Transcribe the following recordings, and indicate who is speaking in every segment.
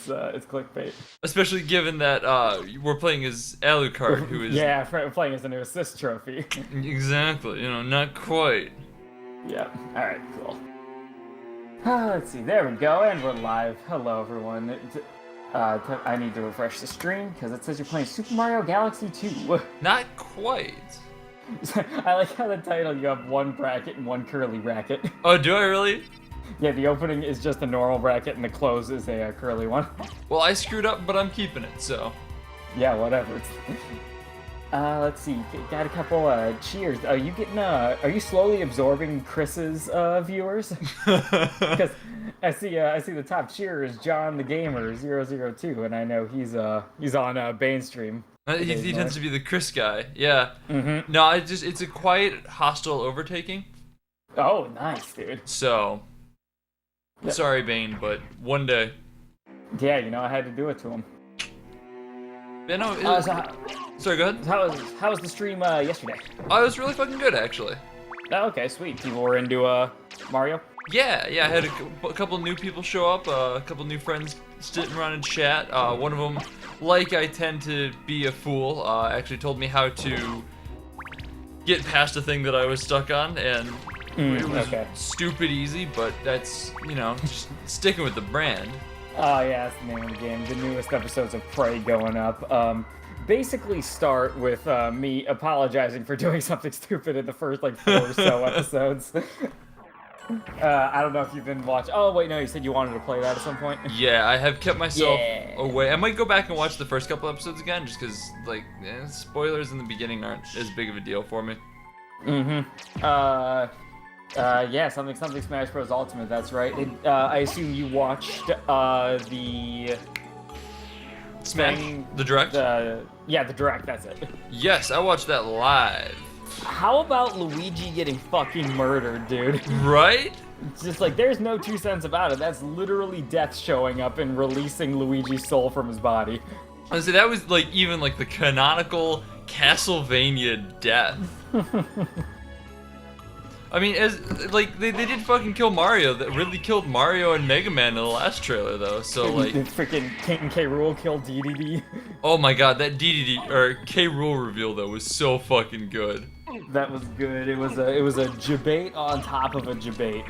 Speaker 1: It's clickbait.
Speaker 2: Especially given that we're playing as Alucard, who is
Speaker 1: playing as a new assist trophy.
Speaker 2: exactly, not quite.
Speaker 1: Yeah. All right. Cool. Let's see. There we go, and we're live. Hello, everyone. I need to refresh the stream because it says you're playing Super Mario Galaxy 2.
Speaker 2: Not quite.
Speaker 1: I like how the title, you have one bracket and one curly bracket.
Speaker 2: Oh, do I really?
Speaker 1: Yeah, the opening is just a normal bracket and the close is a curly one.
Speaker 2: Well, I screwed up, but I'm keeping it, so.
Speaker 1: Yeah, whatever. Let's see. Got a couple cheers. Are you slowly absorbing Chris's viewers? Because I see the top cheerer is John the Gamer 002, and I know he's on Bane's stream.
Speaker 2: He tends to be the Chris guy, yeah.
Speaker 1: Mm-hmm.
Speaker 2: No, it's a quiet, hostile overtaking.
Speaker 1: Oh, nice, dude.
Speaker 2: So,
Speaker 1: Yep.
Speaker 2: Sorry, Bane, but one day.
Speaker 1: Yeah, I had to do it to him.
Speaker 2: Yeah, no, sorry, go ahead.
Speaker 1: How was the stream yesterday?
Speaker 2: Oh, it was really fucking good, actually.
Speaker 1: Oh, okay, sweet. People were into Mario?
Speaker 2: Yeah, I had a couple new people show up, a couple new friends sitting around and chat. One of them, like I tend to be a fool, actually told me how to get past a thing that I was stuck on, and it was stupid easy, but that's, just sticking with the brand.
Speaker 1: Oh, yeah, that's the name of the game. The newest episodes of Prey going up. Basically start with me apologizing for doing something stupid in the first, 4 or so episodes. I don't know if you've been watching. Oh, wait, no, you said you wanted to play that at some point?
Speaker 2: Yeah, I have kept myself away. I might go back and watch the first couple episodes again, just because, spoilers in the beginning aren't as big of a deal for me.
Speaker 1: Yeah, something Smash Bros. Ultimate, that's right. I assume you watched the...
Speaker 2: The Direct?
Speaker 1: Yeah, the Direct, that's it.
Speaker 2: Yes, I watched that live.
Speaker 1: How about Luigi getting fucking murdered, dude?
Speaker 2: Right?
Speaker 1: It's just there's no two cents about it. That's literally death showing up and releasing Luigi's soul from his body.
Speaker 2: So that was even the canonical Castlevania death. I mean, they did fucking kill Mario. That really killed Mario and Mega Man in the last trailer, though. So
Speaker 1: freaking King K. Rool killed DDD.
Speaker 2: Oh my god, that DDD or K. Rool reveal though was so fucking good.
Speaker 1: That was good. It was a debate on top of a debate.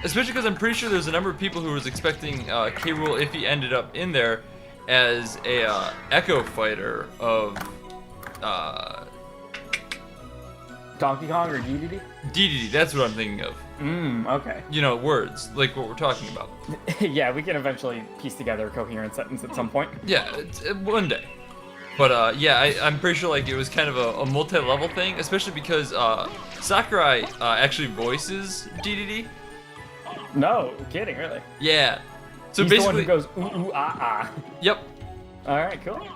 Speaker 2: Especially because I'm pretty sure there's a number of people who was expecting K. Rool, if he ended up in there, as a Echo Fighter of
Speaker 1: Donkey Kong or DDD?
Speaker 2: DDD, that's what I'm thinking of.
Speaker 1: Okay.
Speaker 2: Words, like what we're talking about.
Speaker 1: Yeah, we can eventually piece together a coherent sentence at some point.
Speaker 2: Yeah, one day. But I'm pretty sure it was kind of a multi-level thing, especially because Sakurai actually voices DDD.
Speaker 1: No, kidding, really?
Speaker 2: Yeah. So
Speaker 1: He's
Speaker 2: basically,
Speaker 1: the one who goes ooh ooh ah ah.
Speaker 2: Yep.
Speaker 1: All right, cool.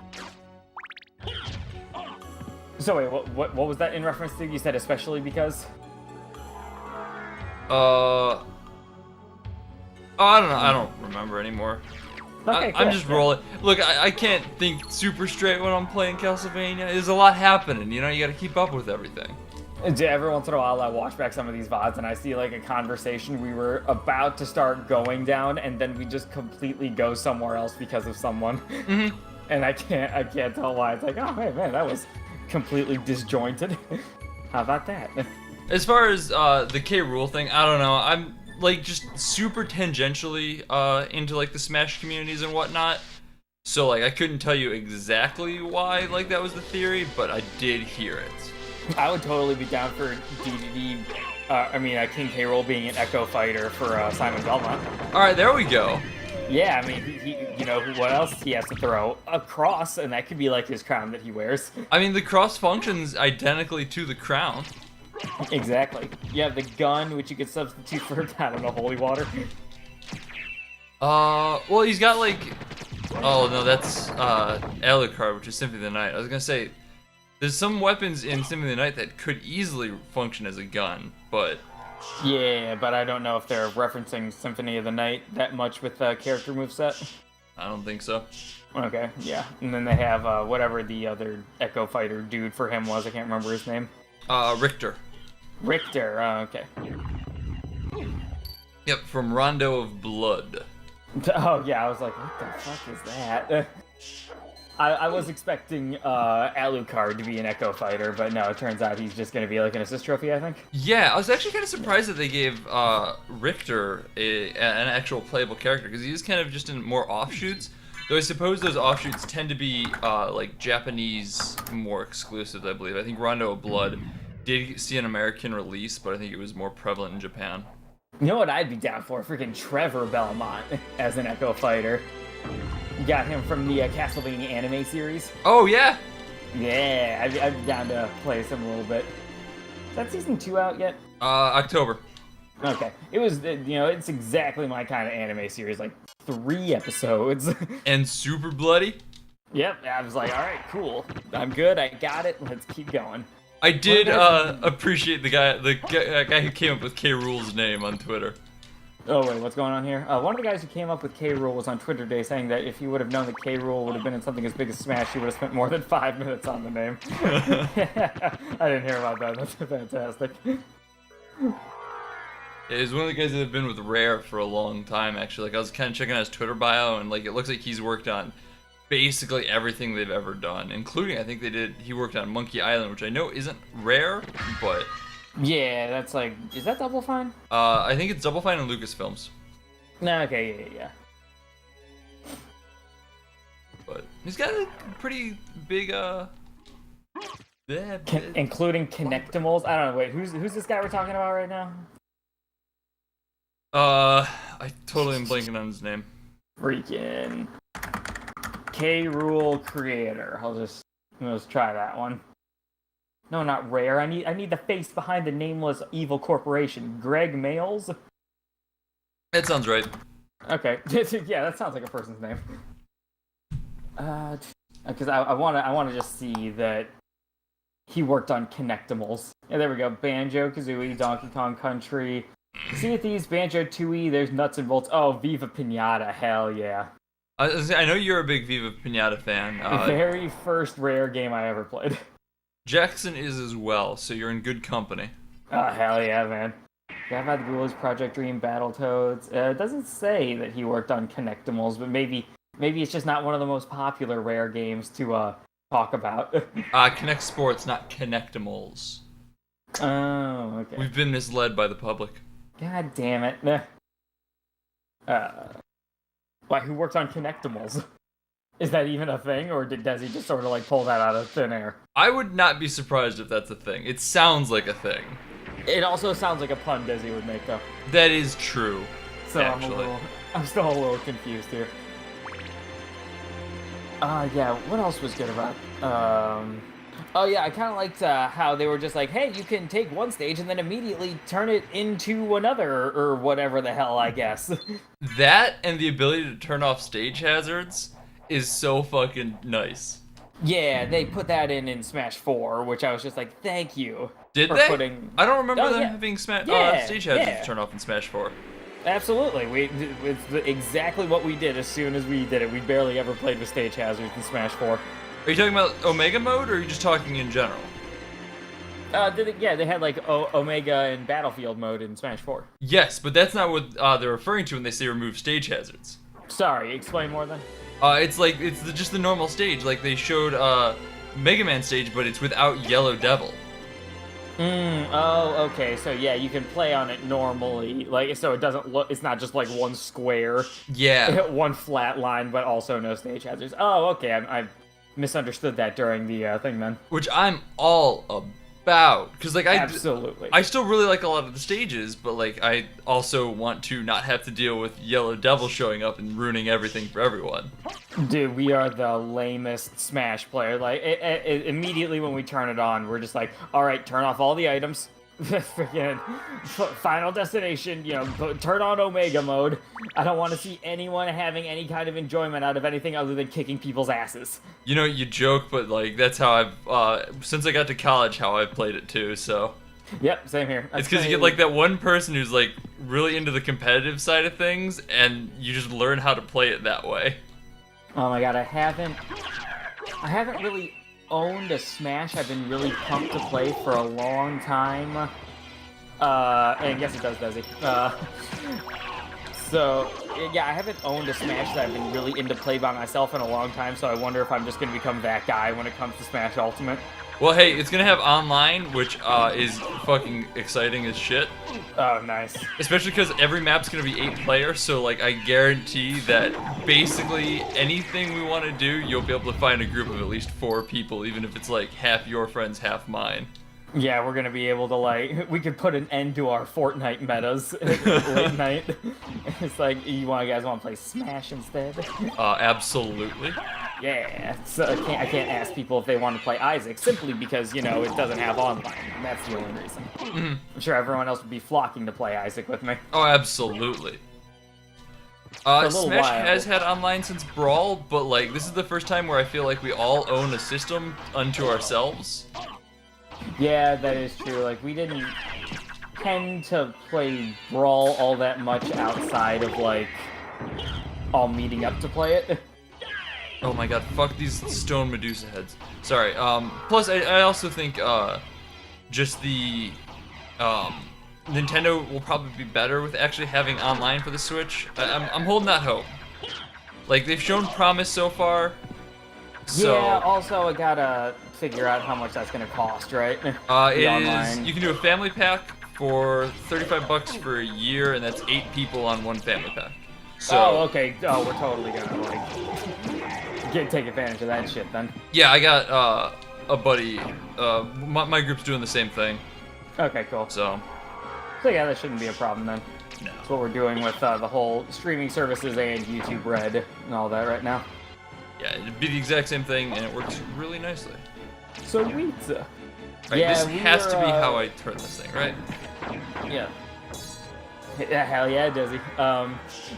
Speaker 1: So wait, what was that in reference to? You said especially because?
Speaker 2: I don't know. I don't remember anymore.
Speaker 1: Okay, cool.
Speaker 2: I'm just rolling. Look, I can't think super straight when I'm playing Castlevania. There's a lot happening, you gotta keep up with everything.
Speaker 1: Every once in a while I watch back some of these VODs and I see a conversation we were about to start going down and then we just completely go somewhere else because of someone.
Speaker 2: Mm-hmm.
Speaker 1: And I can't tell why. It's oh man, that was completely disjointed. How about that?
Speaker 2: As far as the K. Rool thing, I don't know. I'm just super tangentially into the Smash communities and whatnot. So I couldn't tell you exactly why that was the theory, but I did hear it.
Speaker 1: I would totally be down for DDD. King K. Rool being an Echo Fighter for Simon Belmont.
Speaker 2: All right, there we go.
Speaker 1: Yeah, I mean, he what else he has to throw? A cross, and that could be his crown that he wears.
Speaker 2: I mean, the cross functions identically to the crown.
Speaker 1: Exactly. You have the gun, which you could substitute for, I don't know, holy water.
Speaker 2: Well, he's got oh no, that's Alucard, which is Symphony of the Night. I was gonna say, there's some weapons in Symphony of the Night that could easily function as a gun, but...
Speaker 1: Yeah, but I don't know if they're referencing Symphony of the Night that much with the character moveset.
Speaker 2: I don't think so.
Speaker 1: Okay, yeah. And then they have whatever the other Echo Fighter dude for him was. I can't remember his name.
Speaker 2: Richter.
Speaker 1: Richter, okay.
Speaker 2: Yep, from Rondo of Blood.
Speaker 1: Oh yeah, I was like, what the fuck is that? I was expecting Alucard to be an Echo Fighter, but no, it turns out he's just gonna be like an assist trophy, I think.
Speaker 2: Yeah, I was actually kind of surprised that they gave Richter an actual playable character, because he's kind of just in more offshoots. Though I suppose those offshoots tend to be like Japanese, more exclusive, I believe. I think Rondo of Blood did see an American release, but I think it was more prevalent in Japan.
Speaker 1: You know what I'd be down for? Freaking Trevor Belmont as an Echo Fighter. You got him from the Castlevania anime series.
Speaker 2: Oh, yeah?
Speaker 1: Yeah, I'd be down to play some a little bit. Is that season 2 out yet?
Speaker 2: October.
Speaker 1: Okay. It was, it's exactly my kind of anime series, like 3 episodes.
Speaker 2: And super bloody?
Speaker 1: Yep, I was like, alright, cool. I'm good, I got it, let's keep going.
Speaker 2: I did appreciate the guy who came up with K. Rool's name on Twitter.
Speaker 1: Oh wait, what's going on here? One of the guys who came up with K. Rool was on Twitter today saying that if he would have known that K. Rool would have been in something as big as Smash, he would have spent more than 5 minutes on the name. I didn't hear about that. That's fantastic.
Speaker 2: He's one of the guys that have been with Rare for a long time, actually. Like, I was kind of checking out his Twitter bio, and like it looks like he's worked on basically everything they've ever done, including I think he worked on Monkey Island, which I know isn't Rare, but
Speaker 1: yeah, that's like, is that Double Fine?
Speaker 2: I think it's Double Fine and Lucasfilms.
Speaker 1: No, okay, yeah.
Speaker 2: But he's got a pretty big
Speaker 1: including Connectimals. I don't know. Wait, who's this guy we're talking about right now?
Speaker 2: I totally am blanking on his name.
Speaker 1: Freaking K. Rool creator. Let's try that one. No, not Rare. I need the face behind the nameless evil corporation. Greg Males.
Speaker 2: That sounds right.
Speaker 1: Okay. Yeah, that sounds like a person's name. Because I want to just see that he worked on Connectimals. Yeah, there we go. Banjo-Kazooie, Donkey Kong Country, Sea of Thieves, Banjo-Tooie, there's Nuts and Bolts. Oh, Viva Pinata, hell yeah.
Speaker 2: I know you're a big Viva Pinata fan.
Speaker 1: The very first Rare game I ever played.
Speaker 2: Jackson is as well, so you're in good company.
Speaker 1: Oh, hell yeah, man. I've had the Ghoulies, Project Dream, Battletoads. It doesn't say that he worked on Connectimals, but maybe it's just not one of the most popular Rare games to talk about.
Speaker 2: Connect Sports, not Connectimals.
Speaker 1: Oh, okay.
Speaker 2: We've been misled by the public.
Speaker 1: God damn it. Why, who worked on Connectimals? Is that even a thing, or does he just sort of like pull that out of thin air?
Speaker 2: I would not be surprised if that's a thing. It sounds like a thing.
Speaker 1: It also sounds like a pun Desi would make, though.
Speaker 2: That is true.
Speaker 1: So
Speaker 2: actually.
Speaker 1: I'm still a little confused here. Yeah, what else was good about? Oh yeah, I kind of liked how they were just like, hey, you can take one stage and then immediately turn it into another, or whatever the hell, I guess.
Speaker 2: That and the ability to turn off stage hazards is so fucking nice.
Speaker 1: Yeah, they put that in Smash 4, which I was just like, thank you.
Speaker 2: Did
Speaker 1: for
Speaker 2: they?
Speaker 1: Putting...
Speaker 2: I don't remember them
Speaker 1: yeah.
Speaker 2: having stage hazards
Speaker 1: yeah.
Speaker 2: turn off in Smash 4.
Speaker 1: Absolutely, it's exactly what we did as soon as we did it. We barely ever played with stage hazards in Smash 4.
Speaker 2: Are you talking about Omega mode, or are you just talking in general?
Speaker 1: They had like Omega and Battlefield mode in Smash 4.
Speaker 2: Yes, but that's not what they're referring to when they say remove stage hazards.
Speaker 1: Sorry, explain more then.
Speaker 2: It's just the normal stage. Like they showed Mega Man stage, but it's without Yellow Devil.
Speaker 1: Oh, okay. So yeah, you can play on it normally, like so it doesn't look. It's not just like one square.
Speaker 2: Yeah.
Speaker 1: One flat line, but also no stage hazards. Oh, okay. I misunderstood that during the thing then.
Speaker 2: Which I'm all about, because like
Speaker 1: absolutely.
Speaker 2: I still really like a lot of the stages, but like I also want to not have to deal with Yellow Devil showing up and ruining everything for everyone.
Speaker 1: Dude, we are the lamest Smash player. Like immediately when we turn it on, we're just like, all right, turn off all the items. Freaking Final Destination, turn on Omega mode. I don't want to see anyone having any kind of enjoyment out of anything other than kicking people's asses.
Speaker 2: You know, you joke, but like that's how I've since I got to college, how I've played it too. So.
Speaker 1: Yep, same here.
Speaker 2: It's because you get like that one person who's like really into the competitive side of things, and you just learn how to play it that way.
Speaker 1: Oh my god, I haven't really owned a Smash I've been really pumped to play for a long time. And yes, it does he? So, Yeah, I haven't owned a Smash that I've been really into play by myself in a long time, so I wonder if I'm just gonna become that guy when it comes to Smash Ultimate.
Speaker 2: Well, hey, it's gonna have online, which is fucking exciting as shit.
Speaker 1: Oh, nice.
Speaker 2: Especially because every map's gonna be 8 players, so like I guarantee that basically anything we want to do, you'll be able to find a group of at least 4 people, even if it's like half your friends, half mine.
Speaker 1: Yeah, we're gonna be able to, like, we could put an end to our Fortnite metas late night. It's like, you guys want to play Smash instead?
Speaker 2: Absolutely.
Speaker 1: Yeah, so I can't ask people if they want to play Isaac, simply because, you know, it doesn't have online. And that's the only reason. I'm sure everyone else would be flocking to play Isaac with me.
Speaker 2: Oh, absolutely. Smash has had online since Brawl, but, like, this is the first time where I feel like we all own a system unto ourselves.
Speaker 1: Yeah, that is true. Like, we didn't tend to play Brawl all that much outside of, like, all meeting up to play it.
Speaker 2: Oh my god, fuck these stone Medusa heads. Sorry, plus I also think, just the, Nintendo will probably be better with actually having online for the Switch. I'm holding that hope. Like, they've shown promise so far, so...
Speaker 1: Yeah, also I gotta figure out how much that's gonna cost, right?
Speaker 2: You can do a family pack for $35 for a year, and that's 8 people on one family pack. So,
Speaker 1: oh, okay. Oh, we're totally gonna, like, take advantage of that shit, then.
Speaker 2: Yeah, I got, a buddy, my group's doing the same thing.
Speaker 1: Okay, cool.
Speaker 2: So
Speaker 1: yeah, that shouldn't be a problem, then.
Speaker 2: No.
Speaker 1: That's what we're doing with, the whole streaming services and YouTube Red and all that right now.
Speaker 2: Yeah, it'd be the exact same thing, and it works really nicely.
Speaker 1: Sweet.
Speaker 2: Right,
Speaker 1: Yeah,
Speaker 2: this has to be how I turn this thing, right?
Speaker 1: Yeah. Yeah, hell yeah, it does.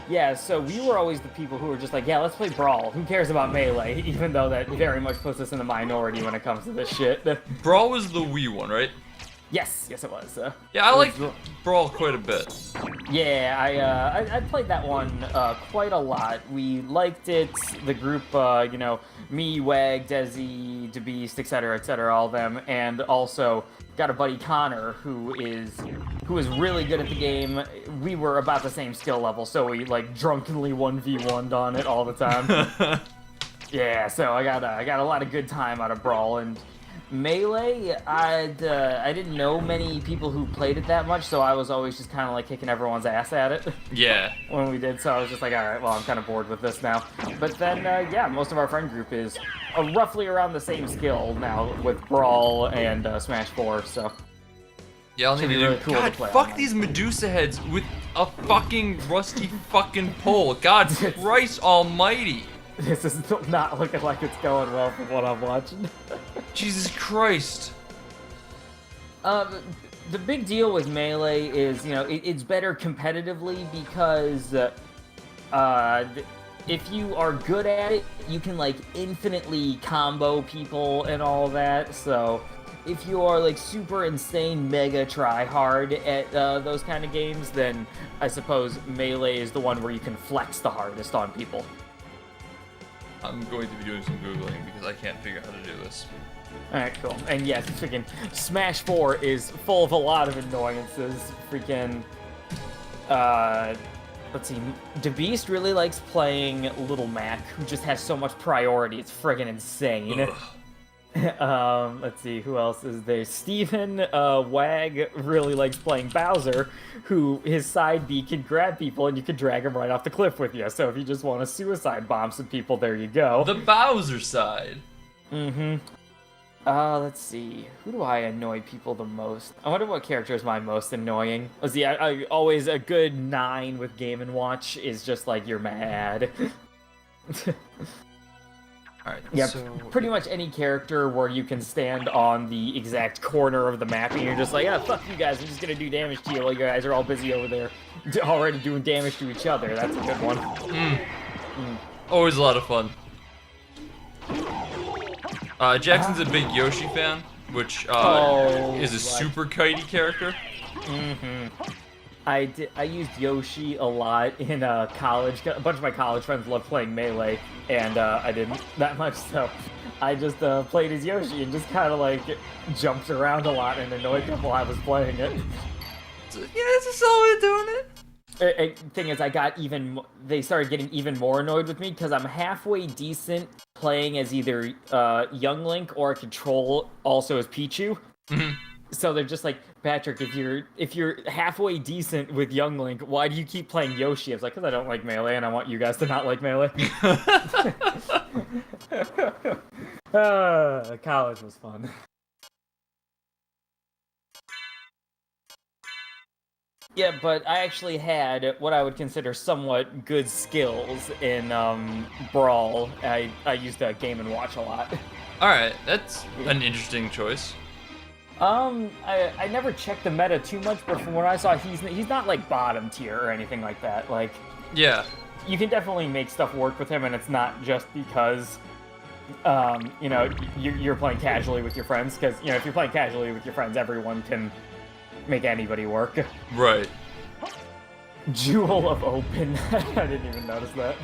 Speaker 1: Yeah, so we were always the people who were just like, yeah, let's play Brawl. Who cares about Melee? Even though that very much puts us in the minority when it comes to this shit.
Speaker 2: Brawl was the Wii one, right?
Speaker 1: Yes, it was.
Speaker 2: Yeah, I like Brawl quite a bit.
Speaker 1: Yeah, I played that one quite a lot. We liked it. The group, you know, me, Wag, Desi, DeBeast, etc., all of them, and also got a buddy Connor who is really good at the game. We were about the same skill level, so we like drunkenly 1v1'd on it all the time. Yeah, so I got a lot of good time out of Brawl. And Melee, I didn't know many people who played it that much, so I was always just kind of like kicking everyone's ass at it.
Speaker 2: Yeah.
Speaker 1: When we did, so I was just like, all right, well, I'm kind of bored with this now. But then, yeah, most of our friend group is roughly around the same skill now with Brawl and Smash 4, so.
Speaker 2: Yeah, I'll need to do.
Speaker 1: Really cool
Speaker 2: God,
Speaker 1: to play
Speaker 2: fuck
Speaker 1: online.
Speaker 2: these Medusa heads with a fucking rusty fucking pole. God Christ almighty.
Speaker 1: This is not looking like it's going well from what I'm watching.
Speaker 2: Jesus Christ.
Speaker 1: The big deal with Melee is, you know, it's better competitively because if you are good at it, you can, like, infinitely combo people and all that. So if you are, like, super insane mega try hard at those kind of games, then I suppose Melee is the one where you can flex the hardest on people.
Speaker 2: I'm going to be doing some Googling because I can't figure out how to do this.
Speaker 1: Alright, cool. And yes, freaking Smash 4 is full of a lot of annoyances. Freaking, let's see, DeBeast really likes playing Little Mac, who just has so much priority, it's friggin' insane. Let's see, who else is there? Steven, Wag really likes playing Bowser, who his side B can grab people and you can drag him right off the cliff with you. So if you just want to suicide bomb some people, there you go.
Speaker 2: The Bowser side.
Speaker 1: Mm-hmm. Let's see. Who do I annoy people the most? I wonder what character is my most annoying. Let's see, I always a good 9 with Game & Watch is just like, you're mad.
Speaker 2: Alright,
Speaker 1: yeah,
Speaker 2: so...
Speaker 1: pretty much any character where you can stand on the exact corner of the map and you're just like, ah, fuck you guys, I'm just gonna do damage to you while you guys are all busy over there already doing damage to each other. That's a good one.
Speaker 2: Always a lot of fun. Jackson's a big Yoshi fan, which is a super kitey character.
Speaker 1: I used Yoshi a lot in college. A bunch of my college friends loved playing Melee, and I didn't that much, so I just played as Yoshi and just kind of like jumped around a lot and annoyed them while I was playing it.
Speaker 2: So, yeah, this is all we're doing it.
Speaker 1: thing is, they started getting even more annoyed with me because I'm halfway decent playing as either Young Link or Control also as Pichu.
Speaker 2: Mm-hmm.
Speaker 1: So they're just like, Patrick, if you're halfway decent with Young Link, why do you keep playing Yoshi? I was like, because I don't like Melee, and I want you guys to not like Melee. College was fun. Yeah, but I actually had what I would consider somewhat good skills in Brawl. I used to game and watch a lot.
Speaker 2: All right, that's an interesting choice.
Speaker 1: I never checked the meta too much, but from what I saw, he's not like bottom tier or anything like that. Like,
Speaker 2: yeah,
Speaker 1: you can definitely make stuff work with him, and it's not just because, you know, you're playing casually with your friends. Because if you're playing casually with your friends, everyone can make anybody work.
Speaker 2: Right.
Speaker 1: Jewel of Open. I didn't even notice that.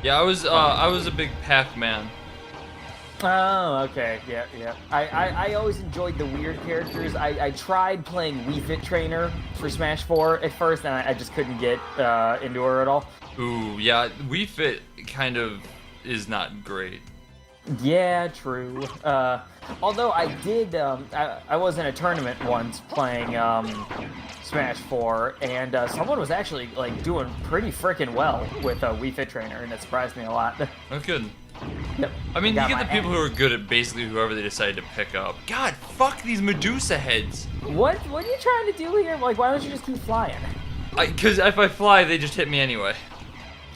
Speaker 2: Yeah, I was a big Pac-Man.
Speaker 1: Oh, okay, yeah. I always enjoyed the weird characters. I tried playing Wii Fit Trainer for Smash 4 at first, and I just couldn't get into her at all.
Speaker 2: Ooh, yeah, Wii Fit kind of is not great.
Speaker 1: Yeah, true. Although I did, I was in a tournament once playing Smash 4, and someone was actually like doing pretty freaking well with Wii Fit Trainer, and it surprised me a lot.
Speaker 2: That's good.
Speaker 1: Yep.
Speaker 2: I mean, you get the people who are good at basically whoever they decide to pick up. God, fuck these Medusa heads.
Speaker 1: What are you trying to do here? Like, why don't you just keep flying?
Speaker 2: Because if I fly, they just hit me anyway.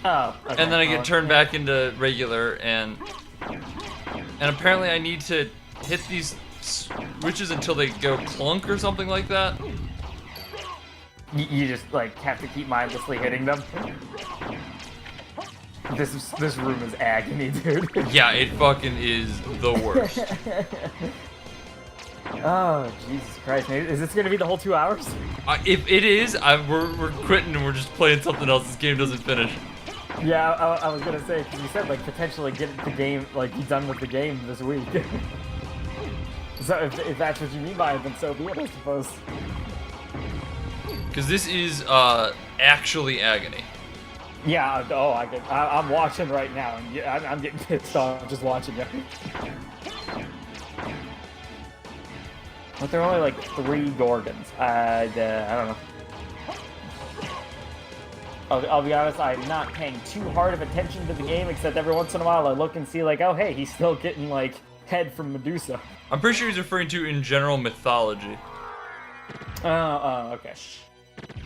Speaker 1: Oh, okay.
Speaker 2: And then I get turned back into regular, and apparently I need to hit these switches until they go clunk or something like that.
Speaker 1: You just like have to keep mindlessly hitting them. This room is agony, dude.
Speaker 2: Yeah, it fucking is the worst.
Speaker 1: Oh, Jesus Christ. Is this going to be the whole 2 hours?
Speaker 2: If it is, we're quitting and we're just playing something else. This game doesn't finish.
Speaker 1: Yeah, I was going to say, because you said, like, potentially get the game, like, be done with the game this week. So if that's what you mean by it, then so be it, I suppose.
Speaker 2: Because this is actually agony.
Speaker 1: Yeah, I'm watching right now, and I'm getting pissed off just watching it. But there are only like 3 Gorgons. I don't know. I'll be honest, I'm not paying too hard of attention to the game, except every once in a while I look and see like, oh hey, he's still getting like head from Medusa.
Speaker 2: I'm pretty sure he's referring to in general mythology.
Speaker 1: Okay.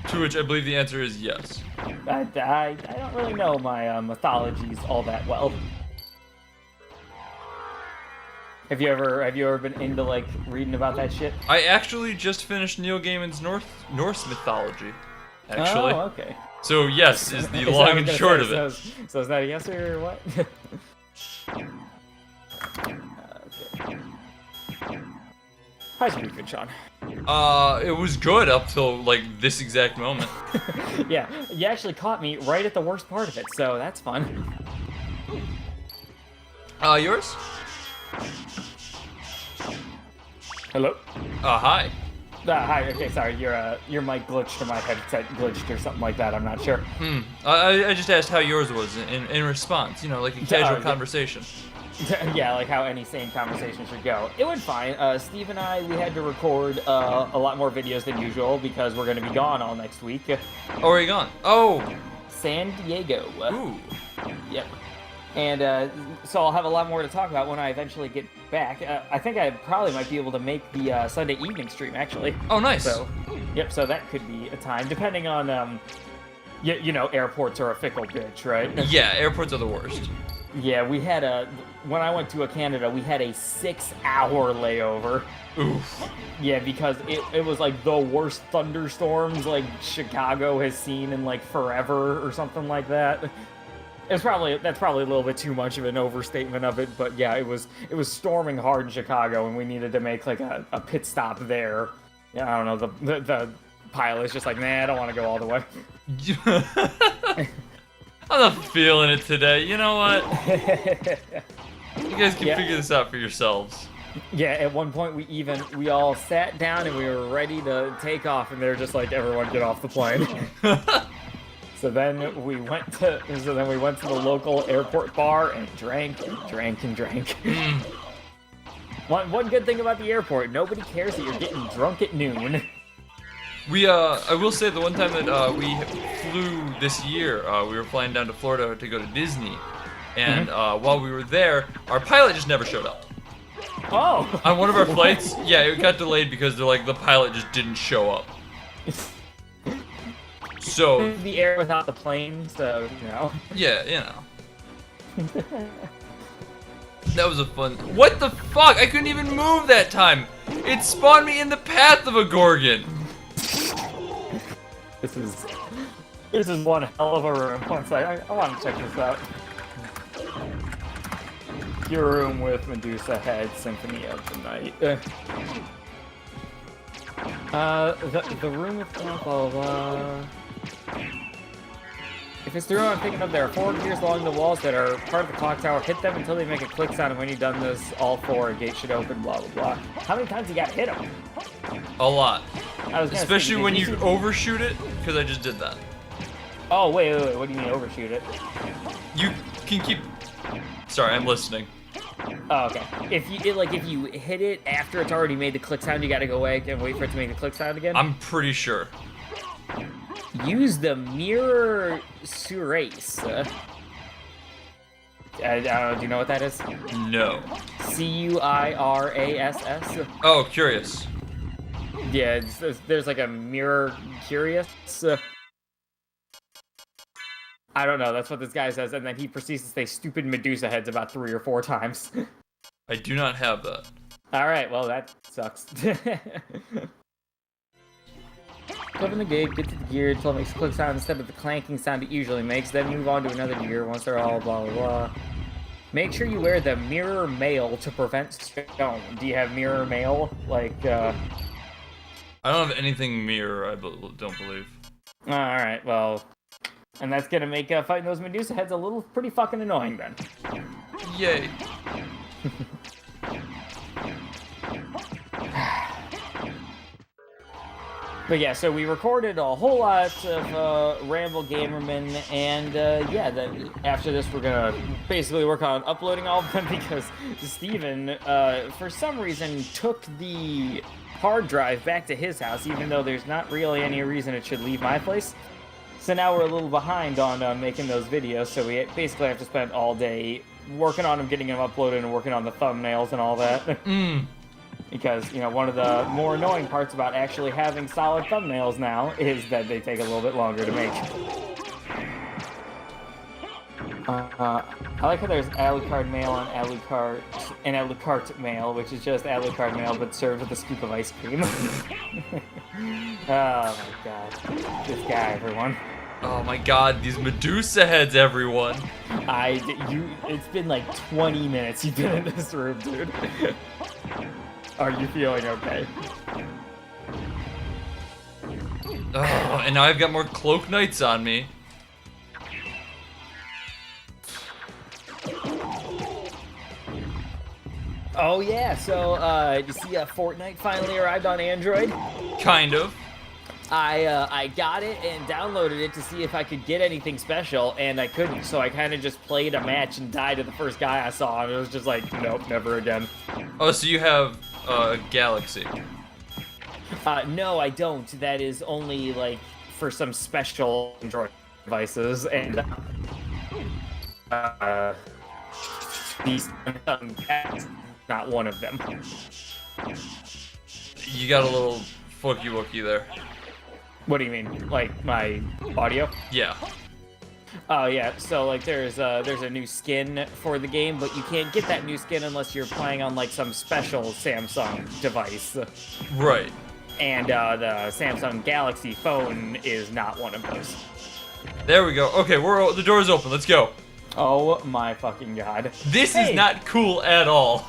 Speaker 2: To which I believe the answer is yes.
Speaker 1: I don't really know my mythologies all that well. Have you ever been into like reading about that shit?
Speaker 2: I actually just finished Neil Gaiman's Norse mythology. Actually.
Speaker 1: Oh, okay.
Speaker 2: So yes is the long and short of it.
Speaker 1: So is that a yes or what? Okay. How's your week been, Sean?
Speaker 2: It was good up till like this exact moment.
Speaker 1: Yeah, you actually caught me right at the worst part of it, so that's fun.
Speaker 2: Yours?
Speaker 1: Hello?
Speaker 2: Hi.
Speaker 1: Hi. Okay, sorry. Your mic glitched or my headset glitched or something like that. I'm not sure.
Speaker 2: I just asked how yours was in response. You know, like a casual conversation.
Speaker 1: Yeah, like how any sane conversation should go. It went fine. Steve and I, we had to record a lot more videos than usual because we're going to be gone all next week.
Speaker 2: Oh, are you gone? Oh!
Speaker 1: San Diego.
Speaker 2: Ooh.
Speaker 1: Yep. And so I'll have a lot more to talk about when I eventually get back. I think I probably might be able to make the Sunday evening stream, actually.
Speaker 2: Oh, nice.
Speaker 1: So, yep, so that could be a time, depending on, you know, airports are a fickle bitch, right?
Speaker 2: Yeah, airports are the worst.
Speaker 1: Yeah, we had when I went to Canada, we had a 6-hour layover.
Speaker 2: Oof.
Speaker 1: Yeah, because it was like the worst thunderstorms like Chicago has seen in like forever or something like that. That's probably a little bit too much of an overstatement of it, but yeah, it was storming hard in Chicago, and we needed to make like a pit stop there. Yeah, I don't know, the pilot's just like, nah, I don't want to go all the way.
Speaker 2: I'm not feeling it today. You know what? You guys can figure this out for yourselves.
Speaker 1: Yeah, at one point we all sat down and we were ready to take off, and they were just like, everyone get off the plane. So then we went to the local airport bar and drank and drank and drank. One good thing about the airport, nobody cares that you're getting drunk at noon.
Speaker 2: I will say the one time that we flew this year, we were flying down to Florida to go to Disney, and while we were there, our pilot just never showed up.
Speaker 1: Oh!
Speaker 2: On one of our flights, yeah, it got delayed because they're like, the pilot just didn't show up. So
Speaker 1: the air without the plane, so you know.
Speaker 2: Yeah, you know. That was a fun. What the fuck? I couldn't even move that time. It spawned me in the path of a Gorgon.
Speaker 1: This is one hell of a room. I want to check this out. Your room with Medusa Head, Symphony of the Night. The room with blah blah blah. If it's the room I'm thinking of, there are 4 gears along the walls that are part of the clock tower. Hit them until they make a click sound, and when you've done this, all 4 gates should open, blah, blah, blah. How many times you got hit them?
Speaker 2: A lot.
Speaker 1: Especially
Speaker 2: when you overshoot it, because I just did that.
Speaker 1: Oh, wait, what do you mean overshoot it?
Speaker 2: You can keep... Sorry, I'm listening.
Speaker 1: Oh, okay. If you hit it after it's already made the click sound, you gotta go away and wait for it to make the click sound again?
Speaker 2: I'm pretty sure.
Speaker 1: Use the mirror surace. I don't know, do you know what that is?
Speaker 2: No.
Speaker 1: Cuirass?
Speaker 2: Oh, curious.
Speaker 1: Yeah, there's like a mirror curious. I don't know, that's what this guy says, and then he proceeds to say stupid Medusa heads about 3 or 4 times.
Speaker 2: I do not have that.
Speaker 1: Alright, well that sucks. Open the gate, get to the gear until it makes a click sound instead of the clanking sound it usually makes, then move on to another gear once they're all blah blah blah. Make sure you wear the mirror mail to prevent stone. Do you have mirror mail? Like,
Speaker 2: I don't have anything mirror, I don't believe.
Speaker 1: Alright, well... And that's gonna make fighting those Medusa heads a little pretty fucking annoying then.
Speaker 2: Yay.
Speaker 1: But yeah, so we recorded a whole lot of Ramble Gamerman, and yeah, after this we're gonna basically work on uploading all of them because Steven, for some reason, took the hard drive back to his house, even though there's not really any reason it should leave my place. So now we're a little behind on making those videos, so we basically have to spend all day working on them, getting them uploaded, and working on the thumbnails and all that. Because, you know, one of the more annoying parts about actually having solid thumbnails now is that they take a little bit longer to make. I like how there's Alucard mail and Alucard mail, which is just Alucard mail but served with a scoop of ice cream. Oh my god. This guy, everyone.
Speaker 2: Oh my god, these Medusa heads, everyone.
Speaker 1: It's been like 20 minutes you've been in this room, dude. Are you feeling okay?
Speaker 2: Oh, and now I've got more Cloak Knights on me.
Speaker 1: Oh yeah, so you see Fortnite finally arrived on Android?
Speaker 2: Kind of.
Speaker 1: I got it and downloaded it to see if I could get anything special, and I couldn't, so I kind of just played a match and died to the first guy I saw, and it was just like, nope, never again.
Speaker 2: Oh, so you have Galaxy?
Speaker 1: No, I don't. That is only, like, for some special Android devices, and these that's not one of them.
Speaker 2: You got a little fooky wookie there.
Speaker 1: What do you mean? Like my audio?
Speaker 2: Yeah.
Speaker 1: Oh yeah, so like there's a new skin for the game, but you can't get that new skin unless you're playing on like some special Samsung device.
Speaker 2: Right.
Speaker 1: And the Samsung Galaxy phone is not one of those.
Speaker 2: There we go. Okay, the door's open. Let's go.
Speaker 1: Oh my fucking god.
Speaker 2: This is not cool at all.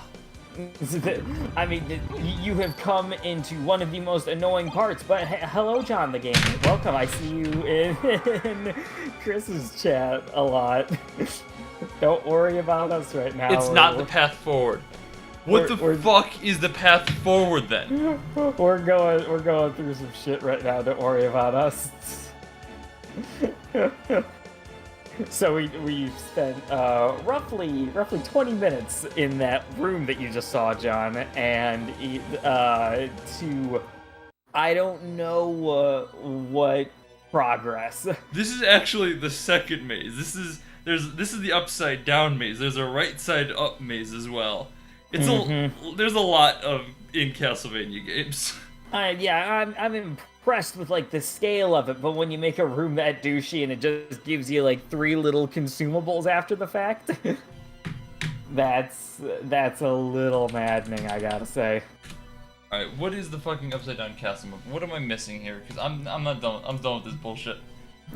Speaker 1: I mean, you have come into one of the most annoying parts, but hello, John the Gamer. Welcome, I see you in Chris's chat a lot. Don't worry about us right now.
Speaker 2: It's not the path forward. What the fuck is the path forward then?
Speaker 1: We're going through some shit right now. Don't worry about us. So we spent roughly 20 minutes in that room that you just saw, John, and to I don't know what progress.
Speaker 2: This is actually the second maze. This is the upside down maze. There's a right side up maze as well. There's a lot of in Castlevania games.
Speaker 1: I'm impressed with like the scale of it, but when you make a room that douchey and it just gives you like 3 little consumables after the fact, that's a little maddening, I gotta say.
Speaker 2: All right, what is the fucking upside down castle move? What am I missing here? Because I'm not done. I'm done with this bullshit.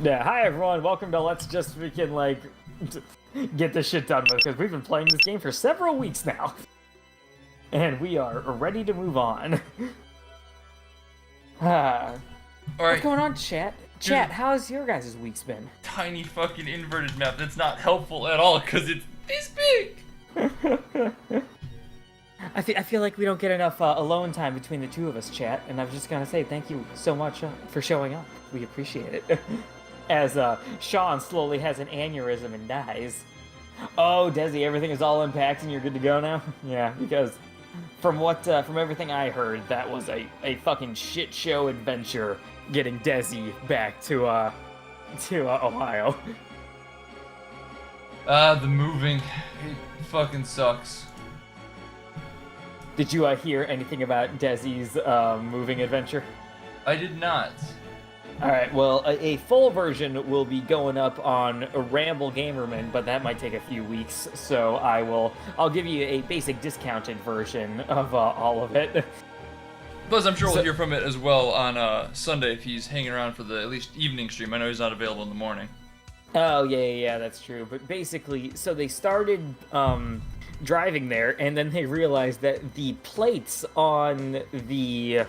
Speaker 1: Yeah, hi everyone. Welcome to Let's Just Freaking like get this shit done with, because we've been playing this game for several weeks now. And we are ready to move on. All right. What's going on, chat? Chat, how's your guys' weeks been?
Speaker 2: Tiny fucking inverted map that's not helpful at all because it's this big.
Speaker 1: I feel like we don't get enough alone time between the two of us, chat. And I was just gonna say thank you so much for showing up. We appreciate it. As Sean slowly has an aneurysm and dies. Oh, Desi, everything is all unpacked and you're good to go now? Yeah, because from everything I heard, that was a fucking shit show adventure getting Desi back to Ohio.
Speaker 2: The moving, it fucking sucks.
Speaker 1: Did you hear anything about Desi's moving adventure?
Speaker 2: I did not.
Speaker 1: Alright, well, a full version will be going up on Ramble Gamerman, but that might take a few weeks, so I'll give you a basic discounted version of all of it.
Speaker 2: Plus, I'm sure we'll hear from it as well on Sunday if he's hanging around for the at least evening stream. I know he's not available in the morning.
Speaker 1: Oh, yeah, that's true. But basically, so they started driving there, and then they realized that the plates on the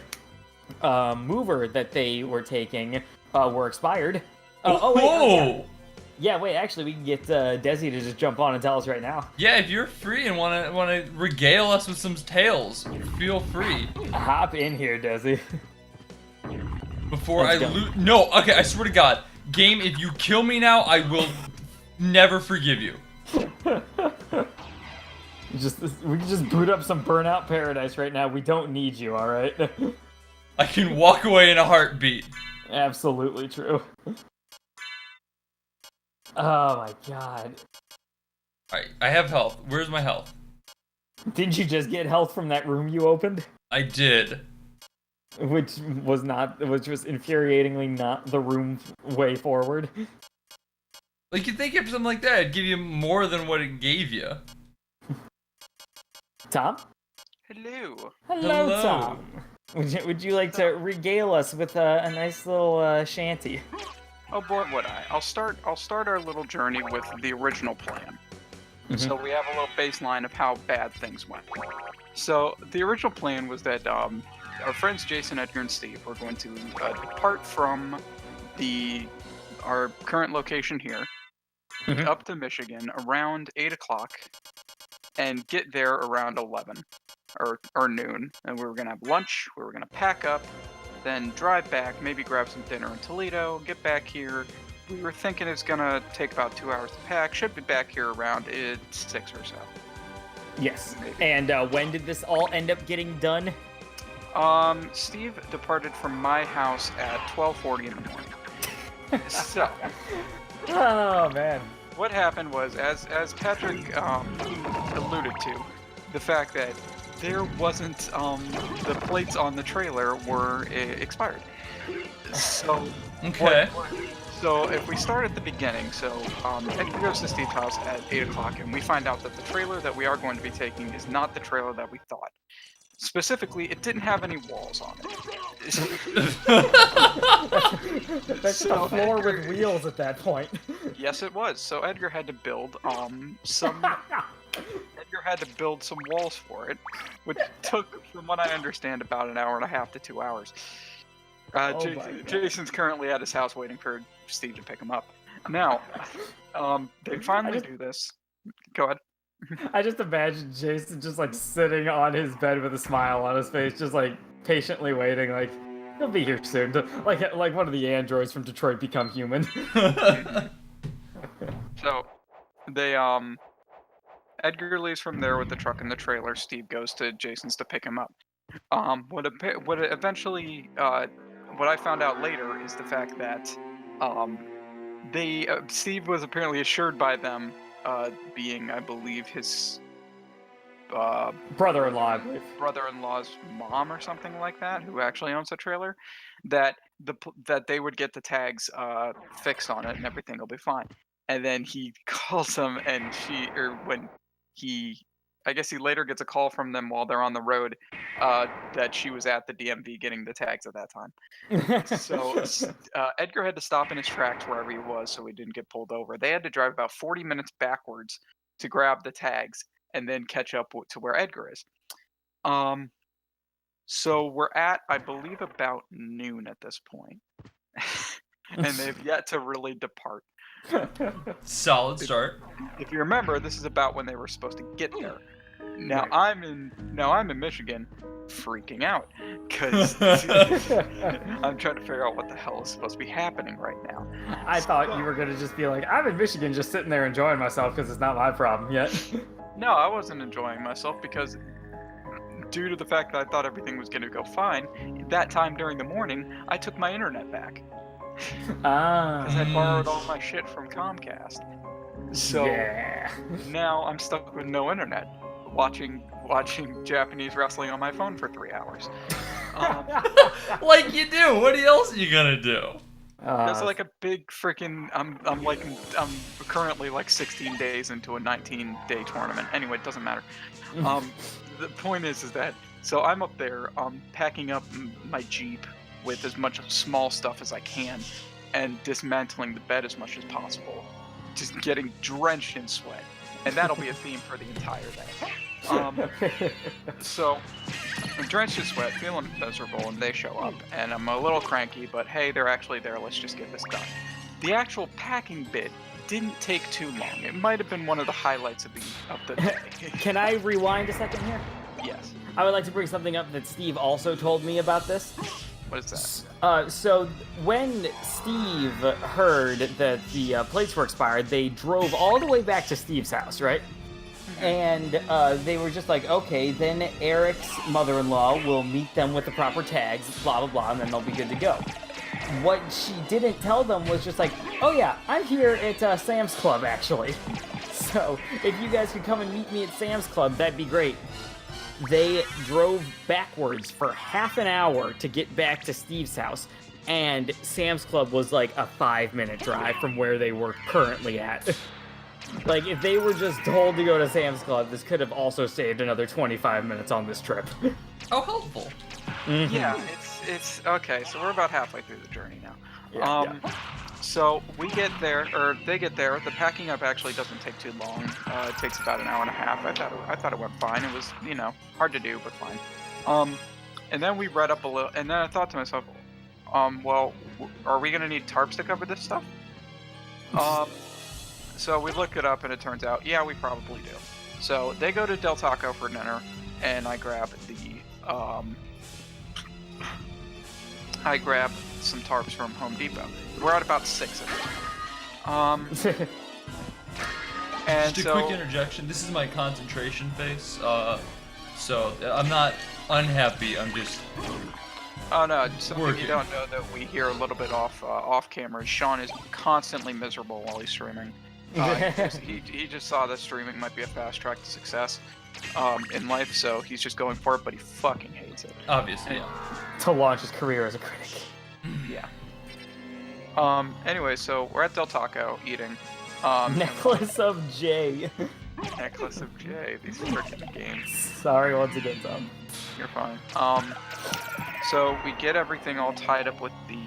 Speaker 1: mover that they were taking were expired. Yeah, wait, actually, we can get Desi to just jump on and tell us right now.
Speaker 2: Yeah, if you're free and wanna regale us with some tales, feel free.
Speaker 1: Hop in here, Desi.
Speaker 2: Before I loot. No, okay, I swear to God, game, if you kill me now, I will never forgive you.
Speaker 1: We can just boot up some Burnout Paradise right now. We don't need you, all right?
Speaker 2: I can walk away in a heartbeat.
Speaker 1: Absolutely true. Oh my god.
Speaker 2: Alright, I have health. Where's my health?
Speaker 1: Didn't you just get health from that room you opened?
Speaker 2: I did.
Speaker 1: Which was infuriatingly not the room way forward.
Speaker 2: Like, you'd think if something like that, it'd give you more than what it gave you.
Speaker 1: Tom?
Speaker 3: Hello.
Speaker 1: Hello, Tom. Would you like to regale us with a nice little shanty?
Speaker 3: Oh boy, would I. I'll start our little journey with the original plan. Mm-hmm. So we have a little baseline of how bad things went. So the original plan was that our friends Jason, Edgar, and Steve were going to depart from our current location here up to Michigan around 8 o'clock and get there around 11 or noon. And we were going to have lunch, we were going to pack up, then drive back, maybe grab some dinner in Toledo, get back here. We were thinking it's going to take about 2 hours to pack, should be back here around 6 or so.
Speaker 1: Yes. Maybe. And when did this all end up getting done?
Speaker 3: Steve departed from my house at 12:40 in the morning. So,
Speaker 1: oh man.
Speaker 3: What happened was, as Patrick alluded to, the fact that there wasn't the plates on the trailer were expired. So
Speaker 2: okay.
Speaker 3: So if we start at the beginning, Edgar goes to Steve's house at 8 o'clock, and we find out that the trailer that we are going to be taking is not the trailer that we thought. Specifically, it didn't have any walls on it.
Speaker 1: That's a floor with wheels at that point.
Speaker 3: Yes, it was. So Edgar had to build some walls for it, which took, from what I understand, about an hour and a half to 2 hours. Jason's currently at his house waiting for Steve to pick him up. Now, they finally do this. Go ahead.
Speaker 1: I just imagine Jason just like sitting on his bed with a smile on his face, just like patiently waiting, like he'll be here soon. Like one of the androids from Detroit Become Human.
Speaker 3: Mhm. So they Edgar leaves from there with the truck and the trailer. Steve goes to Jason's to pick him up. What I found out later is the fact that um, Steve was apparently assured by them, being I believe his uh,
Speaker 1: Brother-in-law, I believe.
Speaker 3: brother-in-law's mom or something like that, who actually owns the trailer, that that they would get the tags fixed on it and everything will be fine. And then he calls them, and when he, I guess he later gets a call from them while they're on the road, that she was at the DMV getting the tags at that time. So Edgar had to stop in his tracks wherever he was so he didn't get pulled over. They had to drive about 40 minutes backwards to grab the tags and then catch up to where Edgar is. Um, so we're at, I believe, about noon at this point, and they've yet to really depart.
Speaker 2: Solid
Speaker 3: If,
Speaker 2: start.
Speaker 3: if you remember, this is about when they were supposed to get there. Now
Speaker 1: Right.
Speaker 3: I'm in Michigan, freaking out because I'm trying to figure out what the hell is supposed to be happening right now.
Speaker 1: I thought you were gonna just be like, I'm in Michigan, just sitting there enjoying myself because it's not my problem yet.
Speaker 3: No, I wasn't enjoying myself because due to the fact that I thought everything was going to go fine, that time during the morning, I took my internet back because I borrowed all my shit from Comcast. So
Speaker 1: yeah.
Speaker 3: now I'm stuck with no internet, watching Japanese wrestling on my phone for 3 hours.
Speaker 2: Like you do. What else are you gonna do?
Speaker 3: That's like a big freaking. I'm currently like 16 days into a 19-day tournament. Anyway, it doesn't matter. The point is that so I'm up there, packing up my Jeep with as much small stuff as I can, and dismantling the bed as much as possible, just getting drenched in sweat, and that'll be a theme for the entire day. So I'm drenched in sweat, feeling miserable, and they show up, and I'm a little cranky, but hey, they're actually there. Let's just get this done. The actual packing bit didn't take too long. It might have been one of the highlights of the day.
Speaker 1: Can I rewind a second here?
Speaker 3: Yes.
Speaker 1: I would like to bring something up that Steve also told me about this.
Speaker 3: What is
Speaker 1: So when Steve heard that the plates were expired, they drove all the way back to Steve's house, right? And they were just like, okay, then Eric's mother-in-law will meet them with the proper tags, blah, blah, blah, and then they'll be good to go. What she didn't tell them was just like, oh yeah, I'm here at Sam's Club, actually. So if you guys could come and meet me at Sam's Club, that'd be great. They drove backwards for half an hour to get back to Steve's house, and Sam's Club was like a 5-minute drive from where they were currently at. Like, if they were just told to go to Sam's Club, this could have also saved another 25 minutes on this trip.
Speaker 2: Oh, helpful.
Speaker 3: that? Yeah, it's okay. So we're about halfway through the journey now.
Speaker 1: Yeah.
Speaker 3: So we get there, or they get there. The packing up actually doesn't take too long. It takes about an hour and a half. I thought it went fine. It was, hard to do, but fine. And then we read up a little, and then I thought to myself, well, are we gonna need tarps to cover this stuff? So we look it up, and it turns out, yeah, we probably do. So they go to Del Taco for dinner, and I grab some tarps from Home Depot. We're at about 6 of them. And
Speaker 2: Just a quick interjection. This is my concentration face. So I'm not unhappy. I'm just.
Speaker 3: Oh no, something
Speaker 2: working.
Speaker 3: you don't know that we hear a little bit off camera is Sean is constantly miserable while he's streaming. He just saw that streaming might be a fast track to success in life, so he's just going for it, but he fucking hates it.
Speaker 2: Obviously, yeah.
Speaker 1: To launch his career as a critic.
Speaker 3: Yeah. Anyway, so we're at Del Taco eating.
Speaker 1: Necklace of J.
Speaker 3: Necklace of J. These freaking games.
Speaker 1: Sorry once again, Tom.
Speaker 3: You're fine. So we get everything all tied up with the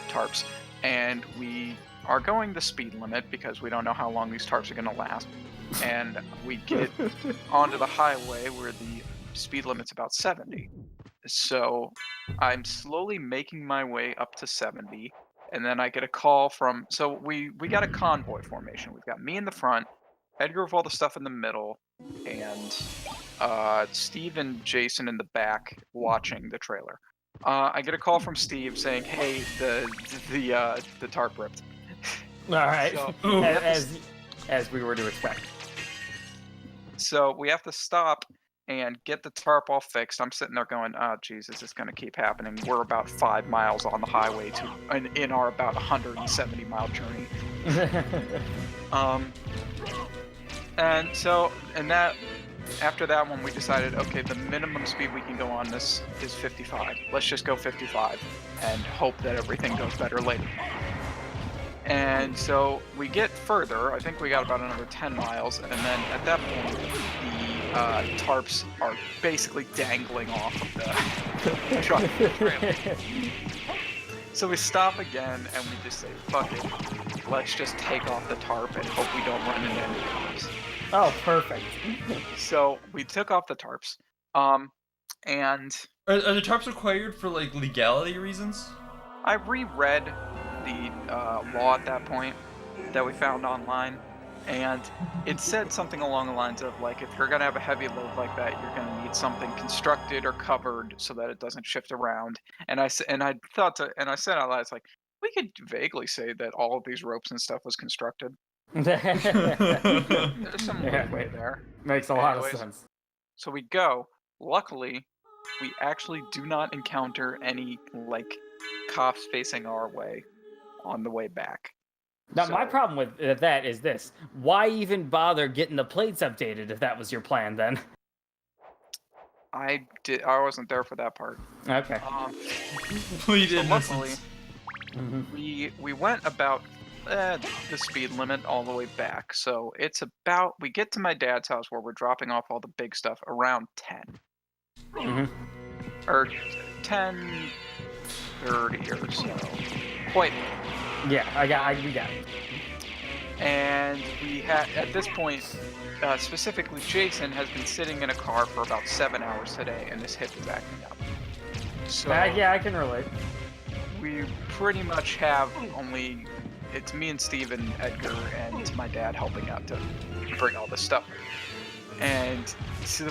Speaker 3: tarps, and we are going the speed limit because we don't know how long these tarps are going to last. And we get onto the highway where the speed limit's about 70. So I'm slowly making my way up to 70, and then I get a call from. So we got a convoy formation. We've got me in the front, Edgar with all the stuff in the middle, and Steve and Jason in the back watching the trailer. I get a call from Steve saying, "Hey, the tarp ripped."
Speaker 1: All right,
Speaker 3: So,
Speaker 1: as we were to expect.
Speaker 3: So we have to stop and get the tarp all fixed. I'm sitting there going, "Oh Jesus, it's going to keep happening." We're about 5 miles on the highway in our about 170-mile journey. And that after that one, we decided, okay, the minimum speed we can go on this is 55. Let's just go 55 and hope that everything goes better later. And so we get further. I think we got about another 10 miles, and then at that point, the tarps are basically dangling off of the truck trailer. So we stop again, and we just say, "Fuck it, let's just take off the tarp and hope we don't run into any cars."
Speaker 1: Oh, perfect.
Speaker 3: So we took off the tarps, and
Speaker 2: Are the tarps required for like legality reasons?
Speaker 3: I reread the law at that point that we found online, and it said something along the lines of like, if you're gonna have a heavy load like that, you're gonna need something constructed or covered so that it doesn't shift around. And I said out loud, it's like, we could vaguely say that all of these ropes and stuff was constructed. There's some leeway there.
Speaker 1: Makes a lot of
Speaker 3: Anyways,
Speaker 1: sense.
Speaker 3: So we go. Luckily, we actually do not encounter any like cops facing our way on the way back.
Speaker 1: Now, my
Speaker 3: So-
Speaker 1: problem with that is this. Why even bother getting the plates updated if that was your plan then?
Speaker 3: I wasn't there for that part.
Speaker 1: Okay.
Speaker 2: We
Speaker 3: So
Speaker 2: did
Speaker 3: luckily,
Speaker 1: Mhm.
Speaker 3: we went about the speed limit all the way back. So it's about, we get to my dad's house where we're dropping off all the big stuff around 10
Speaker 1: Mhm.
Speaker 3: or 10:30 or so. Quite late.
Speaker 1: Yeah, we got it.
Speaker 3: And we had, at this point, specifically Jason has been sitting in a car for about 7 hours today, and his hip is acting up. So
Speaker 1: Yeah, I can relate.
Speaker 3: we pretty much have only, it's me and Steve and Edgar and my dad helping out to bring all this stuff. And so,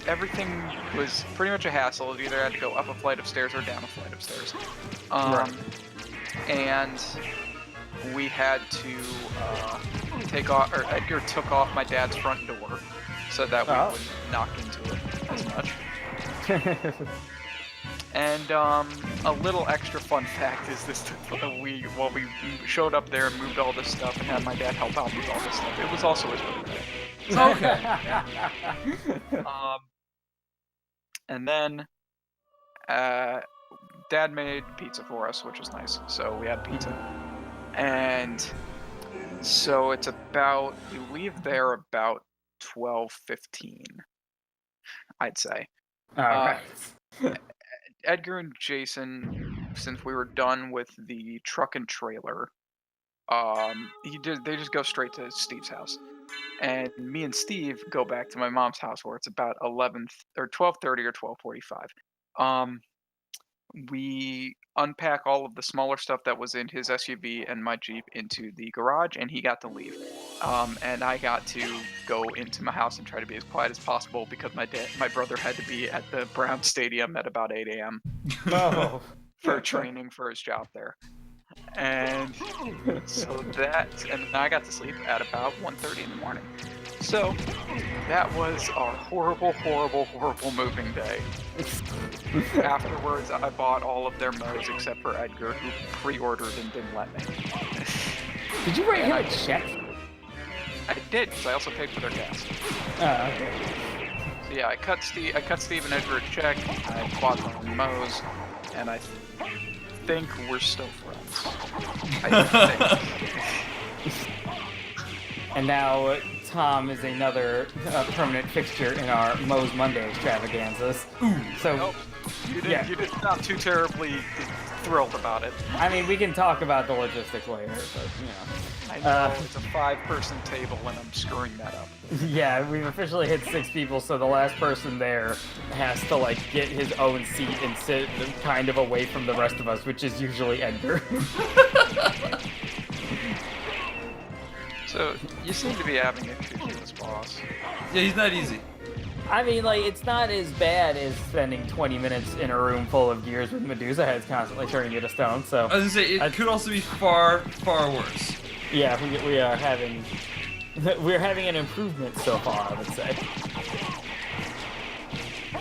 Speaker 3: everything was pretty much a hassle. You either had to go up a flight of stairs or down a flight of stairs.
Speaker 1: Right.
Speaker 3: And we had to take off, or Edgar took off my dad's front door so that we wouldn't knock into it as much. And a little extra fun fact is this: we showed up there and moved all this stuff and had my dad help out with all this stuff. It was also his birthday.
Speaker 2: Okay.
Speaker 3: And then Dad made pizza for us, which was nice. So we had pizza. And so it's about, we leave there about 12:15, I'd say.
Speaker 1: Alright.
Speaker 3: Edgar and Jason, since we were done with the truck and trailer, they just go straight to Steve's house. And me and Steve go back to my mom's house where it's about 11 or 12:30 or 12:45. We unpack all of the smaller stuff that was in his SUV and my Jeep into the garage, and he got to leave. And I got to go into my house and try to be as quiet as possible because my brother had to be at the Brown Stadium at about 8 a.m.
Speaker 1: Oh.
Speaker 3: for training for his job there. And so and I got to sleep at about 1:30 in the morning. So that was our horrible, horrible, horrible moving day. Afterwards, I bought all of their modes except for Edgar, who pre-ordered and didn't let me.
Speaker 1: Did you write him a check?
Speaker 3: I did, because I also paid for their gas.
Speaker 1: Okay.
Speaker 3: So yeah, I cut Steve and Edgar a check. I bought them mows, and I think we're still friends. I think.
Speaker 1: And now Tom is another permanent fixture in our Moe's Monday extravaganzas. So,
Speaker 3: Nope. You didn't sound too terribly thrilled about it.
Speaker 1: I mean, we can talk about the logistics later, but, you know.
Speaker 3: I know it's a 5-person table, and I'm screwing that up.
Speaker 1: Yeah, we've officially hit 6 people, so the last person there has to, like, get his own seat and sit kind of away from the rest of us, which is usually Edgar.
Speaker 3: So, you seem to be having issues with this boss.
Speaker 2: Yeah, he's not easy.
Speaker 1: I mean, like, it's not as bad as spending 20 minutes in a room full of gears with Medusa heads constantly turning you to stone, so...
Speaker 2: I was gonna say, it could also be far, far worse.
Speaker 1: Yeah, we are having... We're having an improvement so far, I would say.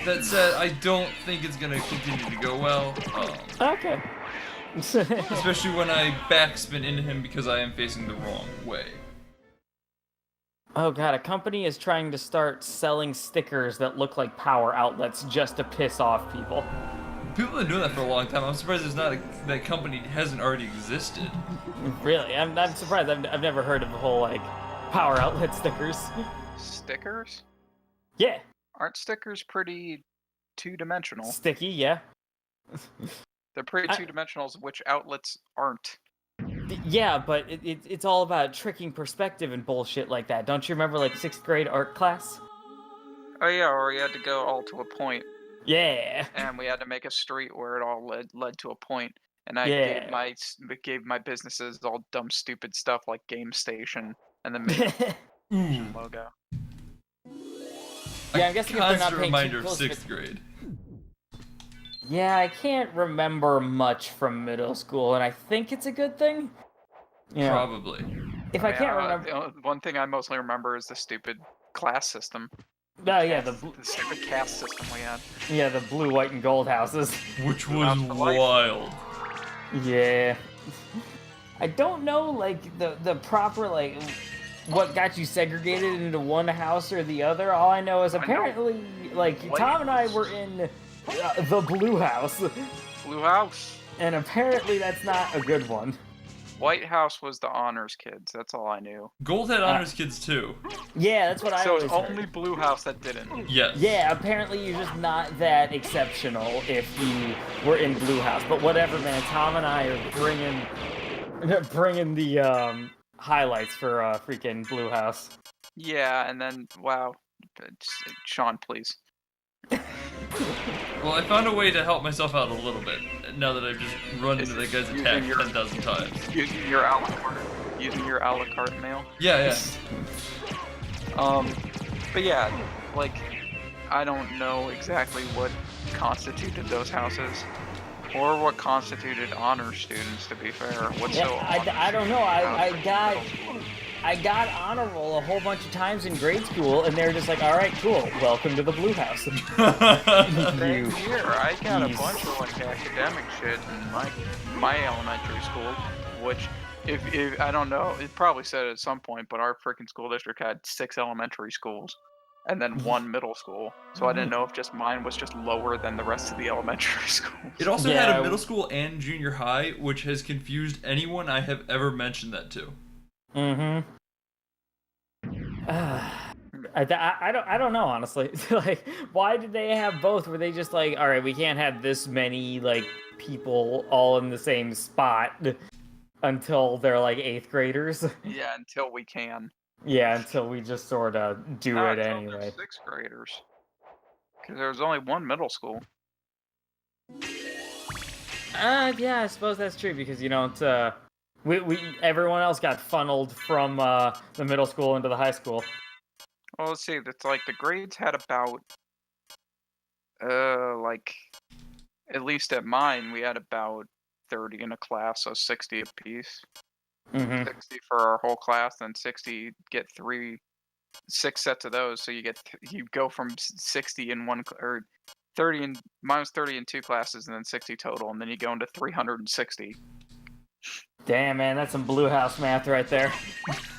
Speaker 2: That said, I don't think it's gonna continue to go well.
Speaker 1: Okay.
Speaker 2: Especially when I backspin into him because I am facing the wrong way.
Speaker 1: Oh god, a company is trying to start selling stickers that look like power outlets just to piss off people.
Speaker 2: People have been doing that for a long time. I'm surprised that company hasn't already existed.
Speaker 1: Really? I'm surprised. I've never heard of the whole, like, power outlet stickers.
Speaker 3: Stickers?
Speaker 1: Yeah.
Speaker 3: Aren't stickers pretty two-dimensional?
Speaker 1: Sticky, yeah.
Speaker 3: They're pretty two-dimensional, which outlets aren't.
Speaker 1: Yeah, but it's all about tricking perspective and bullshit like that. Don't you remember, like, 6th grade art class?
Speaker 3: Oh yeah, or you had to go all to a point.
Speaker 1: Yeah.
Speaker 3: And we had to make a street where it all led to a point. And I
Speaker 1: Yeah.
Speaker 3: gave my businesses all dumb, stupid stuff like Game Station, and then made a logo.
Speaker 1: Yeah, I'm guessing if they're not
Speaker 2: Constant
Speaker 1: paying
Speaker 2: reminder
Speaker 1: too
Speaker 2: of
Speaker 1: close
Speaker 2: 6th grade.
Speaker 1: Yeah, I can't remember much from middle school, and I think it's a good thing. Yeah.
Speaker 2: Probably.
Speaker 1: If I can't remember,
Speaker 3: The one thing I mostly remember is the stupid class system.
Speaker 1: oh yeah,
Speaker 3: The stupid caste system we had.
Speaker 1: yeah, the blue, white, and gold houses.
Speaker 2: Which was wild.
Speaker 1: Yeah. I don't know, like, the proper, like, what got you segregated into one house or the other. All I know is apparently, like, Tom and I were in the blue house.
Speaker 3: Blue House.
Speaker 1: And apparently that's not a good one.
Speaker 3: White House was the honors kids. That's all I knew.
Speaker 2: Gold had honors kids too.
Speaker 1: Yeah, that's what I
Speaker 3: So
Speaker 1: always
Speaker 3: it's
Speaker 1: heard.
Speaker 3: only Blue House that didn't.
Speaker 2: Yes.
Speaker 1: Yeah, apparently you're just not that exceptional if you were in Blue House. But whatever, man. Tom and I are bringing the highlights for freaking Blue House.
Speaker 3: Yeah, and then wow, Sean, please.
Speaker 2: Well, I found a way to help myself out a little bit, now that I've just run into that guy's attack 10,000 times.
Speaker 3: Using your a la carte. Using your a la carte mail.
Speaker 2: Yeah.
Speaker 3: But yeah, like, I don't know exactly what constituted those houses, or what constituted honor students. To be fair, what's
Speaker 1: Yeah,
Speaker 3: so?
Speaker 1: I don't know. I got honor roll a whole bunch of times in grade school, and they're just like, all right, cool, welcome to the Blue House.
Speaker 3: Same here. I got a bunch of like academic shit in my elementary school, which if I don't know, it probably said at some point, but our freaking school district had 6 elementary schools and then 1 middle school. So I didn't know if just mine was just lower than the rest of the elementary schools.
Speaker 2: It also had a middle school and junior high, which has confused anyone I have ever mentioned that to.
Speaker 1: Mm-hmm. I don't know, honestly. Like, why did they have both? Were they just like, all right, we can't have this many like people all in the same spot until they're like 8th graders?
Speaker 3: Yeah, until we can.
Speaker 1: Yeah, until we just sort of do it anyway.
Speaker 3: 6th graders, because there was only 1 middle school.
Speaker 1: Yeah, I suppose that's true because you don't. Everyone else got funneled from the middle school into the high school.
Speaker 3: Well, let's see. It's like the grades had about, like, at least at mine, we had about 30 in a class, so 60 apiece. 60 for our whole class, then 60 get 6 sets of those. So you go from 60 in one, or 30 in minus 30 in 2 classes, and then 60 total, and then you go into 360.
Speaker 1: Damn, man, that's some Blue House math right there.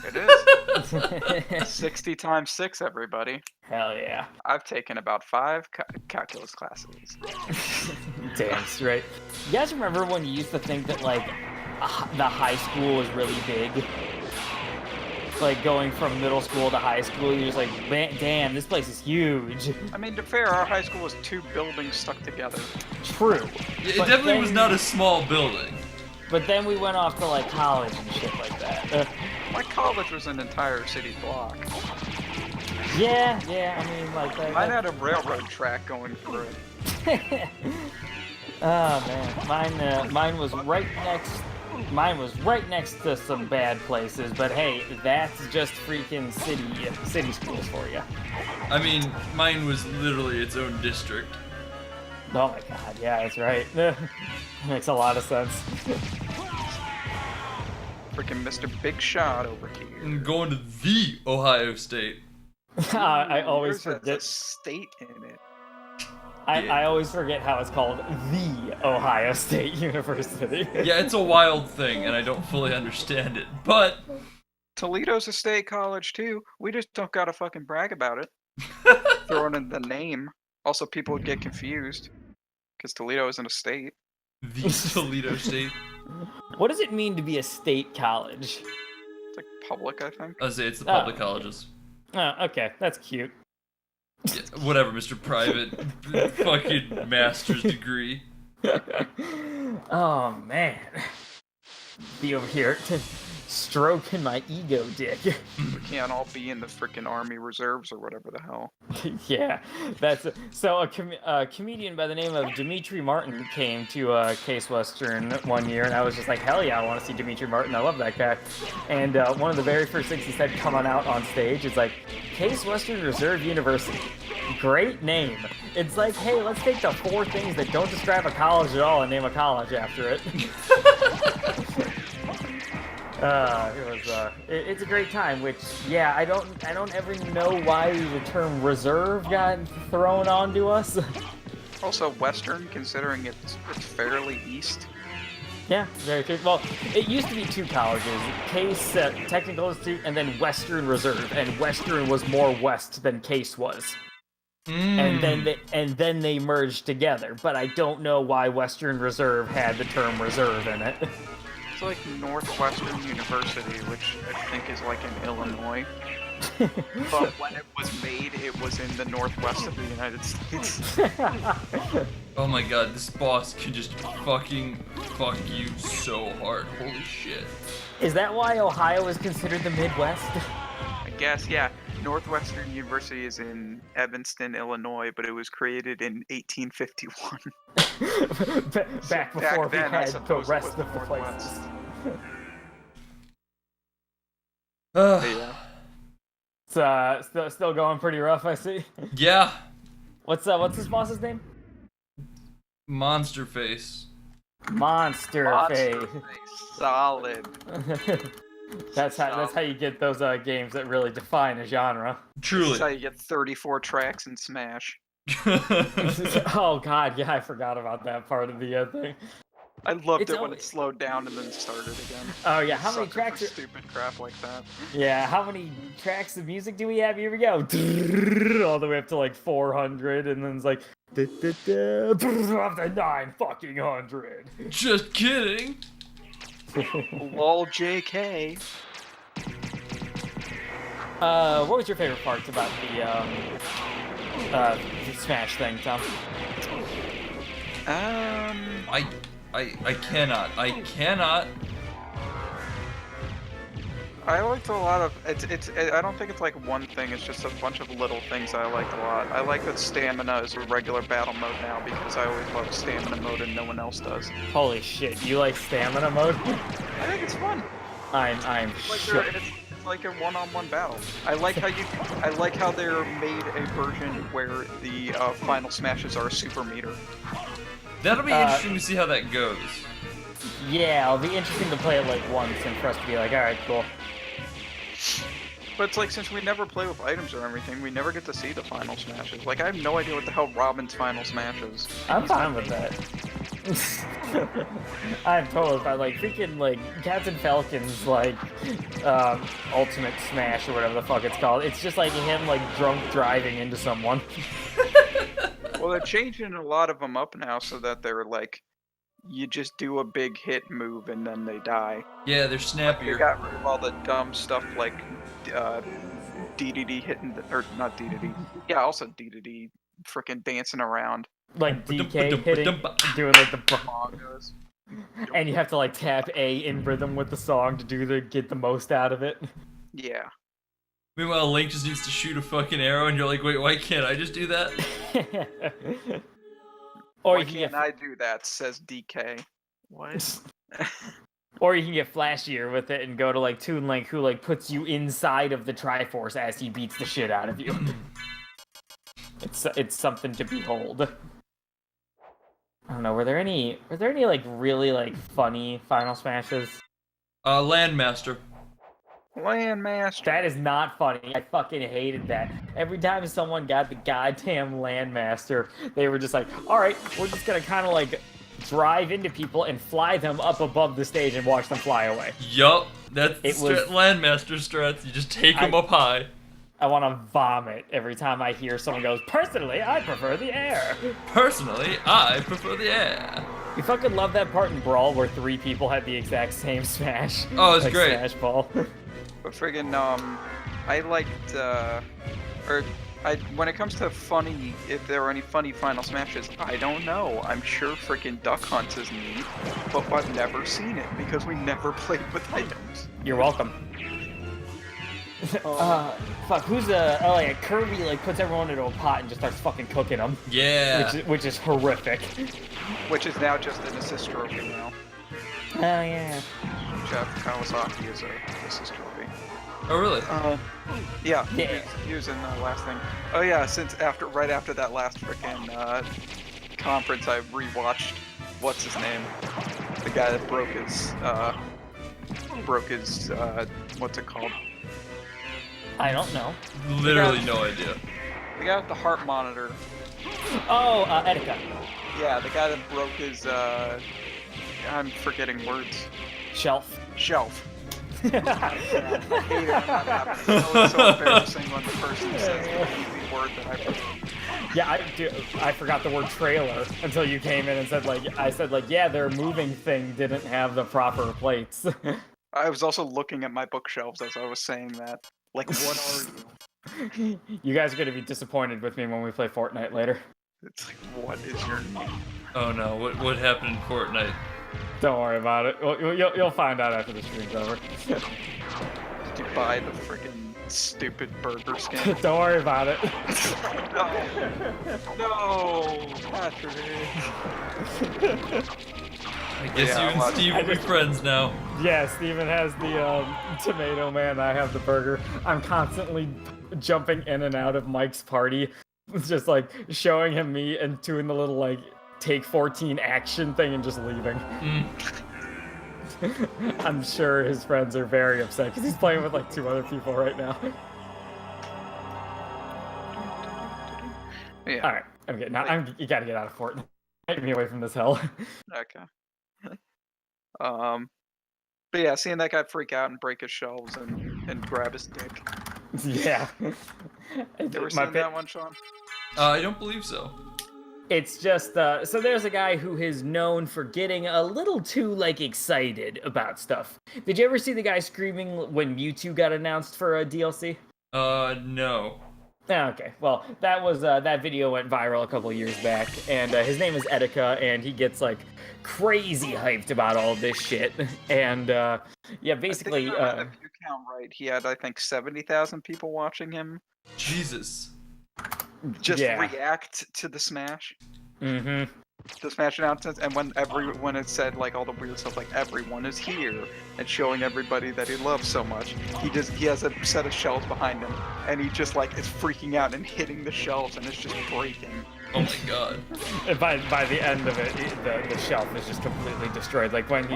Speaker 3: It is. 60 times 6, everybody.
Speaker 1: Hell yeah.
Speaker 3: I've taken about 5 calculus classes.
Speaker 1: Damn straight. You guys remember when you used to think that, like, the high school was really big? Like, going from middle school to high school, you're just like, damn, this place is huge.
Speaker 3: I mean, to be fair, our high school was 2 buildings stuck together.
Speaker 1: True.
Speaker 2: It definitely was not a small building.
Speaker 1: But then we went off to, like, college and shit like that.
Speaker 3: My college was an entire city block.
Speaker 1: Yeah, I mean, like that.
Speaker 3: Mine had a railroad track going through it.
Speaker 1: Oh man, mine was right next Mine was right next to some bad places, but hey, that's just freaking city schools for you.
Speaker 2: I mean, mine was literally its own district.
Speaker 1: Oh my god, yeah, that's right. Makes a lot of sense.
Speaker 3: Freaking Mr. Big Shot over here.
Speaker 2: I'm going to the Ohio State.
Speaker 1: I always
Speaker 3: Yours has
Speaker 1: forget.
Speaker 3: a state in it.
Speaker 1: I always forget how it's called, the Ohio State University.
Speaker 2: Yeah, it's a wild thing, and I don't fully understand it, but...
Speaker 3: Toledo's a state college, too. We just don't gotta fucking brag about it. Throwing in the name. Also, people would get confused. Because Toledo isn't a state.
Speaker 2: The Toledo State.
Speaker 1: What does it mean to be a state college?
Speaker 3: It's like public, I think.
Speaker 2: I was say it's the public colleges.
Speaker 1: Oh, okay, that's cute.
Speaker 2: Yeah, whatever, Mr. Private. Fucking master's degree.
Speaker 1: Oh man, be over here stroking my ego dick.
Speaker 3: We can't all be in the freaking Army Reserves or whatever the hell.
Speaker 1: Yeah, that's so. A comedian by the name of Dimitri Martin came to Case Western one year, and I was just like, hell yeah, I want to see Dimitri Martin. I love that guy. And one of the very first things he said coming out on stage is like, Case Western Reserve University. Great name. It's like, hey, let's take the 4 things that don't describe a college at all and name a college after it. It's a great time, which, yeah, I don't ever know why the term reserve got thrown onto us.
Speaker 3: Also, Western, considering it's fairly east.
Speaker 1: Yeah, very true. Well, it used to be 2 colleges, Case Technical Institute and then Western Reserve, and Western was more west than Case was. And then they merged together, but I don't know why Western Reserve had the term reserve in it.
Speaker 3: It's like Northwestern University, which I think is like in Illinois. But when it was made, it was in the northwest of the United States.
Speaker 2: Oh my god, this boss can just fucking fuck you so hard. Holy shit.
Speaker 1: Is that why Ohio is considered the Midwest?
Speaker 3: I guess, yeah. Northwestern University is in Evanston, Illinois, but it was created in 1851.
Speaker 1: Back before we
Speaker 3: then, I
Speaker 1: had the
Speaker 3: suppose it
Speaker 1: rest
Speaker 3: was
Speaker 1: of the
Speaker 3: Northwest.
Speaker 1: places. It's still going pretty rough, I see.
Speaker 2: Yeah.
Speaker 1: What's this boss's name?
Speaker 2: Monster Face.
Speaker 1: Monster Face.
Speaker 3: Solid.
Speaker 1: That's how you get those games that really define a genre.
Speaker 2: Truly.
Speaker 3: That's how you get 34 tracks in Smash.
Speaker 1: Oh god, yeah, I forgot about that part of the thing.
Speaker 3: I loved it when it slowed down and then started again.
Speaker 1: Oh yeah, how many
Speaker 3: Sucker
Speaker 1: tracks?
Speaker 3: for stupid crap like that.
Speaker 1: Yeah, how many tracks of music do we have? Here we go, all the way up to like 400, and then it's like up to 900.
Speaker 2: Just kidding.
Speaker 3: Lol, JK.
Speaker 1: What was your favorite parts about the Smash thing, Tom?
Speaker 2: I cannot.
Speaker 3: I liked a lot of I don't think it's like one thing. It's just a bunch of little things I liked a lot. I like that stamina is a regular battle mode now because I always loved stamina mode and no one else does.
Speaker 1: Holy shit, you like stamina mode?
Speaker 3: I think it's fun.
Speaker 1: I'm sure.
Speaker 3: It's like a one-on-one battle. I like how they're made a version where the final smashes are a super meter.
Speaker 2: That'll be interesting to see how that goes.
Speaker 1: Yeah, it'll be interesting to play it like once and for us to be like, alright, cool.
Speaker 3: But it's like, since we never play with items or everything, we never get to see the final smashes. Like, I have no idea what the hell Robin's final smash is.
Speaker 1: I'm fine with that. I'm totally fine. Like, freaking, like, Captain Falcon's, like, ultimate smash or whatever the fuck it's called. It's just like him, like, drunk driving into someone.
Speaker 3: Well, they're changing a lot of them up now so that they're like, you just do a big hit move and then they die.
Speaker 2: Yeah, they're snappier.
Speaker 3: They got rid of all the dumb stuff like DDD hitting, or not DDD. Yeah, also DDD freaking dancing around.
Speaker 1: Like DK hitting, doing like the bongos. And you have to like tap A in rhythm with the song to get the most out of it.
Speaker 3: Yeah.
Speaker 2: Meanwhile, Link just needs to shoot a fucking arrow, and you're like, wait, why can't I just do that?
Speaker 1: Or
Speaker 3: why can't I do that, says DK. What?
Speaker 1: Or you can get flashier with it and go to like Toon Link, who like puts you inside of the Triforce as he beats the shit out of you. It's something to behold. I don't know. Were there any like really like funny Final Smashes?
Speaker 2: Landmaster.
Speaker 3: Landmaster.
Speaker 1: That is not funny. I fucking hated that. Every time someone got the goddamn Landmaster, they were just like, all right, we're just gonna kind of like drive into people and fly them up above the stage and watch them fly away.
Speaker 2: Yup, that's Landmaster strats. You just take them up high.
Speaker 1: I want to vomit every time I hear someone goes, personally, I prefer the air.
Speaker 2: Personally, I prefer the air.
Speaker 1: You fucking love that part in Brawl where 3 people had the exact same smash.
Speaker 2: Oh, it's
Speaker 1: like
Speaker 2: great.
Speaker 1: Smash ball.
Speaker 3: But friggin', I liked, when it comes to funny, if there are any funny Final Smashes, I don't know. I'm sure friggin' Duck Hunt is neat, but I've never seen it because we never played with items.
Speaker 1: You're welcome. Fuck, who's like Kirby like puts everyone into a pot and just starts fucking cooking them.
Speaker 2: Yeah.
Speaker 1: Which is horrific.
Speaker 3: Which is now just an assist trophy now.
Speaker 1: Oh yeah.
Speaker 3: Jeff Kawasaki is a assist trophy.
Speaker 2: Oh really?
Speaker 3: Yeah.
Speaker 1: Yeah.
Speaker 3: He was in the last thing. Oh yeah, right after that last frickin' conference, I rewatched what's his name, the guy that broke his what's it called?
Speaker 1: I don't know.
Speaker 2: Literally no idea.
Speaker 3: The guy with the heart monitor.
Speaker 1: Oh, Etika.
Speaker 3: Yeah, the guy that broke his I'm forgetting words.
Speaker 1: Shelf.
Speaker 3: Shelf. I hate it when that happens. It's so embarrassing when the person says the easy word that I forgot.
Speaker 1: Yeah, I forgot the word trailer until you came in and said I said yeah, their moving thing didn't have the proper plates.
Speaker 3: I was also looking at my bookshelves as I was saying that. Like, what are you?
Speaker 1: You guys are gonna be disappointed with me when we play Fortnite later.
Speaker 3: It's like, what is your name?
Speaker 2: Oh no, what happened in Fortnite?
Speaker 1: Don't worry about it. You'll find out after the stream's over.
Speaker 3: Did you buy the freaking stupid burger skin?
Speaker 1: Don't worry about it.
Speaker 3: No, Patrick.
Speaker 2: I guess you and Steve will be friends now.
Speaker 1: Yeah, Steven has the tomato man. I have the burger. I'm constantly jumping in and out of Mike's party. It's just like showing him me and doing the little like take 14 action thing and just leaving. I'm sure his friends are very upset because he's playing with like 2 other people right now.
Speaker 3: Yeah.
Speaker 1: All right, I'm good. Now you gotta get out of Fortnite. Get me away from this hell.
Speaker 3: Okay. But yeah, seeing that guy freak out and break his shelves and grab his dick.
Speaker 1: Yeah.
Speaker 3: You ever seen that one, Sean?
Speaker 2: I don't believe so.
Speaker 1: It's just, so there's a guy who is known for getting a little too, like, excited about stuff. Did you ever see the guy screaming when Mewtwo got announced for a DLC?
Speaker 2: No.
Speaker 1: Okay, well, that video went viral a couple years back, and his name is Etika, and he gets, like, crazy hyped about all this shit, and, yeah, basically,
Speaker 3: if you count right, he had, I think, 70,000 people watching him.
Speaker 2: Jesus.
Speaker 3: Just react to the Smash.
Speaker 1: Mm-hmm.
Speaker 3: The Smash announcements, and when it said like all the weird stuff like everyone is here and showing everybody that he loves so much, he has a set of shelves behind him, and he just like is freaking out and hitting the shelves, and it's just breaking.
Speaker 2: Oh my god.
Speaker 1: By the end of it, the shelf is just completely destroyed. Like when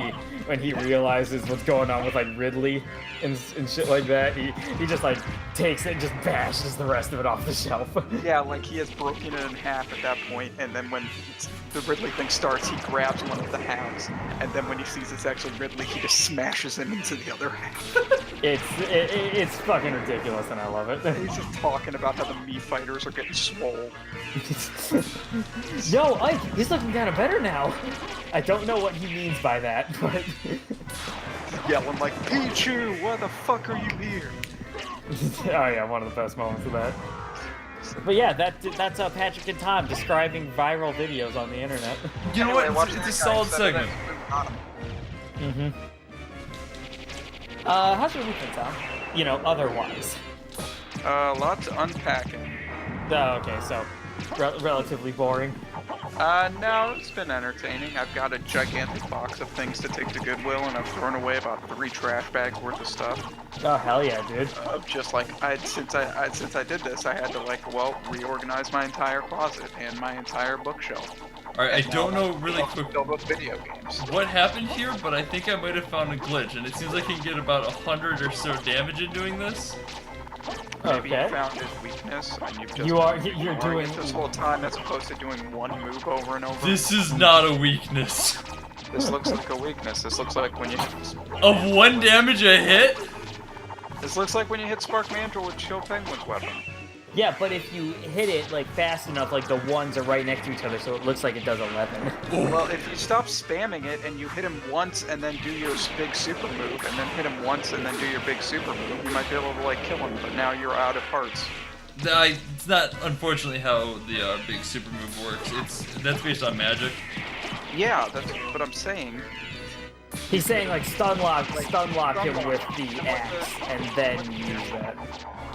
Speaker 1: he realizes what's going on with like Ridley and shit like that, he just like takes it and just bashes the rest of it off the shelf.
Speaker 3: Yeah, like he has broken it in half at that point, and then when the Ridley thing starts, he grabs one of the halves, and then when he sees it's actually Ridley, he just smashes him into the other half.
Speaker 1: It's fucking ridiculous, and I love it.
Speaker 3: He's just talking about how the Mii fighters are getting swole.
Speaker 1: Yo, Ike, he's looking kind of better now. I don't know what he means by that, but
Speaker 3: yelling like, Pichu, why the fuck are you here?
Speaker 1: Oh yeah, one of the best moments of that. But yeah, that's Patrick and Tom describing viral videos on the internet.
Speaker 2: You know what? It's a solid segment.
Speaker 1: Mm-hmm. How's your weekend, Tom? You know, otherwise.
Speaker 3: Lots of unpacking.
Speaker 1: Oh, okay, so relatively boring.
Speaker 3: No, it's been entertaining. I've got a gigantic box of things to take to Goodwill, and I've thrown away about 3 trash bags worth of stuff.
Speaker 1: Oh hell yeah, dude.
Speaker 3: Just like since I did this, I had to reorganize my entire closet and my entire bookshelf.
Speaker 2: All right, I don't know really quick
Speaker 3: filled with video games.
Speaker 2: what happened here, but I think I might have found a glitch, and it seems like I can get about 100 or so damage in doing this.
Speaker 3: Maybe
Speaker 1: Okay.
Speaker 3: you found his weakness, and you've just
Speaker 1: You're doing
Speaker 3: this whole time as opposed to doing one move over and over.
Speaker 2: This is not a weakness.
Speaker 3: This looks like a weakness. This looks like when you
Speaker 2: Of 1 damage a hit?
Speaker 3: This looks like when you hit Spark Mantle with Chill Penguin's weapon.
Speaker 1: Yeah, but if you hit it like fast enough, like the ones are right next to each other, so it looks like it does 11.
Speaker 3: Well, if you stop spamming it and you hit him once and then do your big super move, and then hit him once and then do your big super move, you might be able to like kill him. But now you're out of hearts.
Speaker 2: It's not, unfortunately, how the big super move works. That's based on magic.
Speaker 3: Yeah, that's what I'm saying.
Speaker 1: He's saying like stun lock him with the axe, and then use that.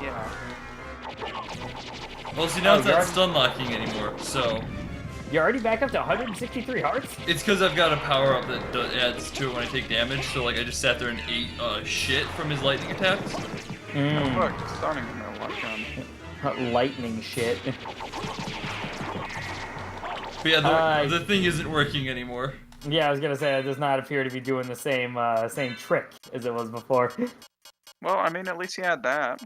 Speaker 3: Yeah.
Speaker 2: Well, see, now it's
Speaker 1: you're
Speaker 2: not
Speaker 1: already-
Speaker 2: stun locking anymore, so
Speaker 1: You're already back up to 163 hearts?
Speaker 2: it's because I've got a power up that adds to it when I take damage. So like I just sat there and ate shit from his lightning attacks.
Speaker 3: Oh, look, it's stunning him now. Watch him.
Speaker 1: Lightning shit.
Speaker 2: But yeah, the thing isn't working anymore.
Speaker 1: Yeah, I was gonna say it does not appear to be doing the same trick as it was before.
Speaker 3: Well, I mean, at least he had that.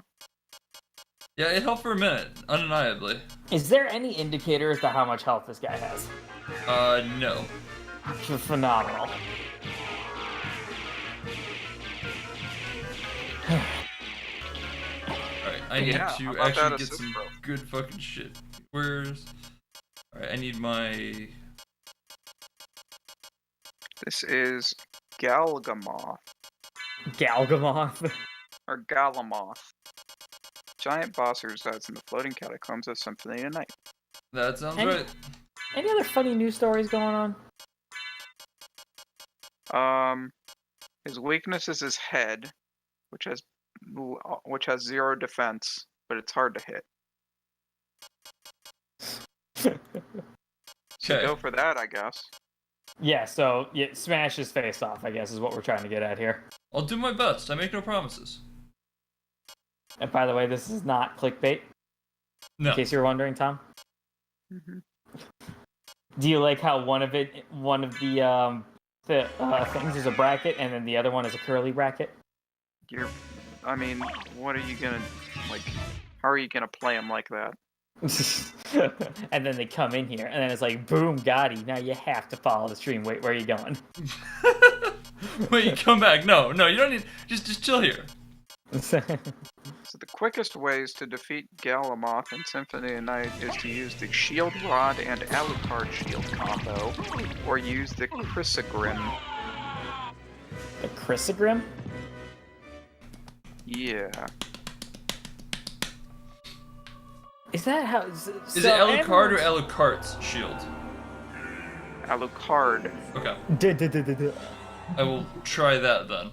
Speaker 2: Yeah, it helped for a minute, undeniably.
Speaker 1: Is there any indicator as to how much health this guy has?
Speaker 2: No.
Speaker 1: Phenomenal.
Speaker 2: Alright, I need
Speaker 3: Yeah, how
Speaker 2: to
Speaker 3: about that
Speaker 2: actually get
Speaker 3: assist,
Speaker 2: some
Speaker 3: bro?
Speaker 2: good fucking shit. Where's... Alright, I need my...
Speaker 3: This is Galgamoth,
Speaker 1: Galgamoth.
Speaker 3: or Galamoth. Giant boss who resides in the floating catacombs of Symphony Night.
Speaker 2: That sounds
Speaker 1: Any-
Speaker 2: right.
Speaker 1: Any other funny news stories going on?
Speaker 3: His weakness is his head, which has 0 defense, but it's hard to hit. So
Speaker 2: Okay.
Speaker 3: go for that, I guess.
Speaker 1: Yeah, so yeah, smash his face off, I guess, is what we're trying to get at here.
Speaker 2: I'll do my best. I make no promises.
Speaker 1: And by the way, this is not clickbait,
Speaker 2: No.
Speaker 1: in case you're wondering, Tom.
Speaker 3: Mm-hmm.
Speaker 1: Do you like how one of the things is a bracket and then the other one is a curly bracket?
Speaker 3: I mean, what are you gonna, how are you gonna play him like that?
Speaker 1: And then they come in here, and then it's like, boom, Gotti, now you have to follow the stream. Wait, where are you going?
Speaker 2: Wait, come back. No, you don't need... Just chill here.
Speaker 3: So the quickest ways to defeat Galamoth in Symphony of Night is to use the Shield Rod and Alucard Shield combo, or use the Chrysogrim.
Speaker 1: The Chrysogrim?
Speaker 3: Yeah.
Speaker 1: Is that how...
Speaker 2: Is it Alucard or Alucard's shield?
Speaker 3: Alucard,
Speaker 2: Okay. I will try that then.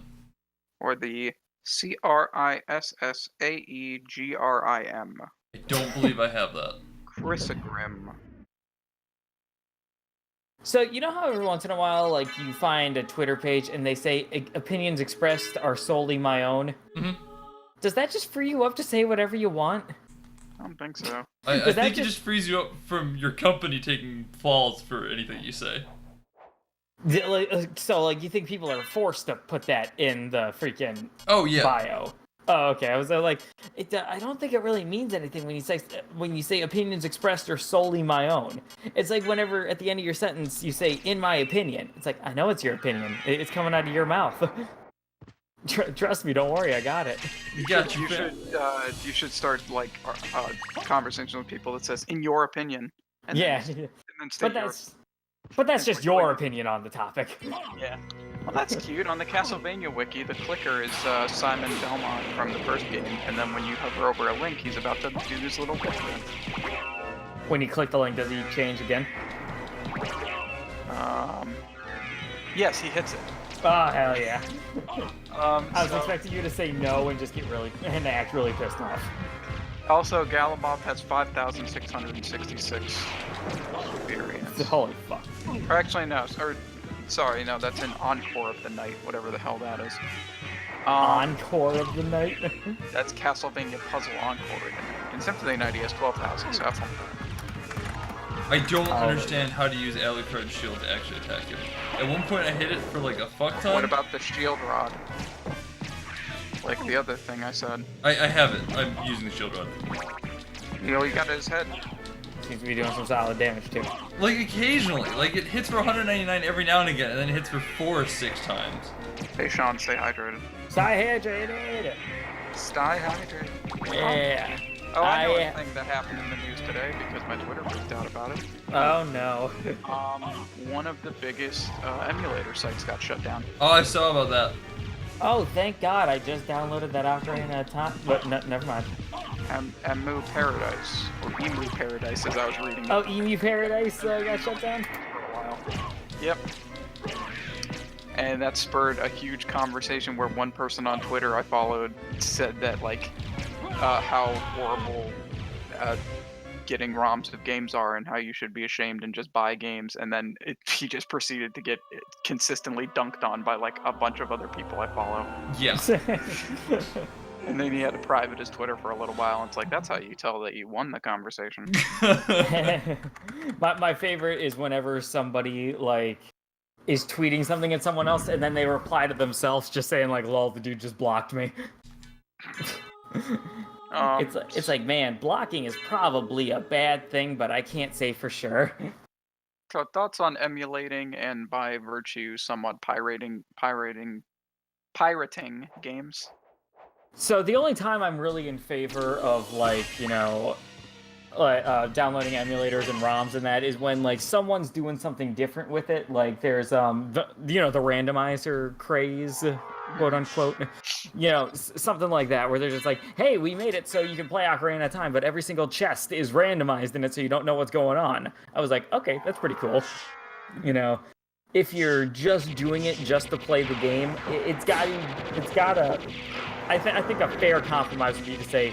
Speaker 3: or the Crissaegrim.
Speaker 2: I don't believe I have that.
Speaker 3: Chrysogrim.
Speaker 1: So, you know how every once in a while, like, you find a Twitter page and they say, opinions expressed are solely my own?
Speaker 2: Mm-hmm.
Speaker 1: Does that just free you up to say whatever you want?
Speaker 3: I don't think so.
Speaker 2: I
Speaker 1: Does that
Speaker 2: think it
Speaker 1: just-
Speaker 2: just frees you up from your company taking falls for anything you say.
Speaker 1: So, like, you think people are forced to put that in the freaking
Speaker 2: Oh, yeah.
Speaker 1: bio? Oh, okay. I was like, I don't think it really means anything when you say opinions expressed are solely my own. It's like whenever at the end of your sentence you say "in my opinion." It's like, I know it's your opinion. It's coming out of your mouth. Trust me. Don't worry. I got it.
Speaker 2: You got you.
Speaker 3: You should start conversations with people that says "in your opinion." And
Speaker 1: Yeah,
Speaker 3: Then, and then state
Speaker 1: but that's just your opinion on the topic.
Speaker 3: Yeah. Well, that's cute. On the Castlevania wiki, the clicker is Simon Belmont from the first game, and then when you hover over a link, he's about to do his little clicker.
Speaker 1: When you click the link, does he change again?
Speaker 3: Yes, he hits it.
Speaker 1: Oh hell yeah! I was
Speaker 3: So,
Speaker 1: expecting you to say no and just get really and act really pissed off.
Speaker 3: Also, Galabov has 5,666 experience.
Speaker 1: Holy fuck.
Speaker 3: Or actually, no. Or, sorry, no, that's an Encore of the Night, whatever the hell that is.
Speaker 1: Encore of the night.
Speaker 3: That's Castlevania Puzzle Encore of the Night. In Symphony Night, he has 12,000, so that's
Speaker 2: I don't understand how to use Alucard's shield to actually attack him. At one point I hit it for like a fuck ton.
Speaker 3: What about the shield rod? Like the other thing I said.
Speaker 2: I have it. I'm using the shield rod.
Speaker 3: You know, he got his head.
Speaker 1: Seems to be doing some solid damage too.
Speaker 2: Like occasionally. Like it hits for 199 every now and again, and then it hits for 4 or 6 times.
Speaker 3: Hey Sean, stay hydrated.
Speaker 1: Stay hydrated.
Speaker 3: Stay hydrated.
Speaker 1: Yeah.
Speaker 3: Oh, I know a thing that happened in the news today because my Twitter freaked out about it.
Speaker 1: Oh no.
Speaker 3: One of the biggest emulator sites got shut down.
Speaker 2: Oh, I saw about that.
Speaker 1: Oh, thank God! I just downloaded that Ocarina of Time, but never mind.
Speaker 3: Emu Paradise, or Emu Paradise, as I was reading it.
Speaker 1: Oh, Emu Paradise got shut down.
Speaker 3: For a while. Yep. And that spurred a huge conversation where one person on Twitter I followed said that like how horrible getting ROMs of games are and how you should be ashamed and just buy games, and then he just proceeded to get consistently dunked on by like a bunch of other people I follow.
Speaker 2: Yeah.
Speaker 3: And then he had to private his Twitter for a little while, and it's like, that's how you tell that you won the conversation.
Speaker 1: my favorite is whenever somebody like is tweeting something at someone else and then they reply to themselves just saying like, lol, the dude just blocked me. It's like, man, blocking is probably a bad thing, but I can't say for sure.
Speaker 3: So thoughts on emulating and by virtue somewhat pirating games?
Speaker 1: So the only time I'm really in favor of like, downloading emulators and ROMs and that is when like someone's doing something different with it. Like there's the randomizer craze, quote unquote, something like that, where they're just like, hey, we made it so you can play Ocarina of Time, but every single chest is randomized in it so you don't know what's going on. I was like, okay, that's pretty cool. If you're just doing it just to play the game, I think a fair compromise would be to say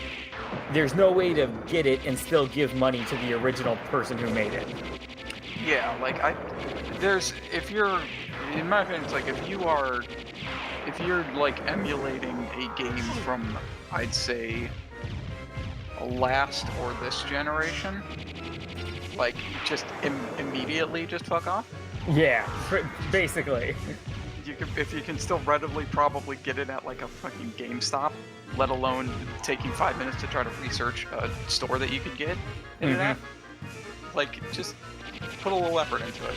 Speaker 1: there's no way to get it and still give money to the original person who made it.
Speaker 3: Yeah, like in my opinion, it's like if you're like emulating a game from, I'd say, last or this generation, like just immediately just fuck off.
Speaker 1: Yeah, basically.
Speaker 3: If you can still readily probably get it at like a fucking GameStop, let alone taking 5 minutes to try to research a store that you could get internet, like just put a little effort into it.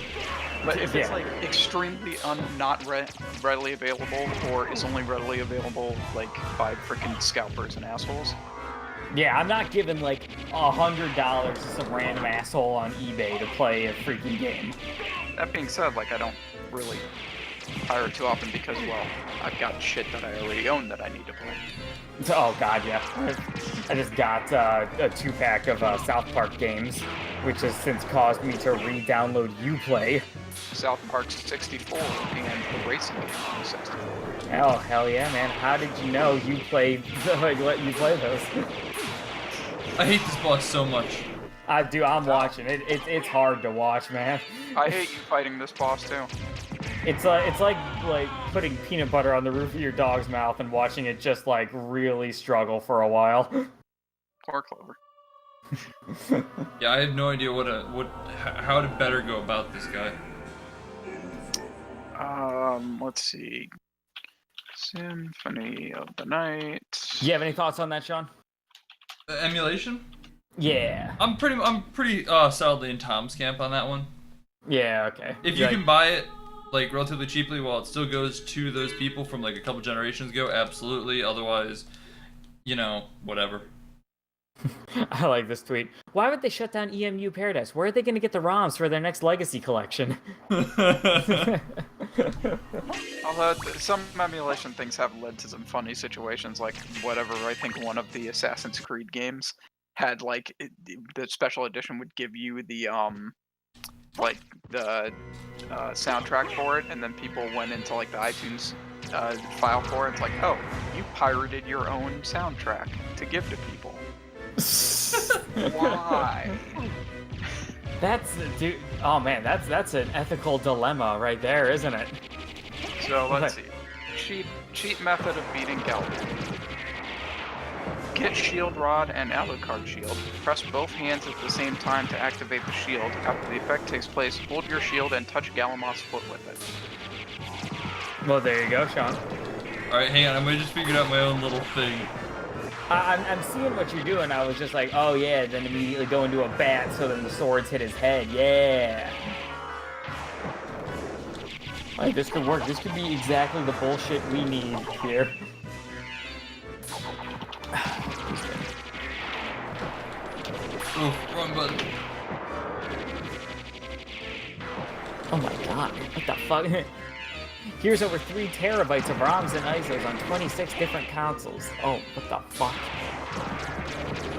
Speaker 3: But if it's like extremely not readily available, or is only readily available like by freaking scalpers and assholes.
Speaker 1: Yeah, I'm not giving like $100 to some random asshole on eBay to play a freaking game.
Speaker 3: That being said, like I don't really pirate too often because, well, I've got shit that I already own that I need to play.
Speaker 1: Oh god, yeah. I just got a 2-pack of South Park games, which has since caused me to re-download Uplay.
Speaker 3: South Park 64 and the racing game on the 64.
Speaker 1: Oh, hell yeah, man. How did you know Uplay let you play those?
Speaker 2: I hate this boss so much.
Speaker 1: I'm watching it. It's hard to watch, man.
Speaker 3: I hate you fighting this boss too.
Speaker 1: It's like putting peanut butter on the roof of your dog's mouth and watching it just like really struggle for a while.
Speaker 3: Poor Clover.
Speaker 2: Yeah, I have no idea how to better go about this guy.
Speaker 3: Let's see. Symphony of the Night.
Speaker 1: You have any thoughts on that, Sean?
Speaker 2: Emulation?
Speaker 1: Yeah.
Speaker 2: I'm pretty solidly in Tom's camp on that one.
Speaker 1: Yeah, okay.
Speaker 2: If you can buy it like relatively cheaply while it still goes to those people from like a couple generations ago, absolutely. Otherwise, whatever.
Speaker 1: I like this tweet. Why would they shut down EMU Paradise? Where are they going to get the ROMs for their next Legacy collection?
Speaker 3: Although some emulation things have led to some funny situations, like whatever. I think one of the Assassin's Creed games had like the special edition would give you the soundtrack for it, and then people went into like the iTunes file for it. It's like, oh, you pirated your own soundtrack to give to people. Why?
Speaker 1: That's dude. Oh man, that's an ethical dilemma right there, isn't it?
Speaker 3: So let's see. Cheat method of beating Galvin. Get shield rod and Alucard shield. Press both hands at the same time to activate the shield. After the effect takes place, hold your shield and touch Galamoth's foot with it.
Speaker 1: Well, there you go, Sean.
Speaker 2: Alright, hang on, I just figured out my own little thing.
Speaker 1: I'm seeing what you're doing. I was just like, oh yeah, then immediately go into a bat so then the swords hit his head. Yeah. Like, this could work. This could be exactly the bullshit we need here.
Speaker 2: Oh, wrong button.
Speaker 1: Oh my god, what the fuck? Here's over 3 terabytes of ROMs and ISOs on 26 different consoles. Oh, what the fuck?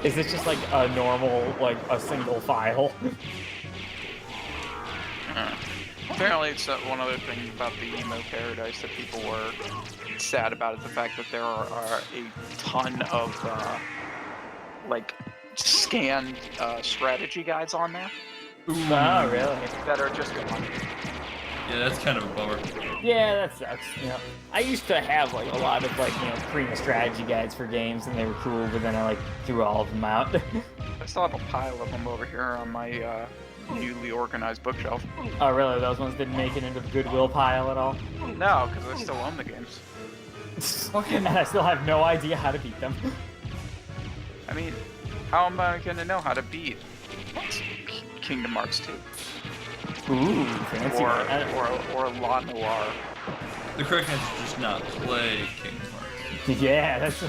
Speaker 1: Is this just like a normal, like a single file?
Speaker 3: Apparently, it's one other thing about the emo paradise that people were sad about is the fact that there are a ton of like scanned strategy guides on there.
Speaker 1: Oh, really?
Speaker 3: That are just gone.
Speaker 2: Yeah, that's kind of a bummer.
Speaker 1: Yeah, that sucks. You know, I used to have like a lot of like Prima strategy guides for games, and they were cool. But then I like threw all of them out.
Speaker 3: I still have a pile of them over here on my newly organized bookshelf.
Speaker 1: Oh, really? Those ones didn't make it into the Goodwill pile at all?
Speaker 3: No, because I still own the games.
Speaker 1: And I still have no idea how to beat them.
Speaker 3: I mean, how am I gonna know how to beat Kingdom Hearts 2?
Speaker 1: Ooh, fancy.
Speaker 3: Or La Noir.
Speaker 2: The correct answer is just not play Kingdom Hearts.
Speaker 1: Yeah, that's.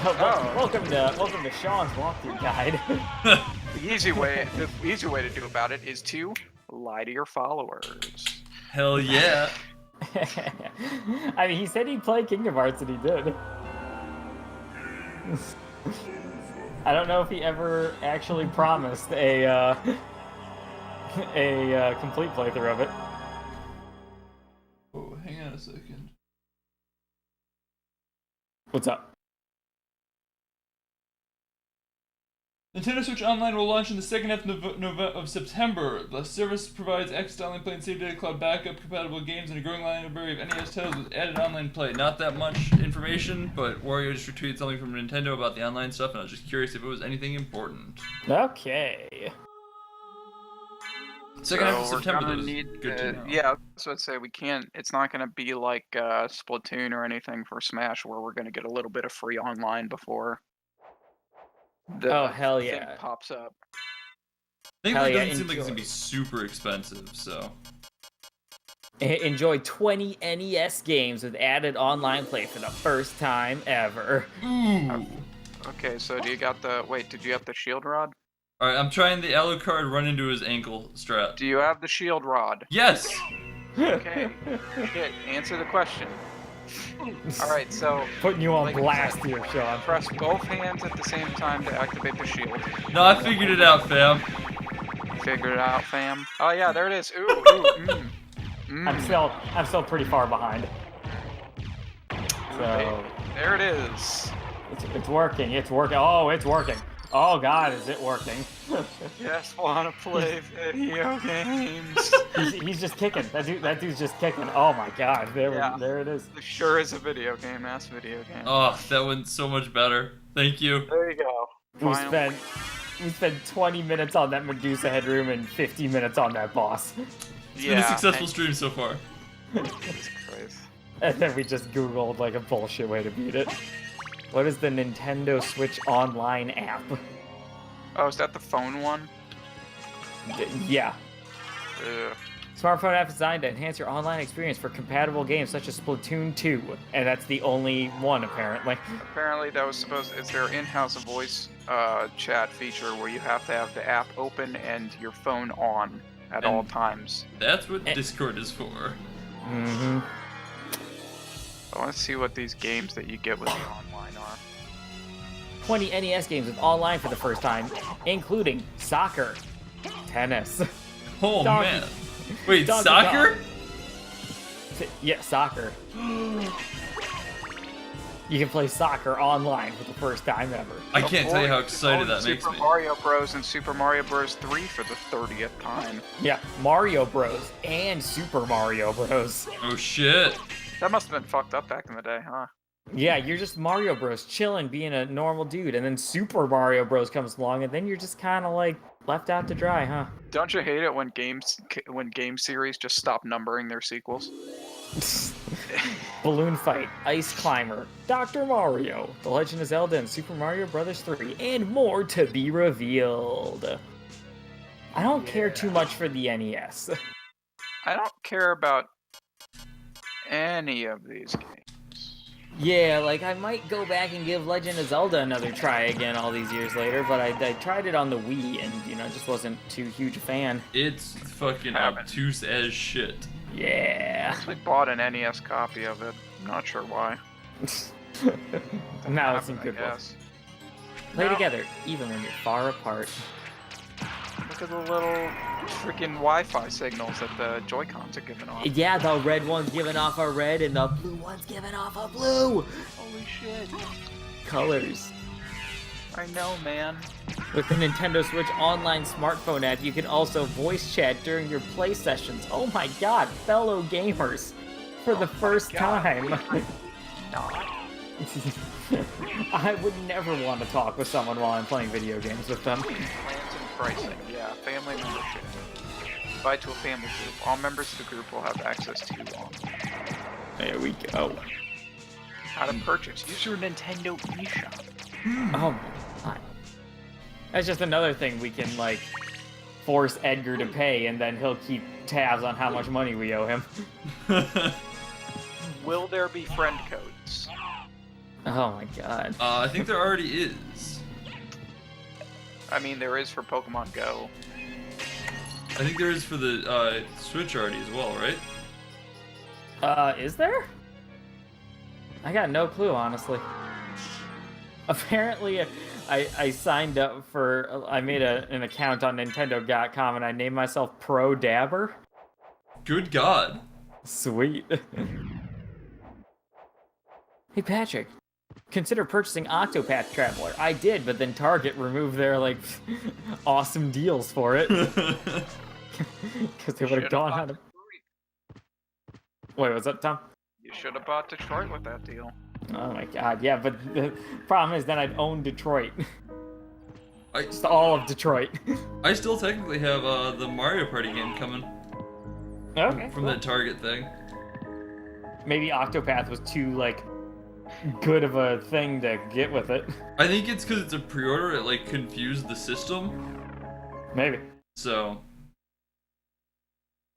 Speaker 1: Welcome to Sean's walkthrough guide.
Speaker 3: The easy way to do about it is to lie to your followers.
Speaker 2: Hell yeah.
Speaker 1: I mean, he said he'd play Kingdom Hearts, and he did. I don't know if he ever actually promised a complete playthrough of it.
Speaker 2: Oh, hang on a second.
Speaker 1: What's up?
Speaker 2: Nintendo Switch Online will launch in the second half of September. The service provides access to online play and save data cloud backup, compatible games, and a growing library of NES titles with added online play. Not that much information, but Wario just retweeted something from Nintendo about the online stuff, and I was just curious if it was anything important.
Speaker 1: Okay.
Speaker 2: Second half of
Speaker 3: we're
Speaker 2: September,
Speaker 3: gonna
Speaker 2: that was
Speaker 3: need
Speaker 2: good to know.
Speaker 3: Yeah, so I'd say we can't. It's not gonna be like Splatoon or anything for Smash, where we're gonna get a little bit of free online before the
Speaker 1: hell
Speaker 3: thing
Speaker 1: yeah.
Speaker 3: pops up.
Speaker 2: Thankfully, it
Speaker 1: Hell yeah,
Speaker 2: doesn't seem like it's
Speaker 1: enjoy.
Speaker 2: gonna be super expensive, so.
Speaker 1: Enjoy 20 NES games with added online play for the first time ever.
Speaker 2: Ooh.
Speaker 3: Okay, so do you got the? Wait, did you have the shield rod?
Speaker 2: Alright, I'm trying the Alucard run into his ankle strap.
Speaker 3: Do you have the shield rod?
Speaker 2: Yes!
Speaker 3: Okay. Shit. Answer the question. All right, so
Speaker 1: Putting you on
Speaker 3: like
Speaker 1: blast here, Sean.
Speaker 3: press both hands at the same time to activate the shield.
Speaker 2: No, I figured it out, fam.
Speaker 3: Figure it out, fam. Oh yeah, there it is. Ooh, ooh,
Speaker 1: I'm still pretty far behind. So
Speaker 3: there it is.
Speaker 1: it's working. It's working. Oh, it's working. Oh God, is it working?
Speaker 3: Just wanna play video games.
Speaker 1: he's just kicking. That dude's just kicking. Oh my God, there it is.
Speaker 3: It sure is a video game, ass video game.
Speaker 2: Oh, that went so much better. Thank you.
Speaker 3: There you go. Finally.
Speaker 1: We spent 20 minutes on that Medusa headroom and 50 minutes on that boss.
Speaker 2: It's been a successful stream so far.
Speaker 3: Jesus Christ.
Speaker 1: And then we just Googled like a bullshit way to beat it. What is the Nintendo Switch Online app?
Speaker 3: Oh, is that the phone one?
Speaker 1: Yeah.
Speaker 3: Ugh.
Speaker 1: Smartphone app designed to enhance your online experience for compatible games such as Splatoon 2. And that's the only one, apparently.
Speaker 3: Apparently that was it's their in-house voice chat feature where you have to have the app open and your phone on at all times.
Speaker 2: That's what Discord is for.
Speaker 1: Mm-hmm.
Speaker 3: I want to see what these games that you get with the online are.
Speaker 1: 20 NES games with online for the first time, including soccer, tennis.
Speaker 2: Oh,
Speaker 1: Donkey-
Speaker 2: man. Wait,
Speaker 1: Donkey
Speaker 2: soccer?
Speaker 1: Yeah, soccer. You can play soccer online for the first time ever.
Speaker 2: I can't tell you how excited that makes
Speaker 3: Super
Speaker 2: me.
Speaker 3: Mario Bros. And Super Mario Bros. 3 for the 30th time.
Speaker 1: Yeah, Mario Bros. And Super Mario Bros.
Speaker 2: Oh shit.
Speaker 3: That must have been fucked up back in the day, huh?
Speaker 1: Yeah, you're just Mario Bros. Chilling, being a normal dude, and then Super Mario Bros. Comes along, and then you're just kind of like left out to dry, huh?
Speaker 3: Don't you hate it when game series just stop numbering their sequels?
Speaker 1: Balloon Fight, Ice Climber, Dr. Mario, The Legend of Zelda, and Super Mario Bros. 3, and more to be revealed. I don't care too much for the NES.
Speaker 3: I don't care about any of these games.
Speaker 1: Yeah, like, I might go back and give Legend of Zelda another try again all these years later, but I tried it on the Wii, and, you know, just wasn't too huge a fan.
Speaker 2: It's fucking obtuse as shit.
Speaker 1: Yeah.
Speaker 3: I bought an NES copy of it. I'm not sure why.
Speaker 1: Now it's in
Speaker 3: I
Speaker 1: good books.
Speaker 3: guess.
Speaker 1: Play
Speaker 3: No.
Speaker 1: together, even when you're far apart.
Speaker 3: Look at the little freaking Wi-Fi signals that the Joy-Cons are giving off.
Speaker 1: Yeah, the red one's giving off a red, and the blue one's giving off a blue!
Speaker 3: Holy shit.
Speaker 1: Colors.
Speaker 3: I know, man.
Speaker 1: With the Nintendo Switch online smartphone app, you can also voice chat during your play sessions. Oh my god, fellow gamers! For the first time!
Speaker 3: Not.
Speaker 1: I would never want to talk with someone while I'm playing video games with them.
Speaker 3: Plans and pricing. Yeah, family membership. Invite to a family group. All members of the group will have access to online.
Speaker 1: There we go.
Speaker 3: How to purchase. Use your Nintendo eShop.
Speaker 1: Oh my god. That's just another thing we can, like, force Edgar to pay, and then he'll keep tabs on how much money we owe him.
Speaker 3: Will there be friend codes?
Speaker 1: Oh my god.
Speaker 2: I think there already is.
Speaker 3: I mean, there is for Pokemon Go.
Speaker 2: I think there is for the Switch already as well, right?
Speaker 1: Is there? I got no clue, honestly. Apparently, I signed up for... I made an account on Nintendo.com, and I named myself Pro Dabber.
Speaker 2: Good God.
Speaker 1: Sweet. Hey, Patrick. Consider purchasing Octopath Traveler. I did, but then Target removed their, like, awesome deals for it. Because they would have gone out of... Wait, what's up, Tom?
Speaker 3: You should have bought Detroit with that deal.
Speaker 1: Oh my god, yeah, but the problem is then I'd own Detroit.
Speaker 2: I
Speaker 1: Just all of Detroit.
Speaker 2: I still technically have the Mario Party game coming
Speaker 1: Okay,
Speaker 2: from that Target thing.
Speaker 1: Maybe Octopath was too, like, good of a thing to get with it.
Speaker 2: I think it's because it's a pre-order, it like confused the system.
Speaker 1: Maybe.
Speaker 2: So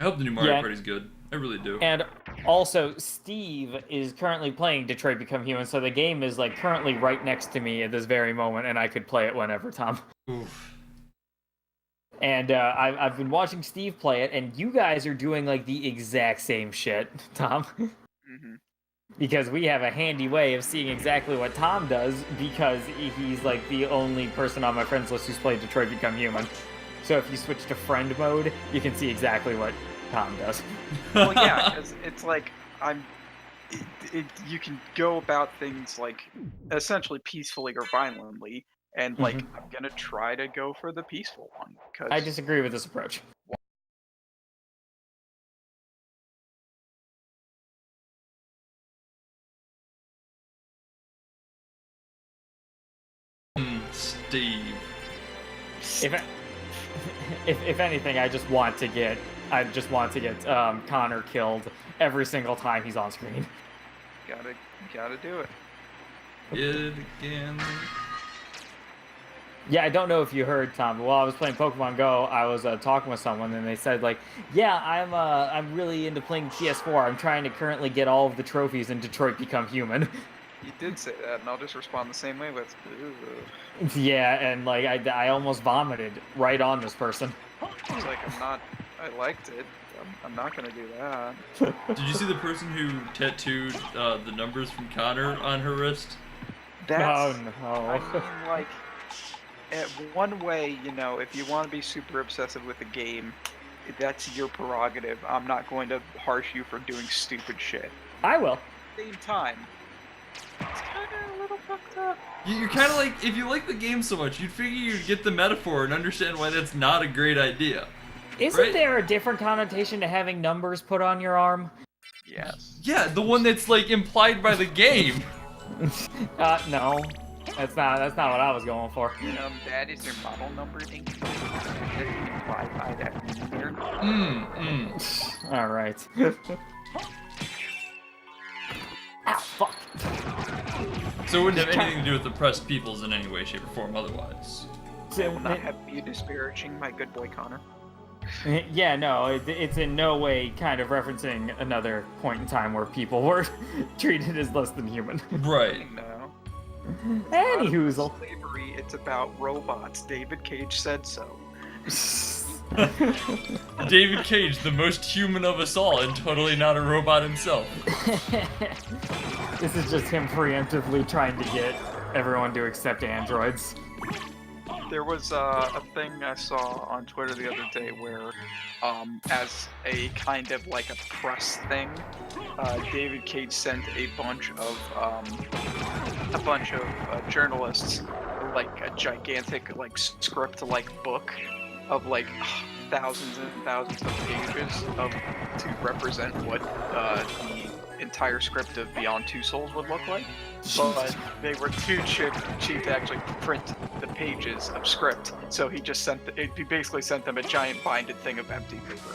Speaker 2: I hope the new Mario
Speaker 1: Yeah.
Speaker 2: Party's good. I really do.
Speaker 1: And also, Steve is currently playing Detroit Become Human, so the game is, like, currently right next to me at this very moment, and I could play it whenever, Tom.
Speaker 2: Oof.
Speaker 1: And I've been watching Steve play it, and you guys are doing, like, the exact same shit, Tom.
Speaker 3: Mm-hmm.
Speaker 1: Because we have a handy way of seeing exactly what Tom does, because he's, like, the only person on my friends list who's played Detroit Become Human. So if you switch to friend mode, you can see exactly what Tom does.
Speaker 3: Well, yeah, because it's like you can go about things like essentially peacefully or violently, and like I'm gonna try to go for the peaceful one. Cause
Speaker 1: I disagree with this approach.
Speaker 2: Steve.
Speaker 1: If anything, I just want to get Connor killed every single time he's on screen.
Speaker 3: gotta do it.
Speaker 2: It again.
Speaker 1: Yeah, I don't know if you heard, Tom, but while I was playing Pokemon Go, I was talking with someone, and they said, like, yeah, I'm really into playing PS4. I'm trying to currently get all of the trophies in Detroit Become Human.
Speaker 3: You did say that, and I'll just respond the same way with.
Speaker 1: Yeah, and like I almost vomited right on this person.
Speaker 3: It's like I liked it. I'm not gonna do that.
Speaker 2: Did you see the person who tattooed the numbers from Connor on her wrist?
Speaker 3: That's,
Speaker 1: Oh no.
Speaker 3: I mean, like, one way, you know, if you want to be super obsessive with the game, that's your prerogative. I'm not going to harsh you for doing stupid shit.
Speaker 1: I will.
Speaker 3: At the same time, it's kind little fucked up.
Speaker 2: You're kind of like, if you like the game so much, you'd figure you'd get the metaphor and understand why that's not a great idea.
Speaker 1: Isn't
Speaker 2: right?
Speaker 1: there a different connotation to having numbers put on your arm?
Speaker 3: Yes.
Speaker 2: Yeah, the one that's like implied by the game.
Speaker 1: No. That's not what I was going for.
Speaker 3: That is your model number thing. That's implied by that meter.
Speaker 1: All right. Ow, fuck.
Speaker 2: So it wouldn't have anything to do with oppressed peoples in any way, shape, or form otherwise.
Speaker 3: I will not have you disparaging my good boy Connor.
Speaker 1: Yeah, no, it's in no way kind of referencing another point in time where people were treated as less than human.
Speaker 2: Right.
Speaker 3: No.
Speaker 1: Any hoozle.
Speaker 3: Slavery, it's about robots. David Cage said so.
Speaker 2: David Cage, the most human of us all, and totally not a robot himself.
Speaker 1: This is just him preemptively trying to get everyone to accept androids.
Speaker 3: There was a thing I saw on Twitter the other day where, as a kind of like a press thing, David Cage sent a bunch of journalists like a gigantic like script-like book of like thousands and thousands of pages to represent what the entire script of Beyond Two Souls would look like. But they were too cheap to actually print the pages of script, so he just he basically sent them a giant binded thing of empty paper.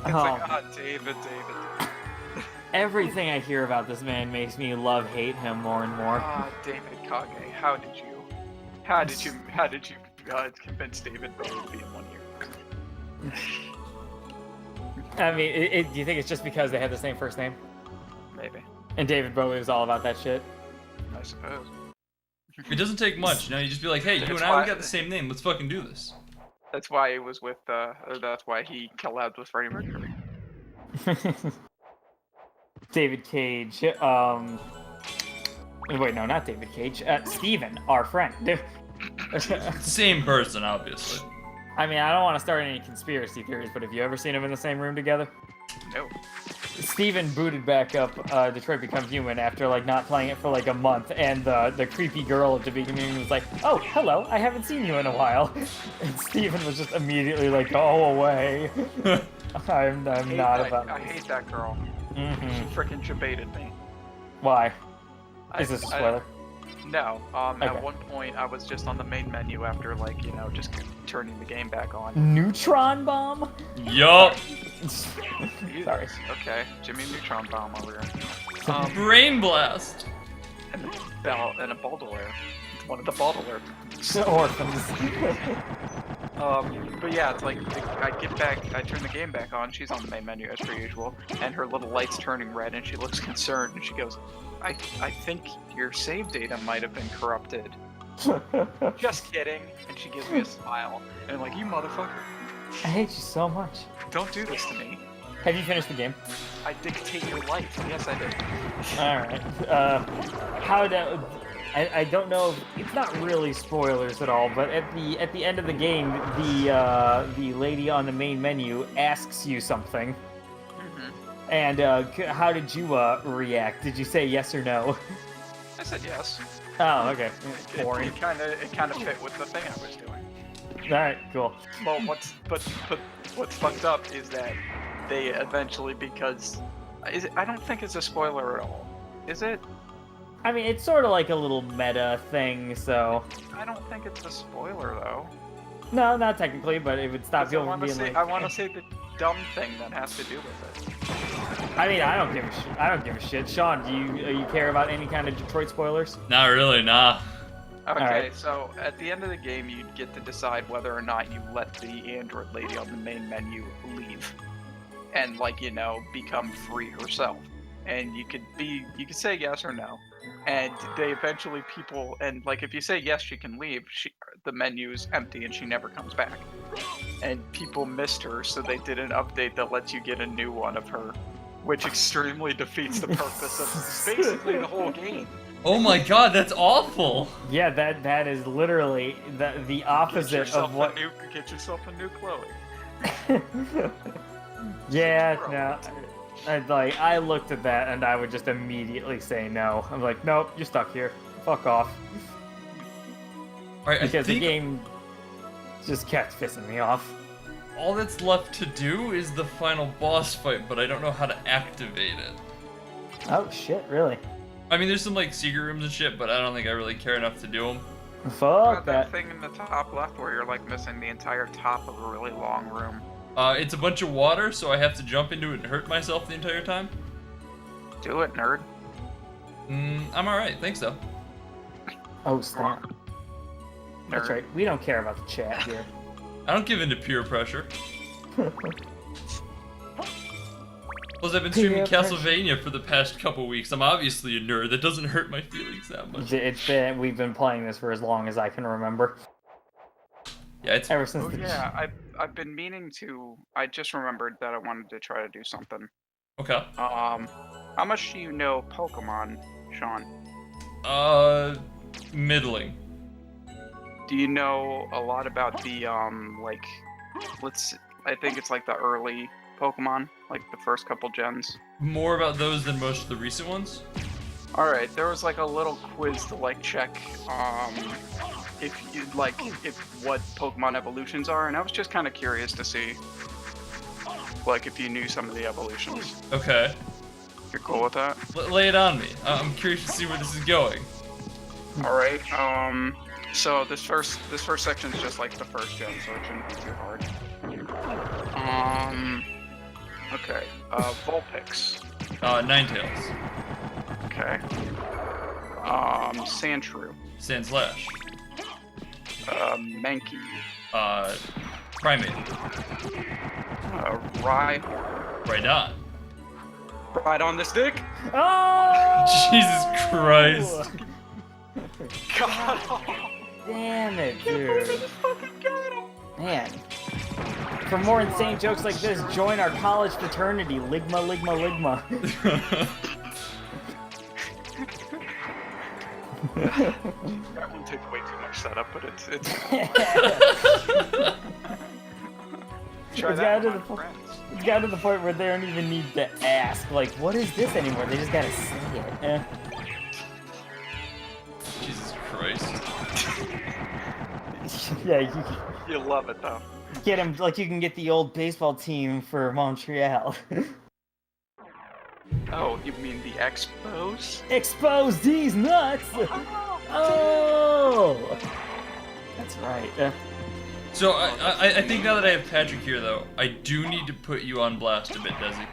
Speaker 3: It's like, David.
Speaker 1: Everything I hear about this man makes me hate him more and more.
Speaker 3: David Kage, how did you convince David Bowie to be in 1 year?
Speaker 1: I mean, do you think it's just because they had the same first name?
Speaker 3: Maybe.
Speaker 1: And David Bowie was all about that shit?
Speaker 3: I suppose.
Speaker 2: It doesn't take much, you just be like, hey, you and I, we got the same name, let's fucking do this.
Speaker 3: That's why he was with, that's why he collabed with Freddie Mercury.
Speaker 1: David Cage, wait, no, not David Cage. Steven, our friend.
Speaker 2: Same person, obviously.
Speaker 1: I mean, I don't want to start any conspiracy theories, but have you ever seen them in the same room together?
Speaker 3: No.
Speaker 1: Steven booted back up Detroit Become Human after like not playing it for like a month, and the creepy girl at the beginning was like, "Oh, hello, I haven't seen you in a while," and Steven was just immediately like, "Go away." I'm not about.
Speaker 3: I hate that girl.
Speaker 1: Mm-hmm.
Speaker 3: She freaking jebaited me.
Speaker 1: Why? Is this a spoiler?
Speaker 3: No.
Speaker 1: Okay.
Speaker 3: At one point, I was just on the main menu after like just turning the game back on.
Speaker 1: Neutron bomb?
Speaker 2: Yup.
Speaker 1: Sorry.
Speaker 3: Okay, Jimmy Neutron bomb over here.
Speaker 2: Brain blast.
Speaker 3: And a Baudelaire. It's one of the Baudelaire.
Speaker 1: Orphans.
Speaker 3: But yeah, it's like I get back, I turn the game back on. She's on the main menu as per usual, and her little light's turning red, and she looks concerned, and she goes, "I think your save data might have been corrupted." Just kidding. And she gives me a smile, and I'm like, "You motherfucker!
Speaker 1: I hate you so much.
Speaker 3: Don't do this to me.
Speaker 1: Have you finished the game?
Speaker 3: I dictate your life." Yes, I did.
Speaker 1: All right. I don't know if, it's not really spoilers at all, but at the end of the game, the lady on the main menu asks you something.
Speaker 3: Mm-hmm.
Speaker 1: And how did you react? Did you say yes or no?
Speaker 3: I said yes.
Speaker 1: Oh, okay. Boring.
Speaker 3: It kind of fit with the thing I was doing.
Speaker 1: All right, cool.
Speaker 3: Well, what's fucked up is that they eventually, because I don't think it's a spoiler at all. Is it?
Speaker 1: I mean, it's sort of like a little meta thing, so.
Speaker 3: I don't think it's a spoiler though.
Speaker 1: No, not technically, but it would stop people from being like.
Speaker 3: I want to say the dumb thing that has to do with it.
Speaker 1: I mean, I don't give a shit. Sean, do you care about any kind of Detroit spoilers?
Speaker 2: Not really, nah.
Speaker 3: Okay,
Speaker 1: right.
Speaker 3: So at the end of the game, you get to decide whether or not you let the android lady on the main menu leave, and become free herself. And you could say yes or no. And they eventually if you say yes, she can leave. The menu's empty and she never comes back. And people missed her, so they did an update that lets you get a new one of her, which extremely defeats the purpose of basically the whole game.
Speaker 2: Oh my god, that's awful.
Speaker 1: Yeah, that is literally the opposite of what.
Speaker 3: Get yourself a new Chloe.
Speaker 1: Yeah, no. I looked at that and I would just immediately say no. I'm like, nope, you're stuck here. Fuck off.
Speaker 2: Alright,
Speaker 1: Because the
Speaker 2: I think
Speaker 1: game just kept pissing me off.
Speaker 2: all that's left to do is the final boss fight, but I don't know how to activate it.
Speaker 1: Oh shit, really?
Speaker 2: I mean, there's some like secret rooms and shit, but I don't think I really care enough to do them.
Speaker 1: Fuck
Speaker 3: that
Speaker 1: that.
Speaker 3: thing in the top left where you're like missing the entire top of a really long room.
Speaker 2: It's a bunch of water, so I have to jump into it and hurt myself the entire time.
Speaker 3: Do it, nerd.
Speaker 2: I'm alright, thanks though.
Speaker 1: Oh snap. That's right. We don't care about the chat here.
Speaker 2: I don't give in to peer pressure. Plus, I've been streaming Castlevania for the past couple weeks. I'm obviously a nerd. That doesn't hurt my feelings that much.
Speaker 1: We've been playing this for as long as I can remember.
Speaker 2: Yeah, it's
Speaker 1: Ever since.
Speaker 3: Oh yeah, I've been meaning to. I just remembered that I wanted to try to do something.
Speaker 2: okay.
Speaker 3: How much do you know Pokemon, Sean?
Speaker 2: Middling.
Speaker 3: Do you know a lot about the I think it's like the early Pokemon, like the first couple gens?
Speaker 2: More about those than most of the recent ones.
Speaker 3: All right, there was like a little quiz to like check if you if what Pokemon evolutions are, and I was just kind of curious to see like if you knew some of the evolutions.
Speaker 2: Okay.
Speaker 3: You're cool with that?
Speaker 2: Lay it on me. I'm curious to see where this is going.
Speaker 3: All right. So this first section is just like the first gen, so it shouldn't be too hard. Okay. Vulpix.
Speaker 2: Ninetales.
Speaker 3: Okay. Sandshrew.
Speaker 2: Sandslash.
Speaker 3: Mankey.
Speaker 2: Primate.
Speaker 3: Rhyhorn.
Speaker 2: Right on.
Speaker 3: Right on this dick?
Speaker 1: Oh!
Speaker 2: Jesus Christ.
Speaker 3: God.
Speaker 1: Damn it, dude. Man. For more insane jokes like this, join our college fraternity. Ligma, Ligma, Ligma.
Speaker 3: That one takes way too much setup, but it's
Speaker 1: It's gotten to the point where they don't even need to ask, like, what is this anymore? They just gotta say it.
Speaker 2: Jesus Christ.
Speaker 1: Yeah,
Speaker 3: you love it though.
Speaker 1: get him like you can get the old baseball team for Montreal.
Speaker 3: Oh, you mean the Expos?
Speaker 1: Expose these nuts! Oh! That's right.
Speaker 2: So I think now that I have Patrick here, though, I do need to put you on blast a bit, Desi.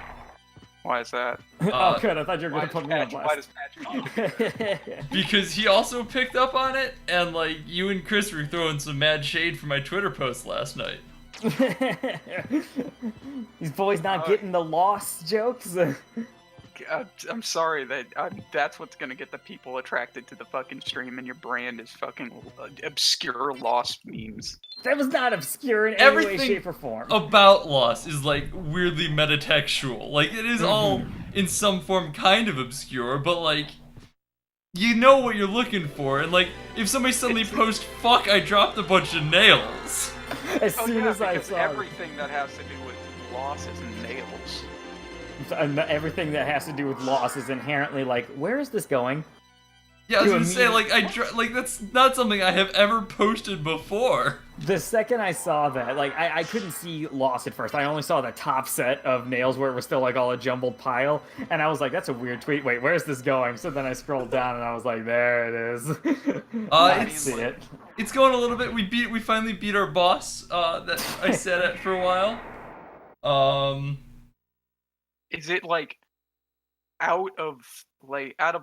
Speaker 3: Why is that?
Speaker 1: Oh, good. I thought you were going to put me on
Speaker 3: Why
Speaker 1: blast.
Speaker 3: does Patrick
Speaker 2: Because he also picked up on it, and like you and Chris were throwing some mad shade for my Twitter post last night.
Speaker 1: These boys not getting the lost jokes.
Speaker 3: I'm sorry that that's what's gonna get the people attracted to the fucking stream, and your brand is fucking obscure lost memes.
Speaker 1: That was not obscure in any way, shape, or form.
Speaker 2: About Lost is like weirdly metatextual. Like it is all in some form kind of obscure, but like you know what you're looking for. And like if somebody suddenly posts "fuck, I dropped a bunch of nails,"
Speaker 1: as soon as I saw
Speaker 3: everything that has to do with loss is nails.
Speaker 1: And everything that has to do with loss is inherently like, where is this going?
Speaker 2: Yeah, I was gonna say like that's not something I have ever posted before.
Speaker 1: The second I saw that, like I couldn't see loss at first. I only saw the top set of nails where it was still like all a jumbled pile, and I was like, that's a weird tweet. Wait, where's this going? So then I scrolled down and I was like, there it is. I see it.
Speaker 2: It's going a little bit. We finally beat our boss that I sat at for a while.
Speaker 3: Is it like out of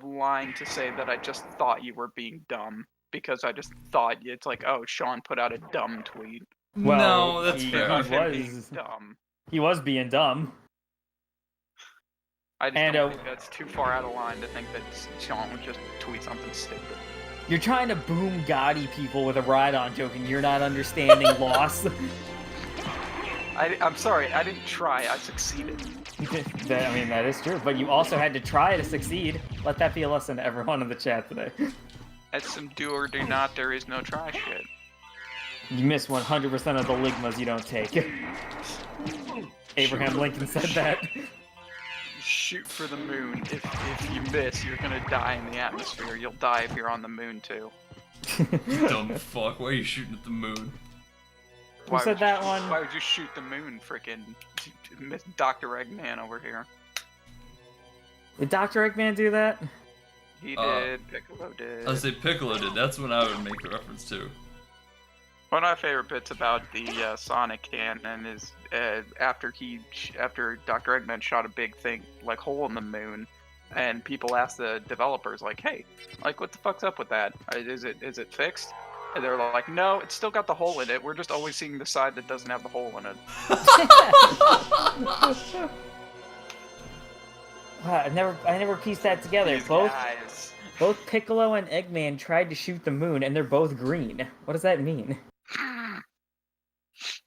Speaker 3: line to say that I just thought you were being dumb because I just thought it's like, oh, Sean put out a dumb tweet?
Speaker 1: Well,
Speaker 2: no, that's fair.
Speaker 1: He was being dumb.
Speaker 3: I just don't think that's too far out of line to think that Sean would just tweet something stupid.
Speaker 1: You're trying to boom Gotti people with a ride-on joke, and you're not understanding loss.
Speaker 3: I'm sorry, I didn't try. I succeeded.
Speaker 1: I mean, that is true, but you also had to try to succeed. Let that be a lesson to everyone in the chat today.
Speaker 3: That's some do or do not, there is no try shit.
Speaker 1: You miss 100% of the ligmas you don't take. Abraham Lincoln said that.
Speaker 3: shoot for the moon. If you miss, you're gonna die in the atmosphere. You'll die if you're on the moon too.
Speaker 2: Dumb fuck. Why are you shooting at the moon?
Speaker 1: Who said that one?
Speaker 3: Why would you shoot the moon, frickin' Dr. Eggman over here?
Speaker 1: Did Dr. Eggman do that?
Speaker 3: He did. Piccolo did.
Speaker 2: I would say Piccolo did. That's what I would make a reference to.
Speaker 3: One of my favorite bits about the Sonic canon is after Dr. Eggman shot a big thing, like hole in the moon, and people asked the developers, like, "Hey, like, what the fuck's up with that? Is it fixed?" And they're like, "No, it's still got the hole in it. We're just always seeing the side that doesn't have the hole in it."
Speaker 1: I never pieced that together.
Speaker 3: These guys.
Speaker 1: Both Piccolo and Eggman tried to shoot the moon, and they're both green. What does that mean?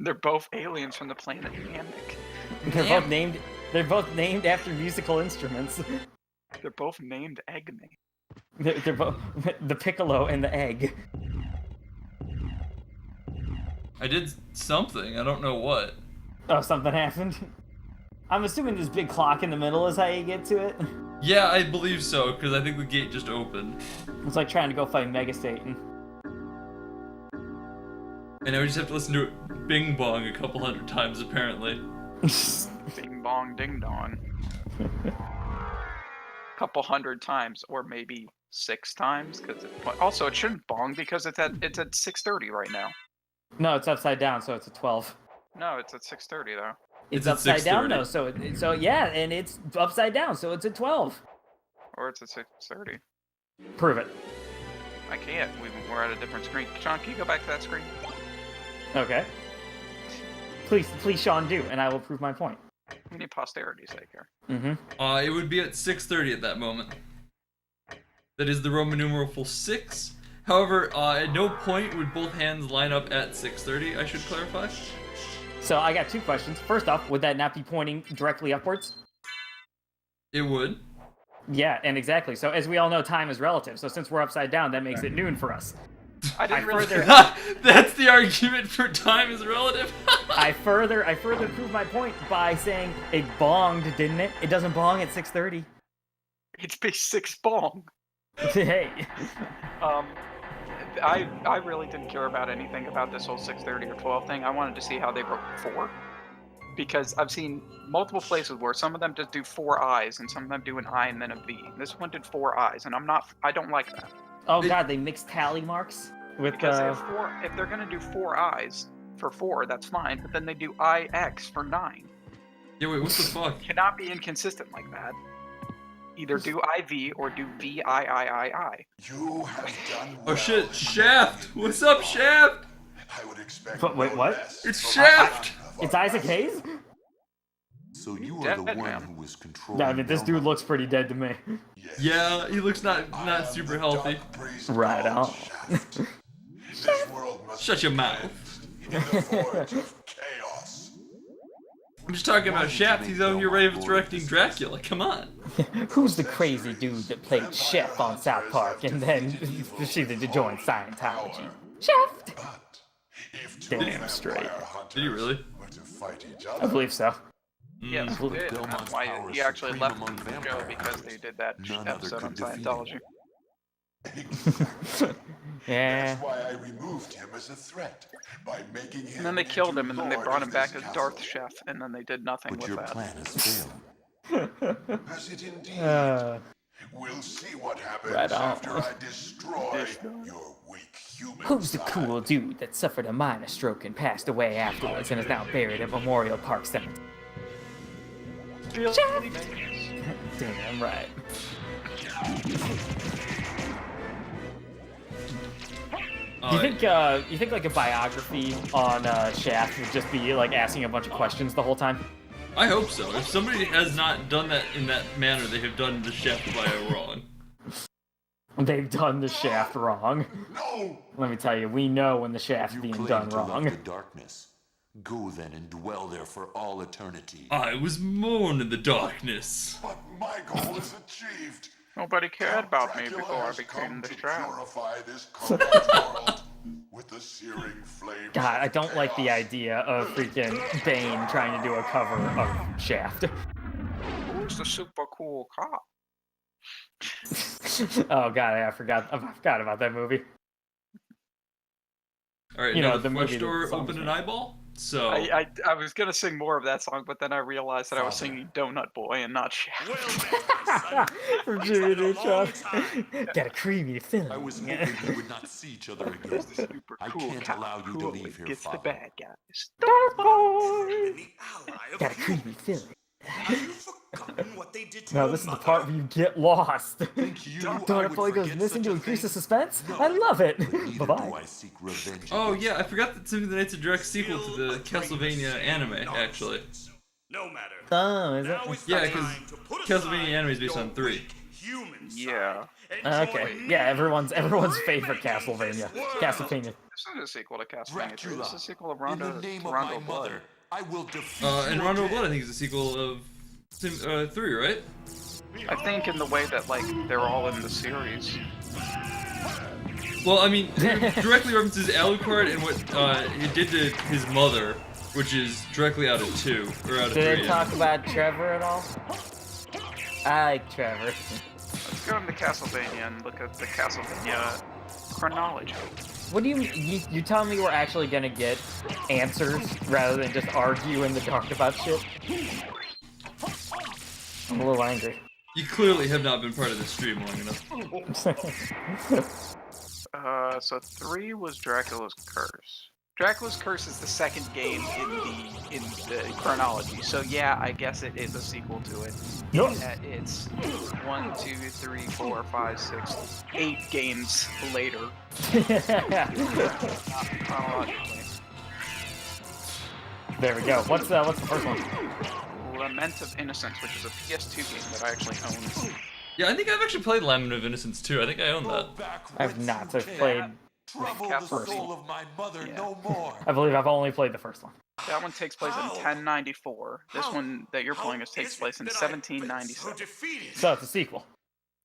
Speaker 3: They're both aliens from the planet Namek.
Speaker 1: They're both named after musical instruments.
Speaker 3: They're both named Eggman.
Speaker 1: They're both the Piccolo and the egg.
Speaker 2: I did something. I don't know what.
Speaker 1: Oh, something happened. I'm assuming this big clock in the middle is how you get to it.
Speaker 2: Yeah, I believe so, because I think the gate just opened.
Speaker 1: It's like trying to go fight Mega Satan.
Speaker 2: And now we just have to listen to it bing bong a couple hundred times, apparently.
Speaker 3: Bing bong ding dong. Couple hundred times, or maybe 6 times, because also it shouldn't bong because it's at 6:30 right now.
Speaker 1: No, it's upside down, so it's a 12.
Speaker 3: No, it's at 6:30 though.
Speaker 1: It's
Speaker 2: at
Speaker 1: upside down
Speaker 2: 6:30.
Speaker 1: though, so yeah, and it's upside down, so it's a 12.
Speaker 3: Or it's at 6:30.
Speaker 1: Prove it.
Speaker 3: I can't. We're at a different screen. Sean, can you go back to that screen?
Speaker 1: Okay. Please, Sean, do, and I will prove my point.
Speaker 3: We need posterity's sake here.
Speaker 1: Mm-hmm.
Speaker 2: It would be at 6:30 at that moment. That is the Roman numeral for 6. However, at no point would both hands line up at 6:30, I should clarify.
Speaker 1: So I got 2 questions. First off, would that not be pointing directly upwards?
Speaker 2: It would.
Speaker 1: Yeah, and exactly. So as we all know, time is relative. So since we're upside down, that makes it noon for us.
Speaker 3: I didn't really.
Speaker 2: That's the argument for time is relative.
Speaker 1: I further prove my point by saying it bonged, didn't it? It doesn't bong at 6:30.
Speaker 3: It's base 6 bong.
Speaker 1: Hey.
Speaker 3: I really didn't care about anything about this whole 6:30 or 12 thing. I wanted to see how they wrote 4. Because I've seen multiple places where some of them just do 4 eyes and some of them do an I and then a V. This one did 4 eyes, and I don't like that.
Speaker 1: Oh god, they mixed tally marks with
Speaker 3: Because if they're gonna do 4 eyes for 4, that's fine, but then they do IX for 9.
Speaker 2: Yeah, wait, what the fuck?
Speaker 3: Cannot be inconsistent like that. Either do IV or do VIII.
Speaker 4: You have done well.
Speaker 2: Oh shit, Shaft! What's up, Shaft?
Speaker 4: I would expect
Speaker 1: But wait,
Speaker 4: no
Speaker 1: what?
Speaker 4: less
Speaker 2: It's
Speaker 4: from
Speaker 2: Shaft!
Speaker 4: one
Speaker 1: It's
Speaker 4: of
Speaker 1: Isaac
Speaker 4: us.
Speaker 1: Hayes?
Speaker 4: So you are
Speaker 3: Dead
Speaker 4: the one
Speaker 3: man.
Speaker 4: who was controlling.
Speaker 1: No, I mean this dude
Speaker 4: Belmont.
Speaker 1: looks pretty dead to me.
Speaker 4: Yes.
Speaker 2: Yeah, he looks not
Speaker 4: I am
Speaker 2: super
Speaker 4: the
Speaker 2: healthy.
Speaker 4: dark priest
Speaker 1: Right
Speaker 4: called
Speaker 1: on.
Speaker 4: Shaft. This world must
Speaker 2: Shut your
Speaker 4: be
Speaker 2: mouth.
Speaker 4: in the forge of chaos.
Speaker 2: I'm just talking about Shaft, he's out here resurrecting Dracula, come on.
Speaker 1: Who's the crazy dude that played Chef on South Park and then proceeded to join Scientology? Shaft!
Speaker 4: But if two
Speaker 1: Damn
Speaker 4: vampire
Speaker 1: straight.
Speaker 4: hunters
Speaker 2: Did he really?
Speaker 4: were to fight each
Speaker 1: I
Speaker 4: other,
Speaker 1: believe so.
Speaker 3: Yes,
Speaker 1: Mm.
Speaker 3: he did. And that's
Speaker 4: Belmont's
Speaker 3: why
Speaker 4: power
Speaker 3: he
Speaker 4: is
Speaker 3: actually
Speaker 4: supreme
Speaker 3: left
Speaker 4: among
Speaker 3: the show
Speaker 4: vampire
Speaker 3: because
Speaker 4: hunters.
Speaker 3: they did that
Speaker 4: None other
Speaker 3: episode on
Speaker 4: could defeat
Speaker 3: Scientology.
Speaker 1: Yeah.
Speaker 4: That's why I removed him as a threat by making him.
Speaker 3: And then they killed him, and then they
Speaker 4: Lord
Speaker 3: brought
Speaker 4: of
Speaker 3: him back
Speaker 4: this
Speaker 3: as Darth
Speaker 4: castle.
Speaker 3: Chef, and then they did nothing
Speaker 4: But
Speaker 3: with
Speaker 4: your
Speaker 3: that.
Speaker 4: plan has failed. Has it indeed? We'll see what happens
Speaker 1: Right on.
Speaker 4: after I destroy your weak human
Speaker 1: Who's the
Speaker 4: side.
Speaker 1: cool dude that suffered a minor stroke and passed away afterwards and is now buried at Memorial Park Cemetery? Damn right. You think like a biography on Shaft would just be like asking a bunch of questions the whole time?
Speaker 2: I hope so. If somebody has not done that in that manner, they have done the Shaft bio wrong.
Speaker 1: They've done the Shaft wrong.
Speaker 4: No!
Speaker 1: Let me tell you, we know when the Shaft's
Speaker 5: You
Speaker 1: being
Speaker 5: claim
Speaker 1: done
Speaker 5: to love
Speaker 1: wrong.
Speaker 5: the darkness. Go then and dwell there for all eternity.
Speaker 2: I was born in the darkness.
Speaker 4: But my goal is achieved.
Speaker 3: Nobody cared about me
Speaker 4: Dracula
Speaker 3: before I
Speaker 4: has
Speaker 3: became
Speaker 4: come
Speaker 3: the
Speaker 4: to
Speaker 3: Shaft.
Speaker 4: purify this corrupt world with the searing flames.
Speaker 1: God, I
Speaker 4: of
Speaker 1: don't like the
Speaker 4: chaos.
Speaker 1: idea of freaking Bane trying to do a cover of Shaft.
Speaker 3: Who's the super cool cop.
Speaker 1: Oh god, I forgot about that movie.
Speaker 2: All right,
Speaker 1: You
Speaker 2: now
Speaker 1: know,
Speaker 2: the
Speaker 1: the
Speaker 2: flesh
Speaker 1: movie that
Speaker 2: door
Speaker 1: the song
Speaker 2: opened
Speaker 1: was
Speaker 2: an
Speaker 1: from.
Speaker 2: eyeball. So
Speaker 3: I was gonna sing more of that song, but then I realized that I was
Speaker 5: Father.
Speaker 3: singing Donut Boy and not Shaft.
Speaker 6: Well met, my son.
Speaker 1: From
Speaker 6: It's
Speaker 1: Jimmy
Speaker 6: been a long
Speaker 1: Neutron.
Speaker 6: time.
Speaker 1: Got a creamy feeling.
Speaker 5: I was hoping we would not see each other again.
Speaker 3: Super
Speaker 5: I
Speaker 3: cool
Speaker 5: can't
Speaker 3: cop
Speaker 5: allow you
Speaker 3: who
Speaker 5: to
Speaker 3: always
Speaker 5: leave here,
Speaker 3: gets the
Speaker 5: Father.
Speaker 3: bad guys.
Speaker 1: Dark
Speaker 6: And
Speaker 1: boy.
Speaker 6: the ally of
Speaker 1: Got a creamy
Speaker 6: humans.
Speaker 1: feeling.
Speaker 6: Have you forgotten what they did to
Speaker 1: No,
Speaker 6: your
Speaker 1: this is the
Speaker 6: mother?
Speaker 1: part where you get lost.
Speaker 5: Think you I
Speaker 1: Donut
Speaker 5: would
Speaker 1: Boy goes
Speaker 5: forget
Speaker 1: missing
Speaker 5: such
Speaker 1: to
Speaker 5: a
Speaker 1: increase the
Speaker 5: thing?
Speaker 1: suspense?
Speaker 5: No,
Speaker 1: I love it.
Speaker 5: but neither
Speaker 1: Bye-bye.
Speaker 5: do I seek revenge
Speaker 2: oh
Speaker 5: against
Speaker 2: yeah, I
Speaker 5: you.
Speaker 2: forgot that Symphony of the Night's a direct sequel to the
Speaker 6: Still a train of
Speaker 2: Castlevania anime,
Speaker 6: nonsense.
Speaker 2: actually.
Speaker 6: No matter.
Speaker 1: Oh, is it?
Speaker 6: Now it's
Speaker 2: Yeah,
Speaker 6: the
Speaker 2: 'cause
Speaker 6: time to put
Speaker 2: Castlevania
Speaker 6: aside
Speaker 2: anime is based
Speaker 6: your
Speaker 2: on 3.
Speaker 6: weak human side
Speaker 3: Yeah.
Speaker 6: and
Speaker 1: Okay.
Speaker 6: join
Speaker 1: Yeah,
Speaker 6: me
Speaker 1: everyone's
Speaker 6: in
Speaker 1: favorite
Speaker 6: remaking
Speaker 1: Castlevania.
Speaker 6: this world.
Speaker 1: Castlevania.
Speaker 3: This isn't a sequel to Castlevania 3.
Speaker 5: Dracula,
Speaker 3: This is a sequel of
Speaker 5: in
Speaker 3: Rondo,
Speaker 5: the name
Speaker 3: to
Speaker 5: of
Speaker 3: Rondo
Speaker 5: my
Speaker 3: Blood.
Speaker 5: mother, I will defeat
Speaker 2: And
Speaker 5: you
Speaker 2: Rondo of
Speaker 5: again.
Speaker 2: Blood, I think, is a sequel of 3, right?
Speaker 3: I think in the way that like they're all in the series.
Speaker 2: Well, I mean, it directly references Alucard and what it did to his mother, which is directly out of 2 or out of 3.
Speaker 1: Did they talk about Trevor at all? I like Trevor.
Speaker 3: Let's go into Castlevania and look at the Castlevania chronology.
Speaker 1: What do you telling me we're actually gonna get answers rather than just argue in the dark about shit? I'm a little angry.
Speaker 2: You clearly have not been part of this stream long enough.
Speaker 3: So 3 was Dracula's Curse. Dracula's Curse is the second game in the chronology. So yeah, I guess it is a sequel to it.
Speaker 1: Yup.
Speaker 3: It's 1, 2, 3, 4, 5, 6, 8 games later. Chronologically.
Speaker 1: There we go. What's the first one?
Speaker 3: Lament of Innocence, which is a PS2 game that I actually own.
Speaker 2: Yeah, I think I've actually played Lament of Innocence too. I think I own that.
Speaker 1: I've not. I've played.
Speaker 5: Trouble the
Speaker 3: Castlevania.
Speaker 5: soul of my mother
Speaker 3: Yeah.
Speaker 5: no more.
Speaker 1: I believe I've only played the first one.
Speaker 3: That one takes place in 1094. This one that you're playing takes place in
Speaker 6: So
Speaker 3: 1797.
Speaker 6: defeated.
Speaker 1: So it's a sequel.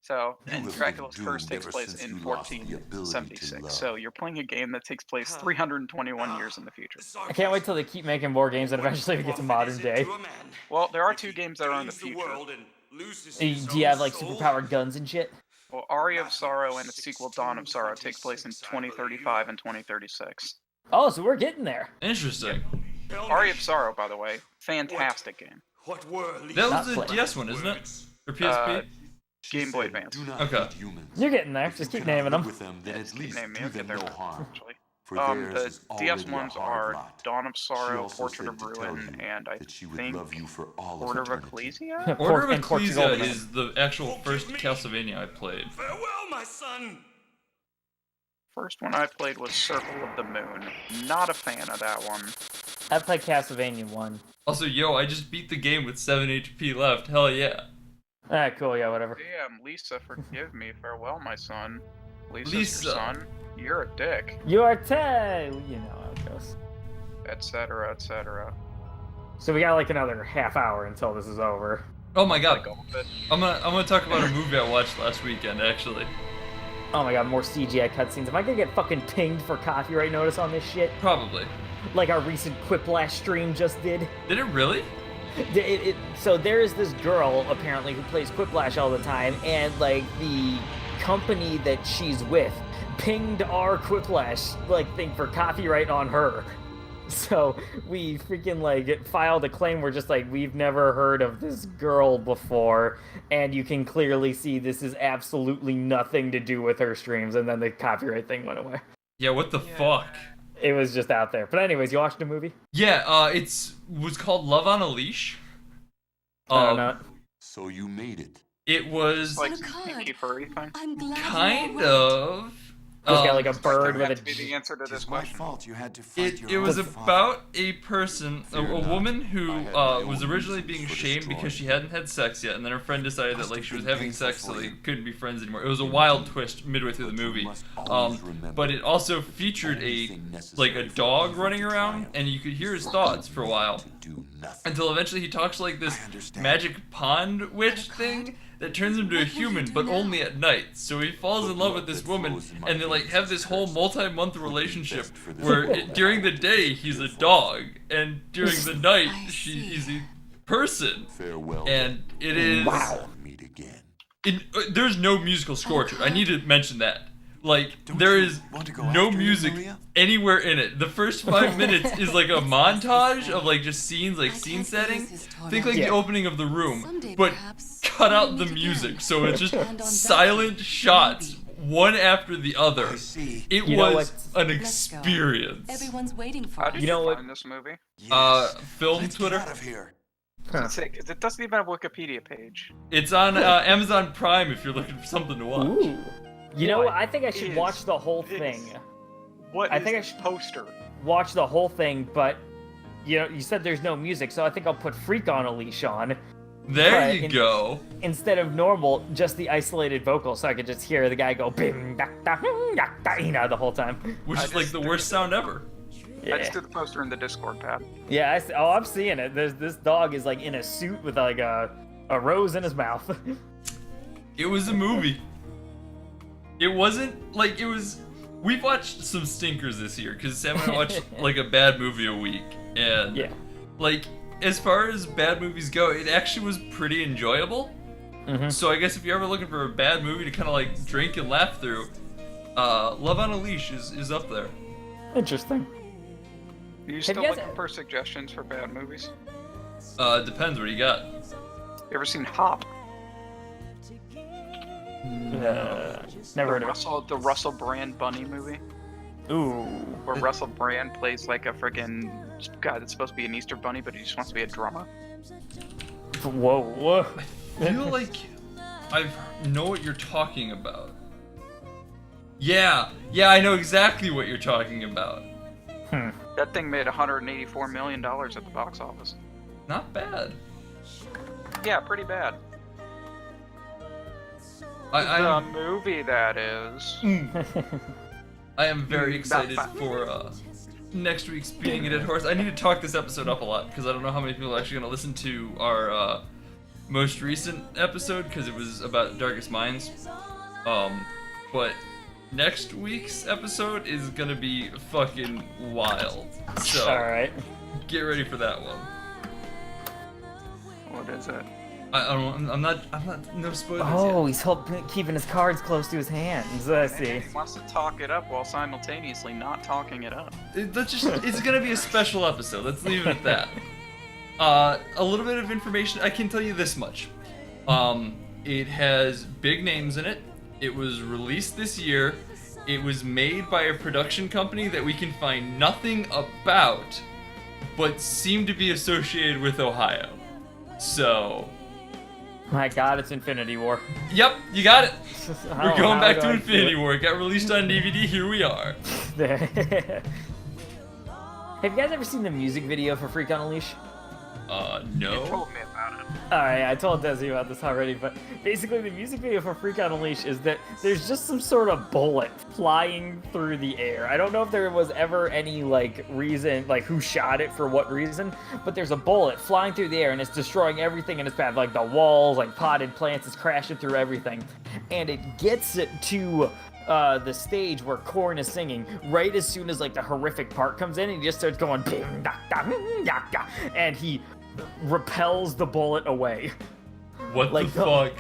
Speaker 3: So,
Speaker 5: You
Speaker 3: and
Speaker 5: have
Speaker 3: Dracula's
Speaker 5: been
Speaker 3: Curse
Speaker 5: doomed
Speaker 3: takes
Speaker 5: ever
Speaker 3: place
Speaker 5: since
Speaker 3: in
Speaker 5: you lost the ability to
Speaker 3: 1476.
Speaker 5: love.
Speaker 3: So you're playing a game that takes place 321 years in the future.
Speaker 1: I can't wait till they keep making more games and eventually we get to modern day.
Speaker 3: Well, there are 2 games that are in the future.
Speaker 1: Do you have like superpowered guns and shit?
Speaker 3: Well, Aria of Sorrow and its sequel Dawn of Sorrow takes place in 2035 and 2036.
Speaker 1: Oh, so we're getting there.
Speaker 2: Interesting.
Speaker 3: Aria of Sorrow, by the way, fantastic game.
Speaker 6: What were
Speaker 2: That
Speaker 1: Not
Speaker 2: was the
Speaker 1: played.
Speaker 2: DS one, isn't it? Or PSP?
Speaker 5: She
Speaker 3: Game Boy
Speaker 5: said,
Speaker 3: Advance.
Speaker 5: Do not
Speaker 2: Okay.
Speaker 5: hate humans.
Speaker 1: You're getting there.
Speaker 5: If
Speaker 1: Just
Speaker 5: you
Speaker 1: keep
Speaker 5: cannot
Speaker 1: naming
Speaker 5: live
Speaker 1: them.
Speaker 5: with them, then
Speaker 3: Yeah,
Speaker 5: at
Speaker 3: just keep
Speaker 5: least
Speaker 3: naming
Speaker 5: do
Speaker 3: me, I'll
Speaker 5: them
Speaker 3: get
Speaker 5: no
Speaker 3: there
Speaker 5: harm.
Speaker 3: actually.
Speaker 5: For
Speaker 3: The
Speaker 5: theirs is
Speaker 3: DS
Speaker 5: already a
Speaker 3: ones
Speaker 5: hard
Speaker 3: are
Speaker 5: lot.
Speaker 3: Dawn of
Speaker 5: She
Speaker 3: Sorrow,
Speaker 5: also
Speaker 3: Portrait
Speaker 5: said
Speaker 3: of
Speaker 5: to tell
Speaker 3: Ruin,
Speaker 5: you
Speaker 3: and I
Speaker 5: that she would
Speaker 3: think
Speaker 5: love you for all
Speaker 3: Order
Speaker 5: of
Speaker 3: of
Speaker 5: eternity.
Speaker 3: Ecclesia?
Speaker 2: Order of
Speaker 1: And Portugal
Speaker 2: Ecclesia
Speaker 1: Man.
Speaker 2: is the actual first Castlevania I played.
Speaker 6: Farewell, my son.
Speaker 3: First one I played was Circle of the Moon. Not a fan of that one.
Speaker 1: I played Castlevania 1.
Speaker 2: Also, yo, I just beat the game with 7 HP left. Hell yeah.
Speaker 1: Alright, cool, yeah, whatever.
Speaker 3: Damn, Lisa, forgive me. Farewell, my son. Lisa's
Speaker 2: Lisa.
Speaker 3: your son. You're a dick.
Speaker 1: Your tail! You know how it goes.
Speaker 3: Etc., etc.
Speaker 1: So we got like another half hour until this is over.
Speaker 2: Oh my god.
Speaker 3: Like all of it.
Speaker 2: I'm gonna talk about a movie I watched last weekend, actually.
Speaker 1: Oh my god, more CGI cutscenes. Am I gonna get fucking pinged for copyright notice on this shit?
Speaker 2: Probably.
Speaker 1: Like our recent Quiplash stream just did?
Speaker 2: Did it really?
Speaker 1: So there is this girl, apparently, who plays Quiplash all the time, and, like, the company that she's with pinged our Quiplash, like, thing for copyright on her. So we freaking, like, filed a claim. We're just like, we've never heard of this girl before, and you can clearly see this is absolutely nothing to do with her streams, and then the copyright thing went away.
Speaker 2: Yeah, what the fuck?
Speaker 1: It was just out there. But anyways, you watched the movie?
Speaker 2: Yeah, was called Love on a Leash.
Speaker 1: I don't know.
Speaker 5: So you made it.
Speaker 2: It was
Speaker 3: Like
Speaker 7: Oh,
Speaker 3: some
Speaker 7: God.
Speaker 3: kinky furry thing.
Speaker 7: I'm glad
Speaker 2: kind
Speaker 7: you're all right.
Speaker 2: of.
Speaker 1: Just got like a bird
Speaker 3: That
Speaker 1: with
Speaker 3: had to be
Speaker 1: a...
Speaker 3: the answer to this question.
Speaker 5: You had to fight
Speaker 2: It was about a person, a
Speaker 5: Fear not.
Speaker 2: woman who
Speaker 5: I had my
Speaker 2: was
Speaker 5: own
Speaker 2: originally
Speaker 5: reasons
Speaker 2: being
Speaker 5: for
Speaker 2: shamed
Speaker 5: destroying
Speaker 2: because she
Speaker 5: you.
Speaker 2: hadn't had sex yet, and then her friend decided that
Speaker 5: Must
Speaker 2: like
Speaker 5: have
Speaker 2: she was
Speaker 5: been
Speaker 2: having
Speaker 5: painful
Speaker 2: sex, so
Speaker 5: for
Speaker 2: they
Speaker 5: you.
Speaker 2: couldn't be friends anymore. It was a wild twist midway through the
Speaker 5: But you
Speaker 2: movie,
Speaker 5: must always
Speaker 2: um,
Speaker 5: remember,
Speaker 2: but it also featured
Speaker 5: only
Speaker 2: a
Speaker 5: thing necessary
Speaker 2: like a
Speaker 5: for
Speaker 2: dog
Speaker 5: evil
Speaker 2: running
Speaker 5: to
Speaker 2: around,
Speaker 5: triumph
Speaker 2: and you could hear his thoughts for a while.
Speaker 5: to do nothing.
Speaker 2: Until eventually he talks like this
Speaker 5: I understand.
Speaker 2: magic pond witch thing that turns him to a
Speaker 7: What will you
Speaker 2: human,
Speaker 7: do
Speaker 2: but
Speaker 7: now?
Speaker 2: only at night. So he falls in love with this woman, and they like have this whole multi-month relationship where during the day he's a dog, and during the night
Speaker 7: I
Speaker 2: he's
Speaker 7: see.
Speaker 2: person.
Speaker 5: Farewell.
Speaker 2: And it is.
Speaker 1: Wow.
Speaker 5: Meet again.
Speaker 2: There's no musical score to it. I need to mention that. Like, there is no music anywhere in it. The first 5 minutes is like a montage of like just scenes, like scene setting. Think like the opening of The Room, but cut out the music, so it's just silent shots, one after the other. It was an experience.
Speaker 7: Everyone's waiting for
Speaker 3: How
Speaker 7: us.
Speaker 3: did
Speaker 1: You
Speaker 3: you,
Speaker 1: know what-
Speaker 3: find this movie?
Speaker 2: Film Twitter.
Speaker 3: Because it doesn't even have a Wikipedia page.
Speaker 2: It's on Amazon Prime if you're looking for something to watch.
Speaker 1: Ooh. You know what?
Speaker 3: What
Speaker 1: I think I should
Speaker 3: is
Speaker 1: watch the whole
Speaker 3: this?
Speaker 1: thing.
Speaker 3: What
Speaker 1: I
Speaker 3: is
Speaker 1: think I
Speaker 3: this
Speaker 1: should-
Speaker 3: poster?
Speaker 1: Watch the whole thing, but you said there's no music, so I think I'll put Freak on a Leash on.
Speaker 2: There
Speaker 1: But
Speaker 2: you go.
Speaker 1: Instead of normal, just the isolated vocal, so I could just hear the guy go bing da da da da the whole time.
Speaker 2: Which
Speaker 3: I
Speaker 2: is like
Speaker 3: just
Speaker 2: the
Speaker 3: did
Speaker 2: worst sound ever.
Speaker 3: I
Speaker 1: Yeah,
Speaker 3: just did the poster in the Discord pad.
Speaker 1: yeah. I'm seeing it. This dog is like in a suit with like a rose in his mouth.
Speaker 2: It was a movie. It wasn't like it was. We've watched some stinkers this year because Sam and I watch like a bad movie a week, and
Speaker 1: Yeah.
Speaker 2: like as far as bad movies go, it actually was pretty enjoyable. So I guess if you're ever looking for a bad movie to kind of like drink and laugh through, Love on a Leash is up there.
Speaker 1: Interesting.
Speaker 3: Are you
Speaker 1: Have
Speaker 3: still
Speaker 1: you guys-
Speaker 3: looking for suggestions for bad movies?
Speaker 2: Depends what you got.
Speaker 3: You ever seen Hop?
Speaker 1: Never heard of
Speaker 3: The Russell Brand Bunny movie?
Speaker 1: it. Ooh.
Speaker 3: Where Russell Brand plays like a friggin' guy that's supposed to be an Easter bunny, but he just wants to be a drummer.
Speaker 1: Whoa.
Speaker 2: I feel like I know what you're talking about. Yeah, I know exactly what you're talking about.
Speaker 3: That thing made $184 million at the box office.
Speaker 2: Not bad.
Speaker 3: Yeah, pretty bad. The
Speaker 2: I'm
Speaker 3: movie, that is.
Speaker 2: I am very excited for next week's Beating a Dead Horse. I need to talk this episode up a lot because I don't know how many people are actually going to listen to our most recent episode because it was about Darkest Minds. But next week's episode is going to be fucking wild. So
Speaker 1: Alright.
Speaker 2: get ready for that one.
Speaker 3: What is it?
Speaker 2: I don't. I'm not. No spoilers.
Speaker 1: Oh, he's keeping his cards close to his hands. I see.
Speaker 3: He wants to talk it up while simultaneously not talking it up.
Speaker 2: It's gonna be a special episode. Let's leave it at that. A little bit of information. I can tell you this much. It has big names in it. It was released this year. It was made by a production company that we can find nothing about, but seem to be associated with Ohio. So,
Speaker 1: My God, it's Infinity War.
Speaker 2: yep, you got it.
Speaker 1: I
Speaker 2: We're
Speaker 1: don't
Speaker 2: going
Speaker 1: know
Speaker 2: back
Speaker 1: how
Speaker 2: to
Speaker 1: I do
Speaker 2: Infinity
Speaker 1: it.
Speaker 2: War. It got released on DVD. Here we are.
Speaker 1: Have you guys ever seen the music video for Freak on a Leash?
Speaker 3: You
Speaker 2: No.
Speaker 3: told me about it.
Speaker 1: Alright, I told Desi about this already, but basically the music video for Freak on a Leash is that there's just some sort of bullet flying through the air. I don't know if there was ever any, like, reason, like, who shot it for what reason, but there's a bullet flying through the air and it's destroying everything in its path, like the walls, like potted plants, it's crashing through everything. And it gets it to the stage where Korn is singing right as soon as, like, the horrific part comes in and he just starts going, bing, da, da, da, da, and he repels the bullet away.
Speaker 2: What
Speaker 1: Like
Speaker 2: the fuck?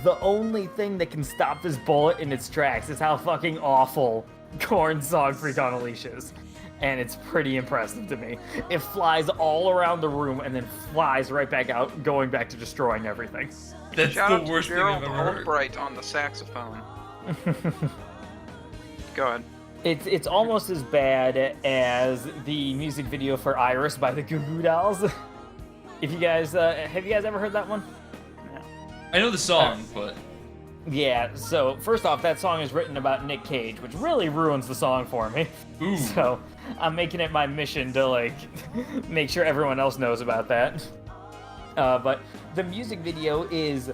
Speaker 1: The only thing that can stop this bullet in its tracks is how fucking awful Korn's song Freak on a Leash is. And it's pretty impressive to me. It flies all around the room and then flies right back out, going back to destroying everything.
Speaker 2: That's
Speaker 3: Shout out
Speaker 2: the
Speaker 3: to
Speaker 2: worst thing
Speaker 3: Gerald
Speaker 2: I've ever heard.
Speaker 3: Albright on the saxophone. Go ahead.
Speaker 1: It's almost as bad as the music video for Iris by the Goo Goo Dolls. If you guys, have you guys ever heard that one?
Speaker 2: I know the song, but
Speaker 1: Yeah, so first off, that song is written about Nick Cage, which really ruins the song for me.
Speaker 2: ooh.
Speaker 1: So I'm making it my mission to, like, make sure everyone else knows about that. But the music video is,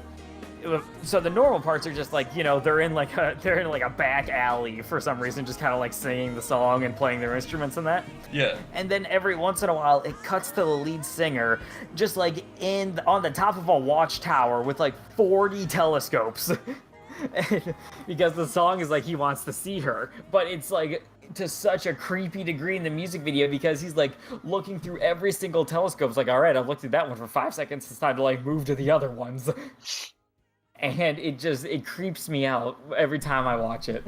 Speaker 1: so the normal parts are just like, you know, they're in like a back alley for some reason, just kind of like singing the song and playing their instruments and that.
Speaker 2: Yeah.
Speaker 1: And then every once in a while, it cuts to the lead singer, just like on the top of a watchtower with like 40 telescopes, because the song is like he wants to see her, but it's like to such a creepy degree in the music video because he's like looking through every single telescope. It's like, all right, I've looked at that one for 5 seconds. It's time to like move to the other ones, and it creeps me out every time I watch it.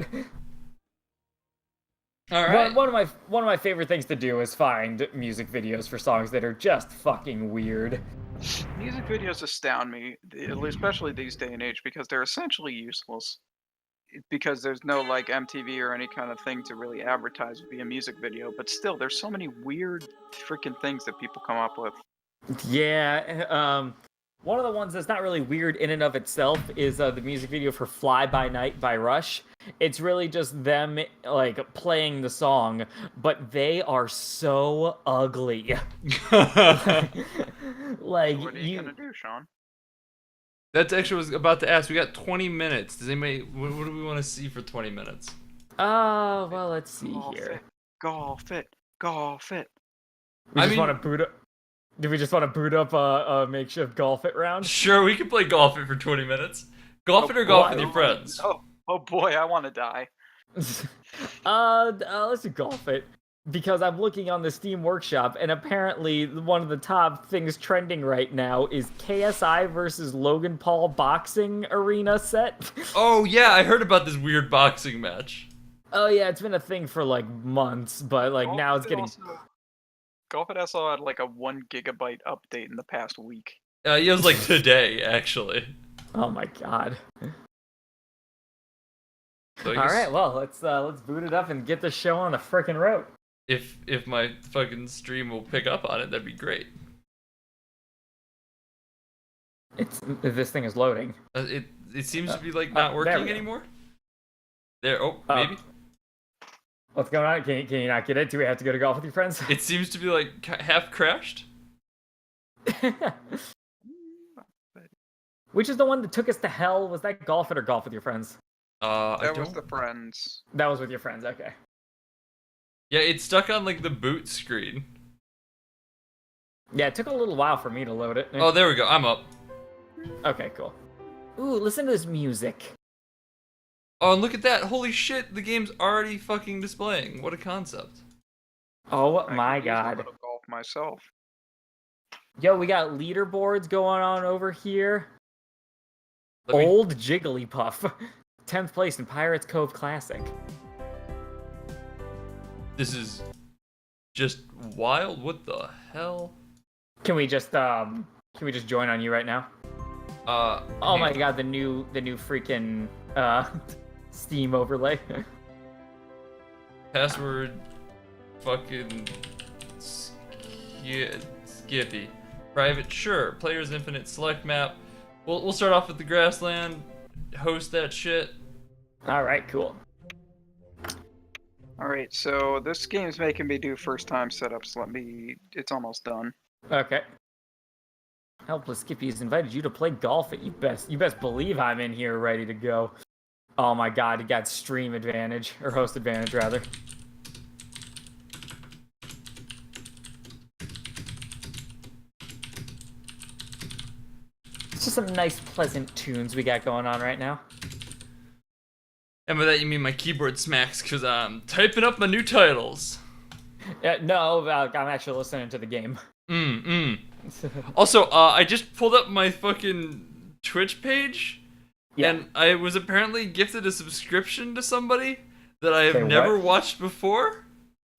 Speaker 2: All right.
Speaker 1: One of my favorite things to do is find music videos for songs that are just fucking weird.
Speaker 3: Music videos astound me, especially these day and age, because they're essentially useless. Because there's no like MTV or any kind of thing to really advertise via music video, but still, there's so many weird freaking things that people come up with.
Speaker 1: Yeah, one of the ones that's not really weird in and of itself is the music video for "Fly By Night" by Rush. It's really just them like playing the song, but they are so ugly. Like
Speaker 3: What are you gonna do, Sean?
Speaker 2: That's actually what I was about to ask. We got 20 minutes. Does anybody? What do we want to see for 20 minutes?
Speaker 1: Well, let's see
Speaker 3: Golf
Speaker 1: here.
Speaker 3: it, golf it, golf it.
Speaker 1: We
Speaker 2: I
Speaker 1: just
Speaker 2: mean-
Speaker 1: want to boot up. Do we just want to boot up a makeshift golf it round?
Speaker 2: Sure, we can play golf it for 20 minutes. Golf it or golf with your friends.
Speaker 3: Oh boy, I want to die.
Speaker 1: Let's do golf it. Because I'm looking on the Steam Workshop, and apparently one of the top things trending right now is KSI versus Logan Paul boxing arena set.
Speaker 2: Oh yeah, I heard about this weird boxing match.
Speaker 1: Oh yeah, it's been a thing for like months, but like now it's getting.
Speaker 3: Golf it also had like a 1 gigabyte update in the past week.
Speaker 2: It was like today, actually.
Speaker 1: Oh my god.
Speaker 2: So I
Speaker 1: All
Speaker 2: guess
Speaker 1: right, well let's boot it up and get the show on the frickin' road.
Speaker 2: If my fucking stream will pick up on it, that'd be great.
Speaker 1: This thing is loading.
Speaker 2: It seems to be like not
Speaker 1: there
Speaker 2: working
Speaker 1: we go.
Speaker 2: anymore. There, maybe.
Speaker 1: What's going on? Can you not get it? Do we have to go to golf with your friends?
Speaker 2: It seems to be like half crashed.
Speaker 1: Which is the one that took us to hell? Was that golf it or golf with your friends?
Speaker 3: That was the friends.
Speaker 1: That was with your friends, okay.
Speaker 2: Yeah, it's stuck on like the boot screen.
Speaker 1: Yeah, it took a little while for me to load it.
Speaker 2: Oh, there we go. I'm up.
Speaker 1: Okay, cool. Ooh, listen to this music.
Speaker 2: Oh, and look at that. Holy shit, the game's already fucking displaying. What a concept.
Speaker 1: Oh
Speaker 3: I
Speaker 1: my
Speaker 3: could use a
Speaker 1: god.
Speaker 3: little golf myself.
Speaker 1: Yo, we got leaderboards going on over here.
Speaker 2: Let me-
Speaker 1: Old Jigglypuff. 10th place in Pirates Cove Classic.
Speaker 2: This is just wild. What the hell?
Speaker 1: Can we just join on you right now? Oh my god, the new freaking Steam overlay.
Speaker 2: Password fucking Skippy. Private, sure. Players infinite, select map. We'll start off with the grassland. Host that shit.
Speaker 1: Alright, cool.
Speaker 3: Alright, so this game's making me do first time setups. It's almost done.
Speaker 1: Okay. Helpless Skippy has invited you to play golf. You best believe I'm in here ready to go. Oh my god, he got stream advantage, or host advantage rather. It's just some nice, pleasant tunes we got going on right now.
Speaker 2: And by that you mean my keyboard smacks because I'm typing up my new titles.
Speaker 1: No, I'm actually listening to the game.
Speaker 2: Also, I just pulled up my fucking Twitch page,
Speaker 1: Yeah.
Speaker 2: and I was apparently gifted a subscription to somebody that I have
Speaker 1: Say
Speaker 2: never
Speaker 1: what?
Speaker 2: watched before.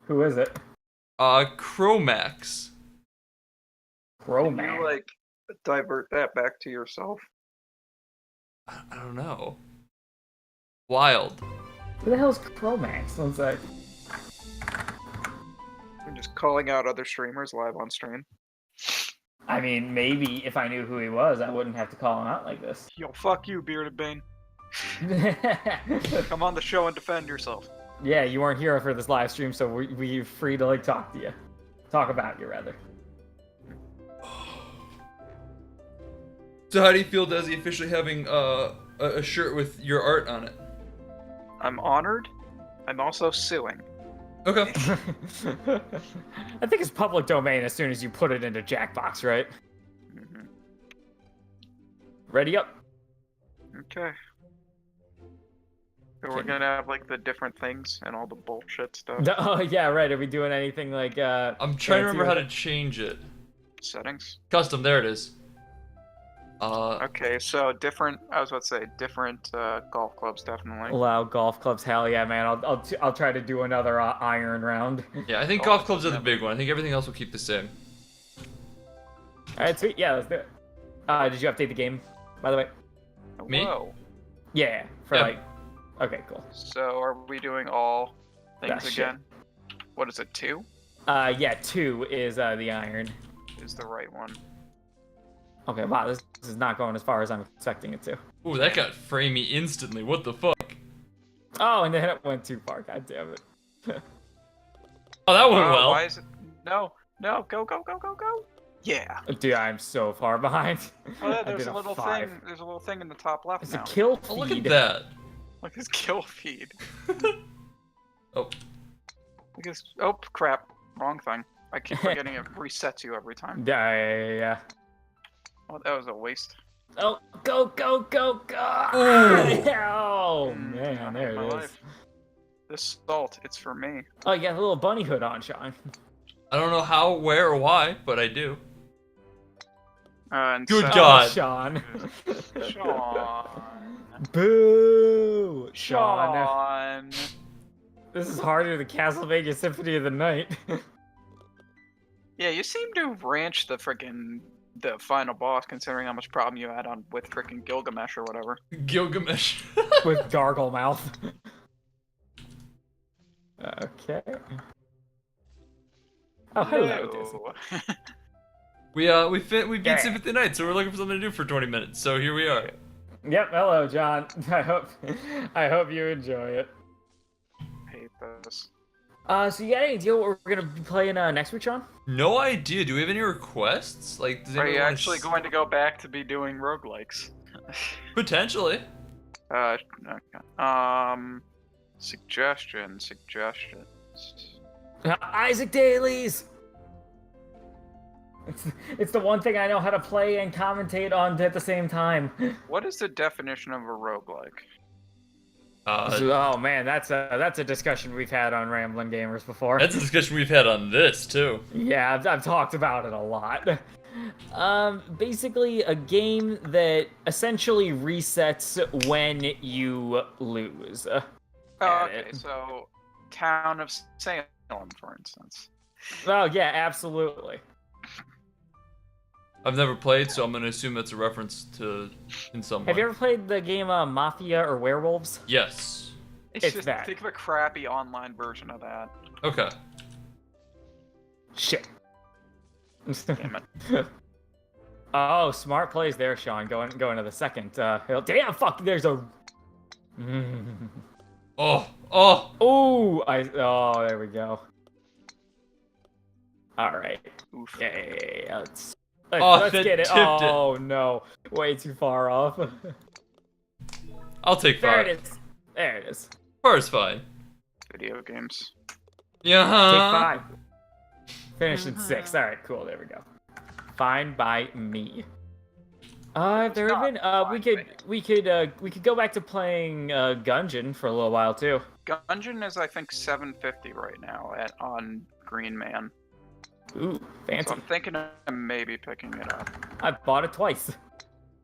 Speaker 1: Who is it?
Speaker 2: Chromax.
Speaker 1: Roman.
Speaker 3: Can you, like, divert that back to yourself?
Speaker 2: I don't know. Wild.
Speaker 1: Who the hell's Chromax? One sec.
Speaker 3: I'm just calling out other streamers live on stream.
Speaker 1: I mean, maybe if I knew who he was, I wouldn't have to call him out like this.
Speaker 3: Yo, fuck you, Bearded Bane. Come on the show and defend yourself.
Speaker 1: Yeah, you weren't here for this live stream, so we're free to like talk to you. Talk about you, rather.
Speaker 2: So how do you feel, Desi, officially having a shirt with your art on it?
Speaker 3: I'm honored. I'm also suing.
Speaker 2: Okay.
Speaker 1: I think it's public domain as soon as you put it into Jackbox, right?
Speaker 3: Mhm.
Speaker 1: Ready up.
Speaker 3: Okay. We're gonna have like the different things and all the bullshit stuff.
Speaker 1: Oh yeah, right. Are we doing anything like
Speaker 2: I'm trying to remember how to change it.
Speaker 3: Settings.
Speaker 2: Custom, there it is.
Speaker 3: Okay, so different. I was about to say different golf clubs, definitely.
Speaker 1: allow golf clubs? Hell yeah, man. I'll try to do another iron round.
Speaker 2: Yeah, I think golf clubs are the big one. I think everything else will keep the same.
Speaker 1: All right, sweet. Yeah, let's do it. Did you update the game, by the way?
Speaker 2: Me?
Speaker 3: Whoa.
Speaker 1: Yeah, for
Speaker 2: Yeah.
Speaker 1: like. Okay, cool.
Speaker 3: So are we doing all things
Speaker 1: That shit.
Speaker 3: again? What is it? 2
Speaker 1: Yeah, 2 is the iron.
Speaker 3: is the right one.
Speaker 1: Okay, wow, this is not going as far as I'm expecting it to.
Speaker 2: Ooh, that got framey instantly. What the fuck?
Speaker 1: Oh, and then it went too far. God damn it.
Speaker 2: Oh, that went well.
Speaker 3: Why is it? No, no, go, go, go, go, go. Yeah.
Speaker 1: Dude, I'm so far behind.
Speaker 3: Oh, yeah,
Speaker 1: I
Speaker 3: there's
Speaker 1: did
Speaker 3: a little
Speaker 1: 5.
Speaker 3: thing. There's a little thing in the top left
Speaker 1: It's
Speaker 3: now.
Speaker 1: a kill feed.
Speaker 2: Oh, look at that.
Speaker 3: Look, his kill feed.
Speaker 2: Oh.
Speaker 3: Look at this. Oh, crap. Wrong thing. I keep forgetting it resets you every time.
Speaker 1: Yeah.
Speaker 3: Oh, that was a waste.
Speaker 1: Oh, go, go, go, go!
Speaker 2: Ooh.
Speaker 1: Oh,
Speaker 3: Mm,
Speaker 1: man,
Speaker 3: I
Speaker 1: there
Speaker 3: hate my
Speaker 1: it is.
Speaker 3: life. This salt, it's for me.
Speaker 1: Oh, you got a little bunny hood on, Sean.
Speaker 2: I don't know how, where, or why, but I do.
Speaker 3: And
Speaker 2: Good
Speaker 3: so-
Speaker 2: God.
Speaker 1: Oh, Sean.
Speaker 3: Sean.
Speaker 1: Boo! Sean.
Speaker 3: Sean.
Speaker 1: This is harder than Castlevania Symphony of the Night.
Speaker 3: Yeah, you seem to ranch the final boss, considering how much problem you had on with frickin' Gilgamesh or whatever.
Speaker 2: Gilgamesh.
Speaker 1: With gargle mouth. Okay. Oh, hello, Disney.
Speaker 3: No.
Speaker 2: We beat
Speaker 1: Yeah.
Speaker 2: Symphony of the Night, so we're looking for something to do for 20 minutes. So here we are.
Speaker 1: Yep, hello, John. I hope you enjoy it.
Speaker 3: Hate this.
Speaker 1: So you got any idea what we're gonna be playing next week, Sean?
Speaker 2: No idea. Do we have any requests? Like, does
Speaker 3: Are
Speaker 2: anyone
Speaker 3: you
Speaker 2: wanna
Speaker 3: actually going to go back to be doing roguelikes?
Speaker 2: Potentially.
Speaker 3: Okay. Suggestions.
Speaker 1: Isaac Dailies! It's the one thing I know how to play and commentate on at the same time.
Speaker 3: What is the definition of a roguelike?
Speaker 1: Oh man, that's a discussion we've had on Ramblin' Gamers before.
Speaker 2: That's a discussion we've had on this, too.
Speaker 1: Yeah, I've talked about it a lot. Basically a game that essentially resets when you lose.
Speaker 3: Oh,
Speaker 1: Got
Speaker 3: okay,
Speaker 1: it.
Speaker 3: so Town of Salem, for instance.
Speaker 1: Oh yeah, absolutely.
Speaker 2: I've never played, so I'm going to assume that's a reference to in some way.
Speaker 1: Have you ever played the game Mafia or Werewolves?
Speaker 2: Yes.
Speaker 1: It's
Speaker 3: Just
Speaker 1: that.
Speaker 3: think of a crappy online version of that.
Speaker 2: Okay.
Speaker 1: Shit.
Speaker 3: Damn it.
Speaker 1: Oh, smart plays there, Sean. Going to the second hill. Damn, fuck. There's a.
Speaker 2: Oh.
Speaker 1: Oh, there we go. All right.
Speaker 3: Oof.
Speaker 1: Yeah. Let's
Speaker 2: Oh, that
Speaker 1: get it.
Speaker 2: tipped it.
Speaker 1: Oh no, way too far off.
Speaker 2: I'll take
Speaker 1: There
Speaker 2: 5.
Speaker 1: it is. There it is.
Speaker 2: 4 is fine.
Speaker 3: Video games.
Speaker 2: Yeah.
Speaker 1: Take 5. Finish in 6. All right, cool. There we go. Fine by me. There have been. We could go back to playing Gungeon for a little while too.
Speaker 3: Gungeon is, I think, $7.50 right now on Green Man.
Speaker 1: Ooh, fancy.
Speaker 3: So I'm thinking of maybe picking it up.
Speaker 1: I've bought it twice,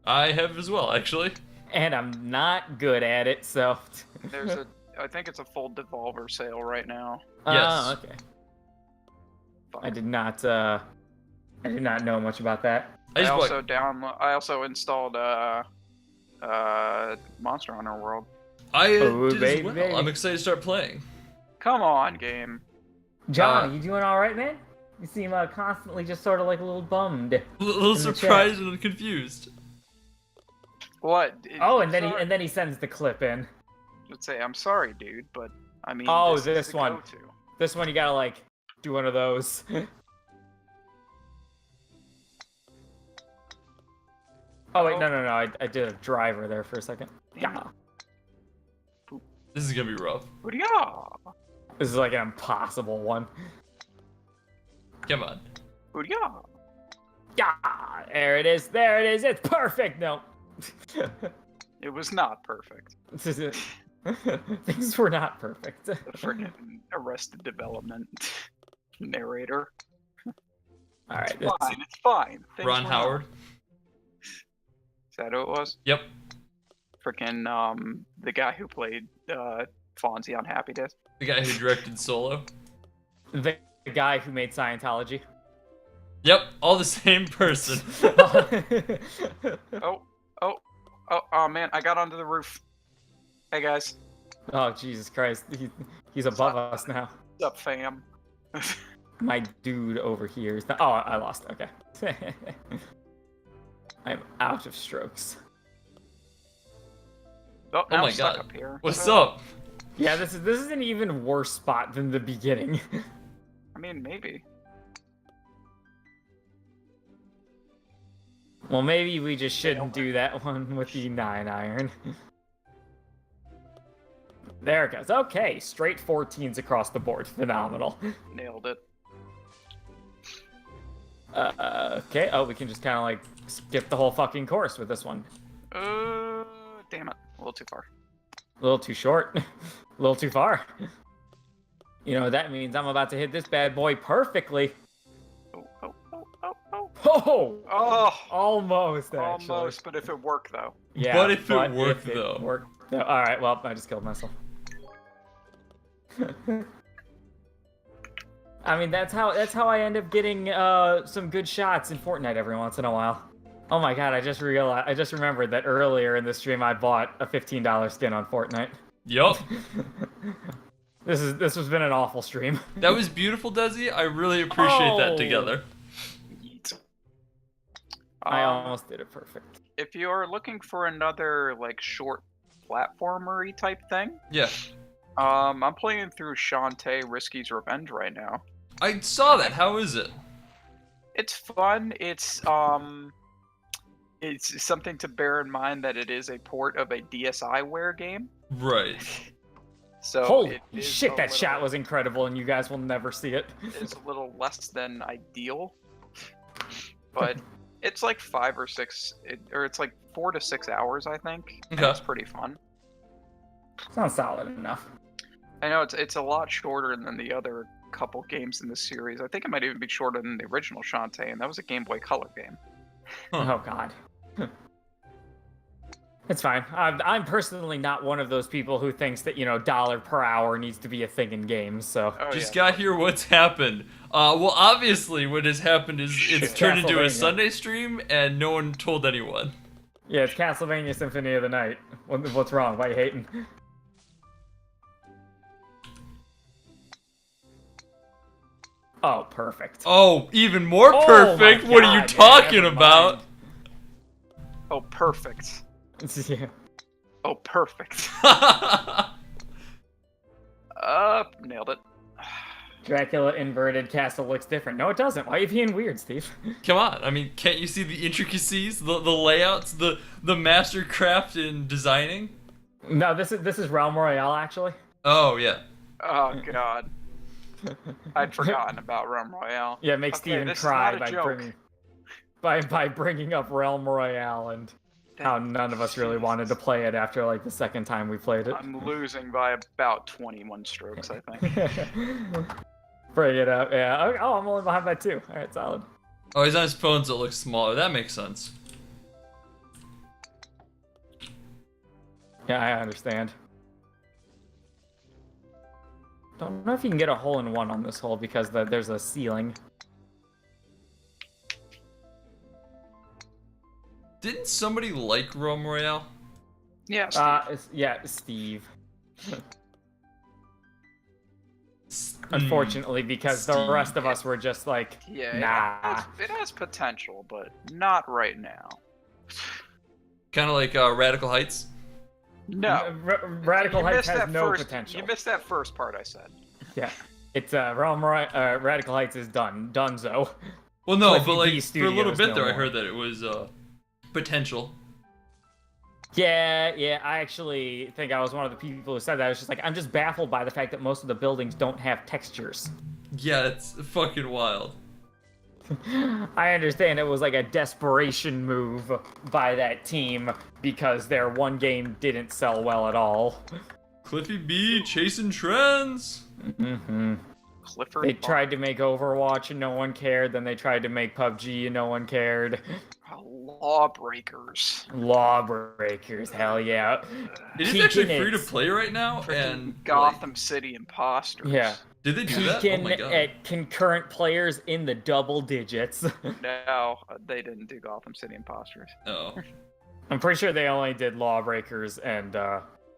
Speaker 2: I have as well, actually.
Speaker 1: and I'm not good at it, so.
Speaker 3: I think it's a full Devolver sale right now.
Speaker 2: Yes.
Speaker 1: Oh, okay. I did not know much about that.
Speaker 2: I just
Speaker 3: I also installed Monster Hunter World.
Speaker 2: I
Speaker 1: Oh,
Speaker 2: did
Speaker 1: baby,
Speaker 2: as well.
Speaker 1: baby.
Speaker 2: I'm excited to start playing.
Speaker 3: Come on, game.
Speaker 1: John, you doing all right, man? You seem constantly just sort of like a little bummed.
Speaker 2: A little
Speaker 1: In the
Speaker 2: surprised and confused.
Speaker 3: What?
Speaker 1: Oh, and then he sends the clip in.
Speaker 3: Let's say I'm sorry, dude, but I mean.
Speaker 1: Oh,
Speaker 3: this is
Speaker 1: this
Speaker 3: the
Speaker 1: one.
Speaker 3: go-to.
Speaker 1: This one you gotta like do one of those. Oh wait, no. I did a driver there for a second. Yeah.
Speaker 2: This is gonna be rough.
Speaker 3: Booyah!
Speaker 1: This is like an impossible one.
Speaker 2: Come on.
Speaker 3: Booyah!
Speaker 1: Yeah, there it is. There it is. It's perfect. No.
Speaker 3: It was not perfect.
Speaker 1: Things were not perfect.
Speaker 3: The freaking Arrested Development narrator.
Speaker 1: All right,
Speaker 3: It's fine. It's fine. Things
Speaker 2: Ron
Speaker 3: were
Speaker 2: Howard.
Speaker 3: not- Is that who it was?
Speaker 2: Yep.
Speaker 3: Freaking the guy who played Fonzie on Happy Days.
Speaker 2: The guy who directed Solo.
Speaker 1: the guy who made Scientology.
Speaker 2: Yep, all the same person.
Speaker 3: Oh man, I got onto the roof. Hey guys,
Speaker 1: Oh, Jesus Christ. He's above us now.
Speaker 3: what's up, fam?
Speaker 1: My dude over here is not... Oh, I lost. Okay. I'm out of strokes.
Speaker 3: Oh, now
Speaker 2: my
Speaker 3: I'm stuck
Speaker 2: God.
Speaker 3: up here.
Speaker 2: What's
Speaker 3: So,
Speaker 2: up?
Speaker 1: Yeah, this is an even worse spot than the beginning.
Speaker 3: I mean, maybe.
Speaker 1: Well, maybe we just shouldn't do that one with the 9-iron. There it goes. Okay, straight 14s across the board. Phenomenal.
Speaker 3: Nailed it.
Speaker 1: Okay. Oh, we can just kind of like skip the whole fucking course with this one.
Speaker 3: Damn it. A little too far.
Speaker 1: A little too short. A little too far. You know what that means? I'm about to hit this bad boy perfectly.
Speaker 3: Oh.
Speaker 1: Oh!
Speaker 3: Oh!
Speaker 1: Almost, actually.
Speaker 3: Almost, but if it worked, though.
Speaker 1: Yeah,
Speaker 2: But if it worked, though.
Speaker 1: No, all right, well, I just killed myself. I mean, that's how I end up getting some good shots in Fortnite every once in a while. Oh my god, I just remembered that earlier in the stream I bought a $15 skin on Fortnite.
Speaker 2: Yup.
Speaker 1: This has been an awful stream.
Speaker 2: That was beautiful, Desi. I really appreciate that together.
Speaker 3: Yeet.
Speaker 1: I almost did it perfect.
Speaker 3: If you are looking for another, like, short platformer-y type thing,
Speaker 2: Yeah.
Speaker 3: I'm playing through Shantae Risky's Revenge right now.
Speaker 2: I saw that. How is it?
Speaker 3: It's fun. It's something to bear in mind that it is a port of a DSiWare game.
Speaker 2: Right.
Speaker 3: So
Speaker 1: Holy
Speaker 3: it is
Speaker 1: shit,
Speaker 3: a
Speaker 1: that shot
Speaker 3: little-
Speaker 1: was incredible, and you guys will never see it.
Speaker 3: is a little less than ideal, but it's like 5 or 6, or it's like 4 to 6 hours, I think. And
Speaker 2: Okay.
Speaker 3: it's pretty fun.
Speaker 1: Sounds solid enough.
Speaker 3: I know it's a lot shorter than the other couple games in the series. I think it might even be shorter than the original Shantae, and that was a Game Boy Color game.
Speaker 2: Huh.
Speaker 1: Oh god. It's fine. I'm personally not one of those people who thinks that, you know, dollar per hour needs to be a thing in games, so...
Speaker 3: Oh,
Speaker 2: Just
Speaker 3: yeah.
Speaker 2: got here. What's happened? Well, obviously, what has happened is it's
Speaker 3: Shit.
Speaker 2: turned into a
Speaker 1: Castlevania.
Speaker 2: Sunday stream, and no one told anyone.
Speaker 1: Yeah, it's Castlevania Symphony of the Night. What's wrong? Why you hating? Oh, perfect.
Speaker 2: Oh, even more
Speaker 1: Oh
Speaker 2: perfect.
Speaker 1: my
Speaker 2: What are you
Speaker 1: God, yeah,
Speaker 2: talking
Speaker 1: never
Speaker 2: about?
Speaker 1: mind.
Speaker 3: Oh, perfect.
Speaker 1: Yeah.
Speaker 3: Oh, perfect. Nailed it.
Speaker 1: Dracula inverted castle looks different. No, it doesn't. Why are you being weird, Steve?
Speaker 2: Come on. I mean, can't you see the intricacies, the layouts, the mastercraft in designing?
Speaker 1: No, this is Realm Royale, actually.
Speaker 2: Oh yeah.
Speaker 3: Oh, God. I'd forgotten about Realm Royale.
Speaker 1: Yeah, it makes
Speaker 3: Okay,
Speaker 1: Steven
Speaker 3: this is
Speaker 1: cry
Speaker 3: not a
Speaker 1: by
Speaker 3: joke.
Speaker 1: bringing up Realm Royale and how none of us really wanted to play it after like the second time we played it.
Speaker 3: I'm losing by about 21 strokes, I think.
Speaker 1: Bring it up, yeah. Oh, I'm only behind by 2. All right, solid.
Speaker 2: Oh, he's on his phone, so it looks smaller. That makes sense.
Speaker 1: Yeah, I understand. Don't know if you can get a hole in one on this hole because there's a ceiling.
Speaker 2: Didn't somebody like Realm Royale?
Speaker 3: Yeah, Steve.
Speaker 1: Yeah, Steve. Unfortunately, because the
Speaker 2: Steve.
Speaker 1: rest of us were just like,
Speaker 3: Yeah,
Speaker 1: nah.
Speaker 3: it has potential, but not right now.
Speaker 2: Kind of like Radical Heights.
Speaker 3: No.
Speaker 1: Radical
Speaker 3: You
Speaker 1: Heights
Speaker 3: missed
Speaker 1: has
Speaker 3: that
Speaker 1: no
Speaker 3: first-
Speaker 1: potential.
Speaker 3: You missed that first part I said.
Speaker 1: Yeah, it's Radical Heights is donezo.
Speaker 2: Well, no,
Speaker 1: Like
Speaker 2: but like
Speaker 1: VB
Speaker 2: for a little
Speaker 1: Studios
Speaker 2: bit
Speaker 1: no
Speaker 2: there, I
Speaker 1: more.
Speaker 2: heard that it was potential.
Speaker 1: Yeah, I actually think I was one of the people who said that. I was just like, I'm just baffled by the fact that most of the buildings don't have textures.
Speaker 2: Yeah, it's fucking wild.
Speaker 1: I understand it was like a desperation move by that team because their one game didn't sell well at all.
Speaker 2: Cliffy B chasing trends.
Speaker 1: Mm-hmm.
Speaker 3: Clifford.
Speaker 1: They tried to make Overwatch and no one cared. Then they tried to make PUBG and no one cared.
Speaker 3: Lawbreakers.
Speaker 1: Lawbreakers, hell yeah.
Speaker 2: It is
Speaker 1: Peeking
Speaker 2: actually free to
Speaker 1: its-
Speaker 2: play right now,
Speaker 3: Freaking
Speaker 2: and
Speaker 3: Gotham City imposters.
Speaker 1: Yeah.
Speaker 2: did they do that? Oh
Speaker 1: Peeking
Speaker 2: my god.
Speaker 1: at concurrent players in the double digits.
Speaker 3: No, they didn't do Gotham City imposters.
Speaker 2: Oh.
Speaker 1: I'm pretty sure they only did Lawbreakers and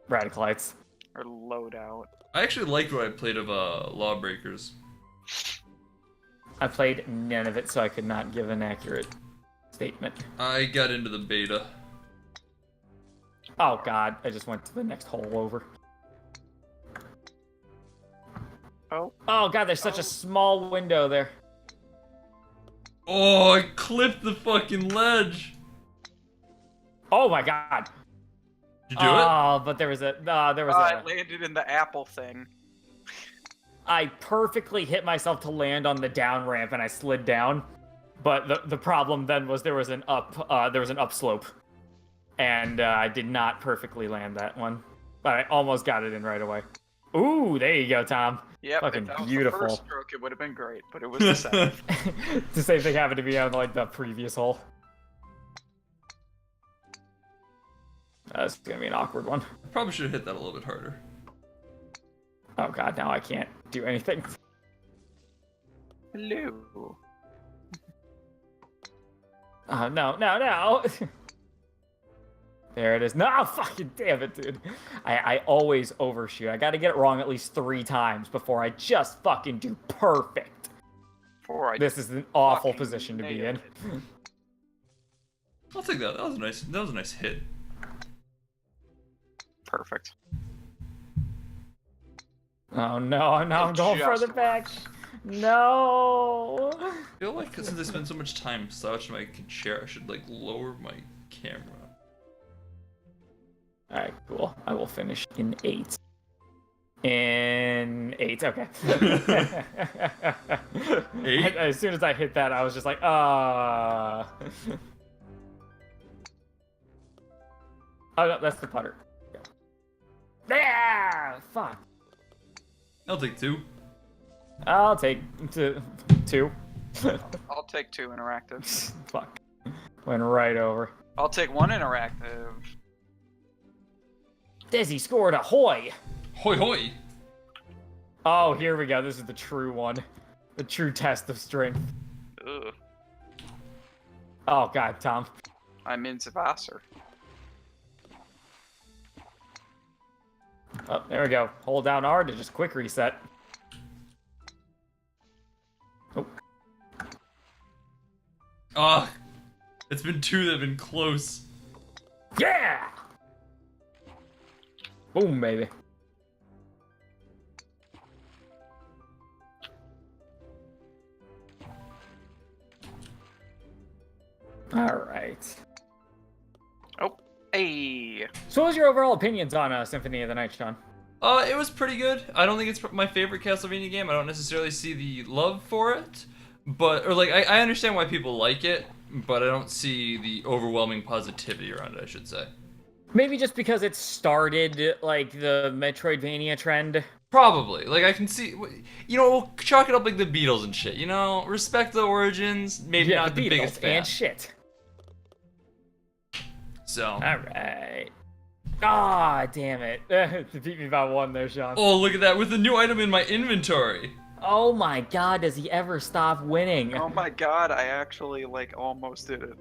Speaker 1: Radicalites.
Speaker 3: Or Loadout.
Speaker 2: I actually liked what I played of Lawbreakers.
Speaker 1: I played none of it, so I could not give an accurate statement.
Speaker 2: I got into the beta.
Speaker 1: Oh god, I just went to the next hole over.
Speaker 3: Oh.
Speaker 1: Oh god, there's such a small window there.
Speaker 2: Oh, I clipped the fucking ledge.
Speaker 1: Oh my god.
Speaker 2: Did you do it?
Speaker 1: Oh, but there was a
Speaker 3: I landed in the apple thing.
Speaker 1: I perfectly hit myself to land on the down ramp and I slid down. But the problem then was there was an upslope. And I did not perfectly land that one. But I almost got it in right away. Ooh, there you go, Tom.
Speaker 3: Yep,
Speaker 1: Fucking
Speaker 3: if that was
Speaker 1: beautiful.
Speaker 3: the first stroke, it would have been great, but it was the second.
Speaker 1: The same thing happened to me on like the previous hole. That's gonna be an awkward one.
Speaker 2: Probably should have hit that a little bit harder.
Speaker 1: Oh god, now I can't do anything.
Speaker 3: Hello.
Speaker 1: Oh no. There it is. No, fucking damn it, dude. I always overshoot. I gotta get it wrong at least 3 times before I just fucking do perfect. This is an awful position to be in.
Speaker 2: I'll take that. That was a nice hit.
Speaker 3: Perfect.
Speaker 1: Oh no, now I'm going further back. No.
Speaker 2: I feel like since I spend so much time slouching my chair, I should like lower my camera.
Speaker 1: Alright, cool. I will finish in 8. In 8, okay.
Speaker 2: 8?
Speaker 1: As soon as I hit that, I was just like, Oh no, that's the putter. Yeah! Fuck.
Speaker 2: I'll take 2.
Speaker 1: I'll take 2.
Speaker 3: I'll take 2 interactive.
Speaker 1: Fuck. Went right over.
Speaker 3: I'll take 1 interactive.
Speaker 1: Desi scored a hoy!
Speaker 2: Hoi hoi!
Speaker 1: Oh, here we go. This is the true one. The true test of strength.
Speaker 3: Ugh.
Speaker 1: Oh, God, Tom.
Speaker 3: I'm in Zavasser.
Speaker 1: Oh, there we go. Hold down R to just quick reset. Oh.
Speaker 2: Ah! It's been 2 that have been close.
Speaker 1: Yeah! Boom, baby. Alright.
Speaker 3: Oh, hey.
Speaker 1: So what was your overall opinions on Symphony of the Night, Sean?
Speaker 2: It was pretty good. I don't think it's my favorite Castlevania game. I don't necessarily see the love for it. But, or like, I understand why people like it, but I don't see the overwhelming positivity around it, I should say.
Speaker 1: Maybe just because it started, like, the Metroidvania trend.
Speaker 2: Probably. Like, I can see, you know, we'll chalk it up like the Beatles and shit, you know? Respect the origins, maybe
Speaker 1: Yeah,
Speaker 2: not the
Speaker 1: Beatles
Speaker 2: biggest fan.
Speaker 1: and shit.
Speaker 2: So.
Speaker 1: Alright. Ah, damn it. You beat me by 1 there, Sean.
Speaker 2: Oh, look at that, with a new item in my inventory.
Speaker 1: Oh my god, does he ever stop winning?
Speaker 3: Oh my god, I actually, like, almost did it.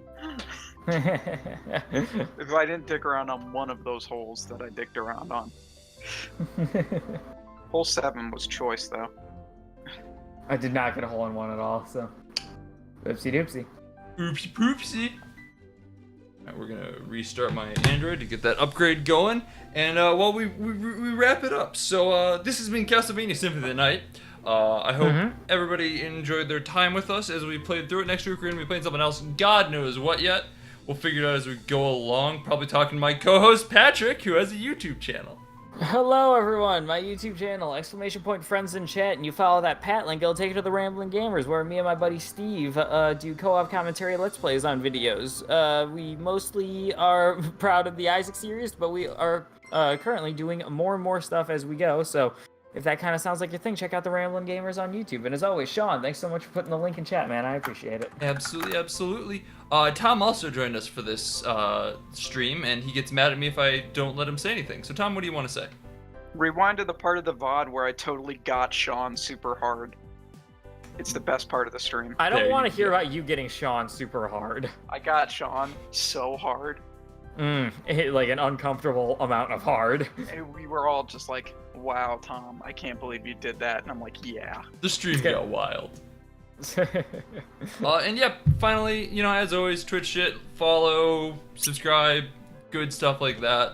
Speaker 3: If I didn't dig around on one of those holes that I digged around on. Hole 7 was choice, though.
Speaker 1: I did not get a hole in 1 at all, so. Oopsie doopsie.
Speaker 2: Oopsie poopsie. Alright, we're gonna restart my Android to get that upgrade going. And, well, we wrap it up. So, this has been Castlevania Symphony of the Night. I hope everybody enjoyed their time with us as we played through it. Next week we're gonna be playing something else. God knows what yet. We'll figure it out as we go along. Probably talking to my co-host Patrick, who has a YouTube channel.
Speaker 1: Hello everyone, my YouTube channel, !friends in chat, and you follow that Pat link, it'll take you to the Rambling Gamers, where me and my buddy Steve do co-op commentary Let's Plays on videos. We mostly are proud of the Isaac series, but we are currently doing more and more stuff as we go. So if that kind of sounds like your thing, check out the Ramblin' Gamers on YouTube. And as always, Sean, thanks so much for putting the link in chat, man. I appreciate it.
Speaker 2: Absolutely, absolutely. Tom also joined us for this stream, and he gets mad at me if I don't let him say anything. So, Tom, what do you want to say?
Speaker 3: Rewind to the part of the VOD where I totally got Sean super hard. It's the best part of the stream.
Speaker 1: I don't
Speaker 2: There
Speaker 1: want
Speaker 2: you
Speaker 1: to hear
Speaker 2: go.
Speaker 1: about you getting Sean super hard.
Speaker 3: I got Sean so hard.
Speaker 1: Like an uncomfortable amount of hard.
Speaker 3: And we were all just like, wow, Tom, I can't believe you did that. And I'm like, yeah.
Speaker 2: The stream
Speaker 1: It's good.
Speaker 2: got wild. And yeah, finally, you know, as always, Twitch shit, follow, subscribe, good stuff like that.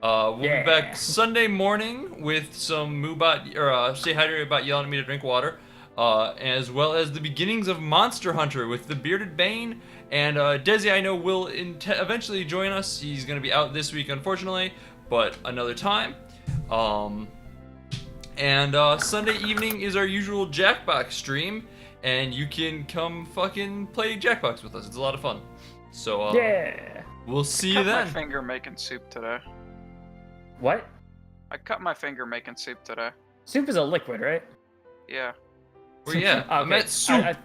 Speaker 2: We'll be back Sunday morning with some Moobot, or Stay Hydrated Bot yelling at me to drink water, as well as the beginnings of Monster Hunter with the Bearded Bane, and Desi I know will eventually join us. He's going to be out this week, unfortunately, but another time. And Sunday evening is our usual Jackbox stream, and you can come fucking play Jackbox with us. It's a lot of fun. So,
Speaker 1: Yeah.
Speaker 2: we'll see you
Speaker 3: Cut my
Speaker 2: then.
Speaker 3: finger making soup today.
Speaker 1: What?
Speaker 3: I cut my finger making soup today.
Speaker 1: Soup is a liquid, right?
Speaker 3: Yeah.
Speaker 2: Well, yeah, I
Speaker 1: Okay,
Speaker 2: meant soup.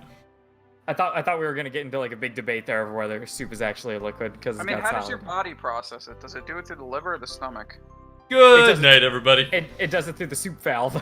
Speaker 1: I thought we were gonna get into like a big debate there of whether soup is actually a liquid because
Speaker 3: I
Speaker 1: it's
Speaker 3: mean,
Speaker 1: got
Speaker 3: how does your
Speaker 1: solid.
Speaker 3: body process it? Does it do it through the liver or the stomach?
Speaker 2: Good
Speaker 1: doesn't-
Speaker 2: night, everybody.
Speaker 1: It does it through the soup valve.